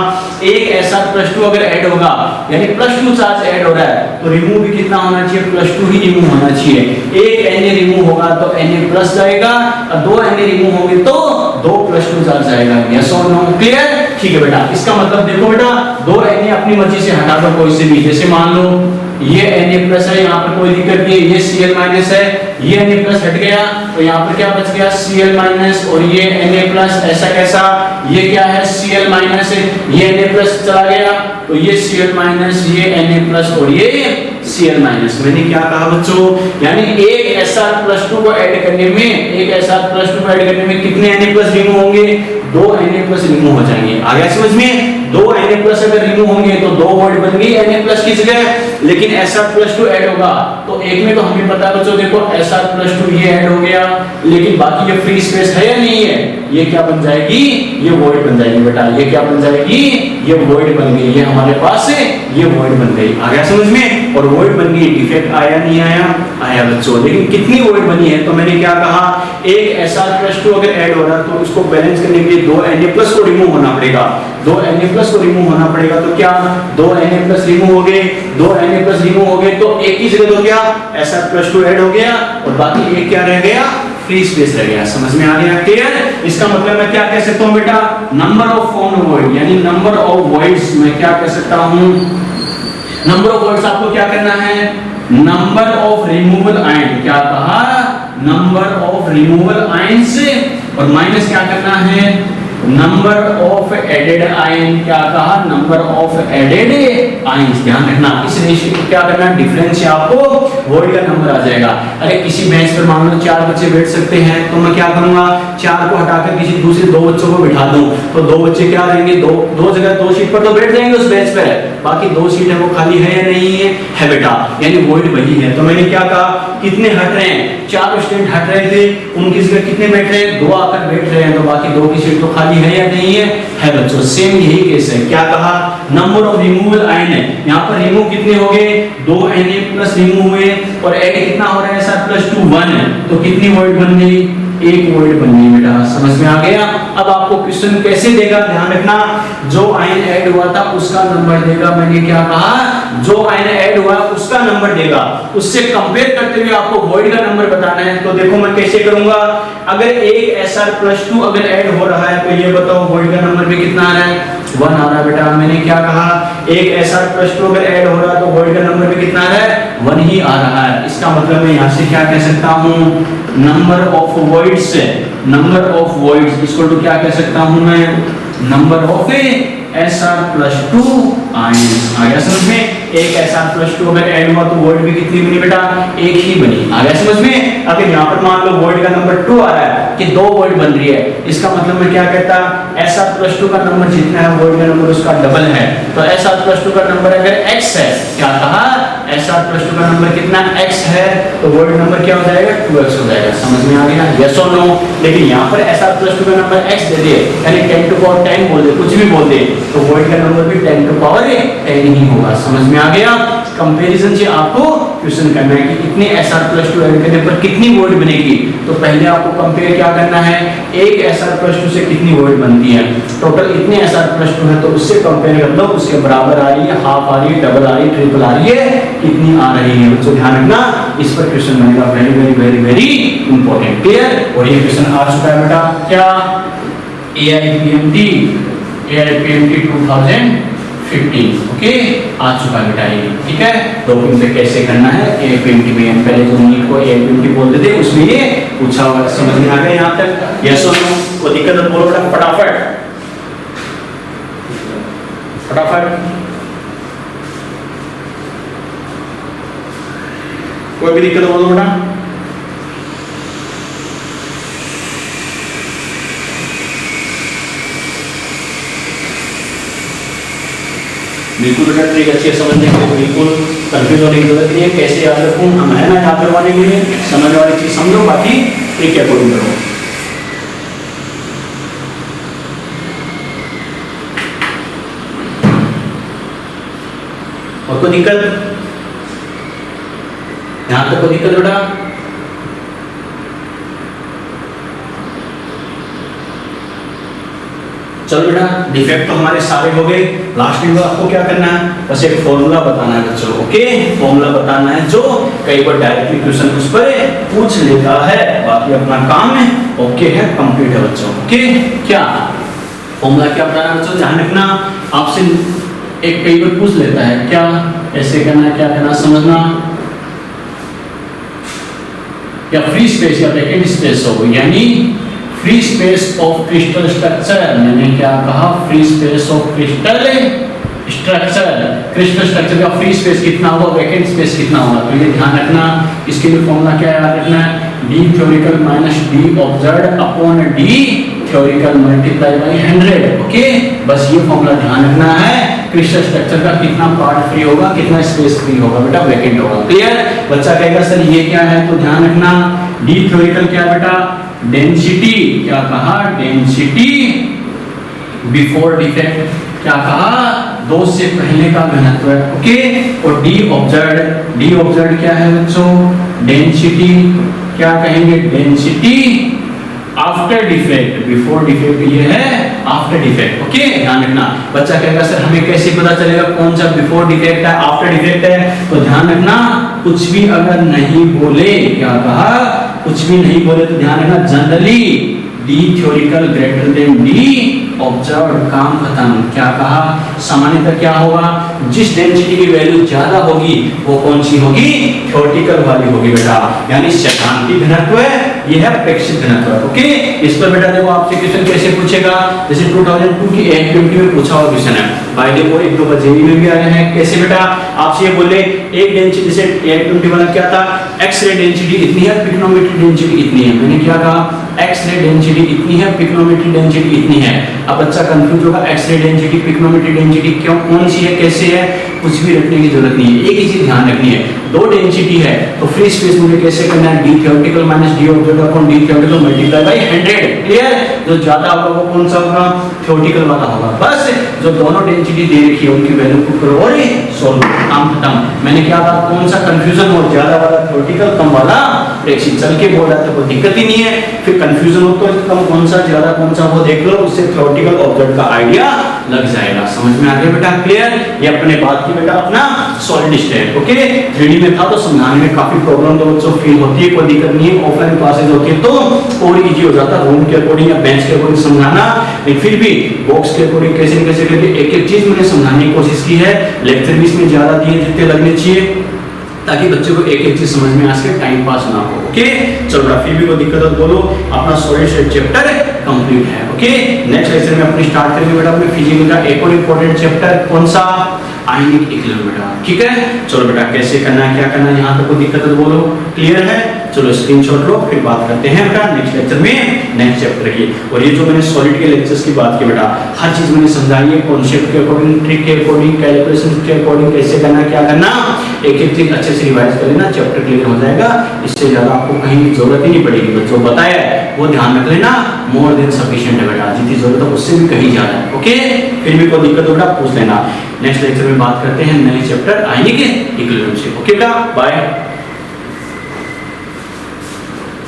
एक SR +2 अगर ऐड होगा यानी +2 चार्ज ऐड हो रहा है तो रिमूव भी कितना होना चाहिए, +2 ही रिमूव होना चाहिए। एक Na रिमूव होगा तो Na+ जाएगा, और 2 Na रिमूव होंगे तो 2 + 2 चार्ज आएगा। यस और नो, क्लियर, ठीक है बेटा। इसका मतलब देखो बेटा, 2 Na अपनी मर्जी से हटा दो कोई से भी, जैसे मान लो ये Na+ है, यहाँ पर कोई दिक्कत नहीं है, ये Cl- है, ये Na+ हट गया तो यहाँ पर क्या बच गया Cl- और ये Na+, ऐसा कैसा, ये क्या है Cl- है, ये Na+ चला गया तो ये Cl-, ये Na+ और ये Cl-। मैंने क्या कहा बच्चों, यानी एक SR +2 को ऐड करने में, एक SR +2 को ऐड करने में कितने Na+ रिमूव होंगे, 2 Na+ रिमूव हो जाएंगे। आ गया समझ में, 2 Na+ अगर रिमूव होंगे तो 2 वॉइड बन गई Na+ की जगह, लेकिन SR +2 ऐड होगा तो एक में तो हमें पता है बच्चों, देखो SR +2 ये ऐड हो गया, लेकिन बाकी ये फ्री स्पेस है या नहीं है, ये क्या बन जाएगी, ये वॉइड बन जाएगी बेटा। ये क्या बन जाएगी, ये वॉइड बन गई, ये हमारे पास है, ये वॉइड बन गई। आ गया समझ में, और वॉइड बन गई, डिफेक्ट आया नहीं आया, आया बच्चों। लेकिन कितनी वॉइड बनी है, तो मैंने क्या कहा, एक SR +2 अगर ऐड हो रहा है तो उसको बैलेंस करने के लिए 2 Na+ को रिमूव होना पड़ेगा, 2 Na+ को रिमूव होना पड़ेगा। तो क्या 2 Na+ रिमूव हो गए, 2 Na+ रिमूव हो गए तो एक की जगह तो क्या SR +2 ऐड हो गया और बाकी एक क्या रह गया, फ्री स्पेस रह गया। समझ में आ गया, क्लियर। इसका मतलब मैं क्या कह सकता हूं बेटा, नंबर ऑफ फॉर्म्ड वॉइड यानी नंबर ऑफ वॉइड्स मैं क्या कह सकता हूं, नंबर ऑफ वॉइड्स आपको क्या करना है, नंबर ऑफ रिमूवल आयन, क्या कहा, नंबर ऑफ रिमूवल आयंस, और माइनस क्या करना है, नंबर ऑफ एडेड आयन, क्या कहा, नंबर ऑफ एडेड आयंस। ध्यान रखना इस रेशियो को क्या करना, डिफरेंस आपको वॉइड का नंबर आ जाएगा। अगर किसी बेंच पर मान लो 4 बच्चे बैठ सकते हैं तो मैं क्या करूंगा, 4 को हटाकर किसी दूसरे 2 बच्चों को बिठा दूं तो 2 बच्चे क्या रहेंगे, दो जगह 2 सीट पर तो बैठ जाएंगे उस बेंच पर, बाकी 2 सीट है वो खाली है या नहीं है बेटा, यानी वॉइड वही है। तो मैंने क्या कहा, कितने हट रहे हैं, 4 स्टूडेंट हट रहे थे, उनकी जगह कितने बैठ रहे हैं, 2 आकर बैठ रहे हैं, तो बाकी 2 की सीट तो खाली है या नहीं है बच्चों। सेम यही केस है, क्या कहा, नंबर ऑफ रिमूवल आयन है, यहाँ पर रिमूव कितने हो गए, 2 Na+ रिमूव हुए और ऐड कितना हो रहा है SR +2 1 है, तो कितनी वॉइड बन गई, एक वॉइड बन गई बेटा। समझ में आ गया। अब आपको क्वेश्चन कैसे देगा, ध्यान रखना, जो आयन ऐड हुआ था उसका नंबर देगा। मैंने क्या कहा, जो आयन ऐड हुआ उसका नंबर देगा, उससे कंपेयर करते हुए आपको वॉइड का नंबर बताना है। तो देखो मैं कैसे करूंगा, अगर एक SR +2 अगर ऐड हो रहा है तो ये बताओ वॉइड का नंबर भी कितना आ रहा है, 1 आ रहा है बेटा। मैंने क्या कहा, एक SR +2 अगर ऐड हो रहा है तो वॉइड का नंबर भी कितना आ रहा है, 1 ही आ रहा है। इसका मतलब मैं यहाँ से क्या कह सकता हूँ, number of voids, number of voids equal to क्या कह सकता हूँ मैं, नंबर ऑफ SR +2 आयंस। आ गया समझ में, एक SR +2 अगर ऐड हुआ तो वॉइड भी कितनी बनी बेटा, एक ही बनी। आ गया समझ में। अगर यहाँ पर मान लो वॉइड का नंबर 2 आ रहा है कि 2 वॉइड बन रही है, इसका मतलब मैं क्या कहता, SR +2 का नंबर जितना है वॉइड का नंबर उसका डबल है। तो SR +2 का नंबर अगर x है, क्या कहा, SR +2 का नंबर कितना x है, तो वॉइड नंबर क्या हो जाएगा, 2x हो जाएगा। समझ में आ गया, यस और नो। लेकिन यहाँ पर SR +2 का नंबर x दे दे, यानी 10⁻10 बोल दे, कुछ भी बोल दे, तो वॉइड का नंबर भी 10⁻10 ही होगा। समझ में आ गया। कंपैरिजन से आपको क्वेश्चन करना है कि इतने SR+2 ऐड करने पर कितनी वोल्ट बनेगी। तो पहले आपको कंपेयर क्या करना है, एक SR+2 से कितनी वोल्ट बनती है, टोटल इतने SR+2 है तो उससे कंपेयर कर लो, उसके बराबर आ रही है, हाफ आ रही है, डबल आ रही है, ट्रिपल आ रही है, कितनी आ रही है। तो ध्यान रखना, इस पर क्वेश्चन बनेगा, very very very very important. Clear. और ये क्वेश्चन आ चुका है बेटा, क्या AIPMT 2015, ओके, आ चुका है बेटा ये, ठीक है। तो इनसे कैसे करना है AIPMT में, पहले जो नीट को AIPMT बोलते थे उसमें ये पूछा हुआ, समझ में आ गया यहाँ तक, यस और नो। कोई दिक्कत है बोलो बेटा, फटाफट फटाफट, कोई भी दिक्कत बोलो बेटा। बिल्कुल बेटा, ट्रिक अच्छी समझने के लिए बिल्कुल कंफ्यूज होने की जरूरत नहीं है। कैसे याद रखूं, हम है ना याद करवाने के लिए, समझ वाली चीज समझो, बाकी ट्रिक के अकॉर्डिंग करो। और कोई दिक्कत, यहां तक कोई दिक्कत बेटा? चलो बेटा, डिफेक्ट तो हमारे सारे हो गए। लास्ट में आपको क्या करना है, बस एक फॉर्मूला बताना है बच्चों, ओके। फॉर्मूला बताना है जो कई बार डायरेक्टली क्वेश्चन उस पर पूछ लेता है, बाकी अपना काम है, ओके है, कंप्लीट है बच्चों, ओके। क्या फॉर्मूला क्या बताना है बच्चों, ध्यान रखना, आपसे एक कई बार पूछ लेता है, क्या ऐसे करना है, क्या करना, समझना। या फ्री स्पेस या वैकेंट स्पेस हो, यानी free space of crystal structure, मैंने क्या कहा, free space of crystal structure, crystal structure का फ्री स्पेस कितना होगा, वैकेंट स्पेस कितना होगा। तो ये ध्यान रखना, इसके लिए फॉर्मूला क्या याद रखना है, D theoretical minus D observed upon D theoretical multiply by 100, okay. बस ये फॉर्मूला ध्यान रखना है, क्रिस्टल स्ट्रक्चर का कितना पार्ट फ्री होगा, कितना स्पेस फ्री होगा बेटा, वैकेंट होगा। क्लियर। बच्चा कहेगा सर ये क्या है, तो ध्यान रखना, D थ्योरिकल क्या बेटा, डेंसिटी, क्या कहा, डेंसिटी बिफोर डिफेक्ट, क्या कहा, दो से पहले का घनत्व है, ओके। और D ऑब्जर्व्ड क्या है बच्चों, डेंसिटी, क्या कहेंगे, density after defect, before defect ये है आफ्टर डिफेक्ट, ओके। ध्यान रखना, बच्चा कहेगा सर हमें कैसे पता चलेगा कौन सा बिफोर डिफेक्ट है, आफ्टर डिफेक्ट है। तो ध्यान रखना, कुछ भी अगर नहीं बोले, क्या कहा, कुछ भी नहीं बोले तो ध्यान रखना, generally D theoretical greater than D observed, काम खत्म। क्या कहा, सामान्यतः क्या होगा, जिस डेंसिटी की वैल्यू ज्यादा होगी वो कौन सी होगी, थ्योरेटिकल वाली होगी बेटा, यानी सैद्धांतिक घनत्व है, ये है अपेक्षित घनत्व, ओके। इस पर बेटा देखो आपसे क्वेश्चन कैसे पूछेगा, जैसे 2002 की AIPMT में पूछा हुआ क्वेश्चन है, बाय द वे एक दो जेईई में भी आए हैं। कैसे बेटा, आपसे ये बोले एक डेंसिटी, जैसे AIPMT वाला क्या था, एक्स-रे डेंसिटी इतनी है, पिकोनोमेट्री डेंसिटी इतनी है, मैंने क्या कहा, एक्स-रे डेंसिटी इतनी है, पिकोनोमेट्री डेंसिटी इतनी है। अब बच्चा कंफ्यूज होगा, एक्स-रे डेंसिटी, पिकोनोमेट्री डेंसिटी क्यों, कौन सी है, कैसे है, कुछ भी रखने की जरूरत नहीं है, एक ही चीज ध्यान रखनी है, दो डेंसिटी है तो फ्री स्पेस मुझे कैसे करना है, D theoretical minus D observed upon D theoretical multiply by 100, clear. जो ज्यादा होगा वो कौन सा होगा, थ्योरेटिकल वाला होगा। बस जो दोनों डेंसिटी दे रखी है उनकी वैल्यू पुट करो और सॉल्व, काम खत्म। मैंने क्या कहा, कौन सा कंफ्यूजन हो, ज्यादा वाला थ्योरेटिकल, कम वाला प्रेक्षित, चल के बोल रहा था, कोई दिक्कत ही नहीं है। फिर कंफ्यूजन हो तो कम कौन सा, ज्यादा कौन सा, वो देख लो, उससे थ्योरेटिकल ऑब्जर्व का आइडिया लग जाएगा। समझ में आ गया बेटा, क्लियर। ये अपने बात की बेटा अपना सॉलिड स्टेट, ओके। 3D में था तो समझाने में काफी प्रॉब्लम तो बच्चों फील होती है, कोई दिक्कत नहीं है। ऑफलाइन क्लासेस होती है तो और इजी हो जाता, रूम के अकॉर्डिंग या बेंच के अकॉर्डिंग समझाना, लेकिन फिर भी बॉक्स के अकॉर्डिंग कैसे न कैसे करके एक एक चीज मैंने समझाने की कोशिश की है। लेक्चर भी इसमें ज्यादा दिए जितने लगने चाहिए, ताकि बच्चों को एक एक चीज समझ में आ सके, टाइम पास ना हो, ओके। चलो बेटा, फिर भी कोई दिक्कत हो बोलो, अपना सॉलिड स्टेट चैप्टर कंप्लीट है, ओके। नेक्स्ट लेक्चर में अपनी स्टार्ट करेंगे बेटा अपने फिजिकल का एक और इंपॉर्टेंट चैप्टर, कौन सा, आयनिक इक्विलिब्रियम बेटा, ठीक है। चलो बेटा, कैसे करना है, क्या करना है, यहाँ तक कोई दिक्कत है बोलो, क्लियर है। चलो स्क्रीनशॉट लो, फिर बात करते हैं बेटा नेक्स्ट लेक्चर में नेक्स्ट चैप्टर की। और ये जो मैंने सॉलिड के लेक्चर्स की बात की बेटा, हर चीज मैंने समझाई है, कॉन्सेप्ट के अकॉर्डिंग, ट्रिक के अकॉर्डिंग, कैलकुलेशन के अकॉर्डिंग, कैसे करना, क्या करना, एक एक चीज अच्छे से रिवाइज कर लेना, चैप्टर क्लियर हो जाएगा। इससे ज्यादा आपको कहीं की जरूरत ही नहीं पड़ेगी, बच्चों बताया वो ध्यान रख लेना, मोर देन सफिशिएंट है बेटा, जितनी जरूरत है उससे भी कहीं ज्यादा है, ओके। फिर भी कोई दिक्कत हो बेटा पूछ लेना। नेक्स्ट लेक्चर में बात करते हैं नए चैप्टर आएंगे के इक्विलिब्रियम से। ओके बेटा, बाय।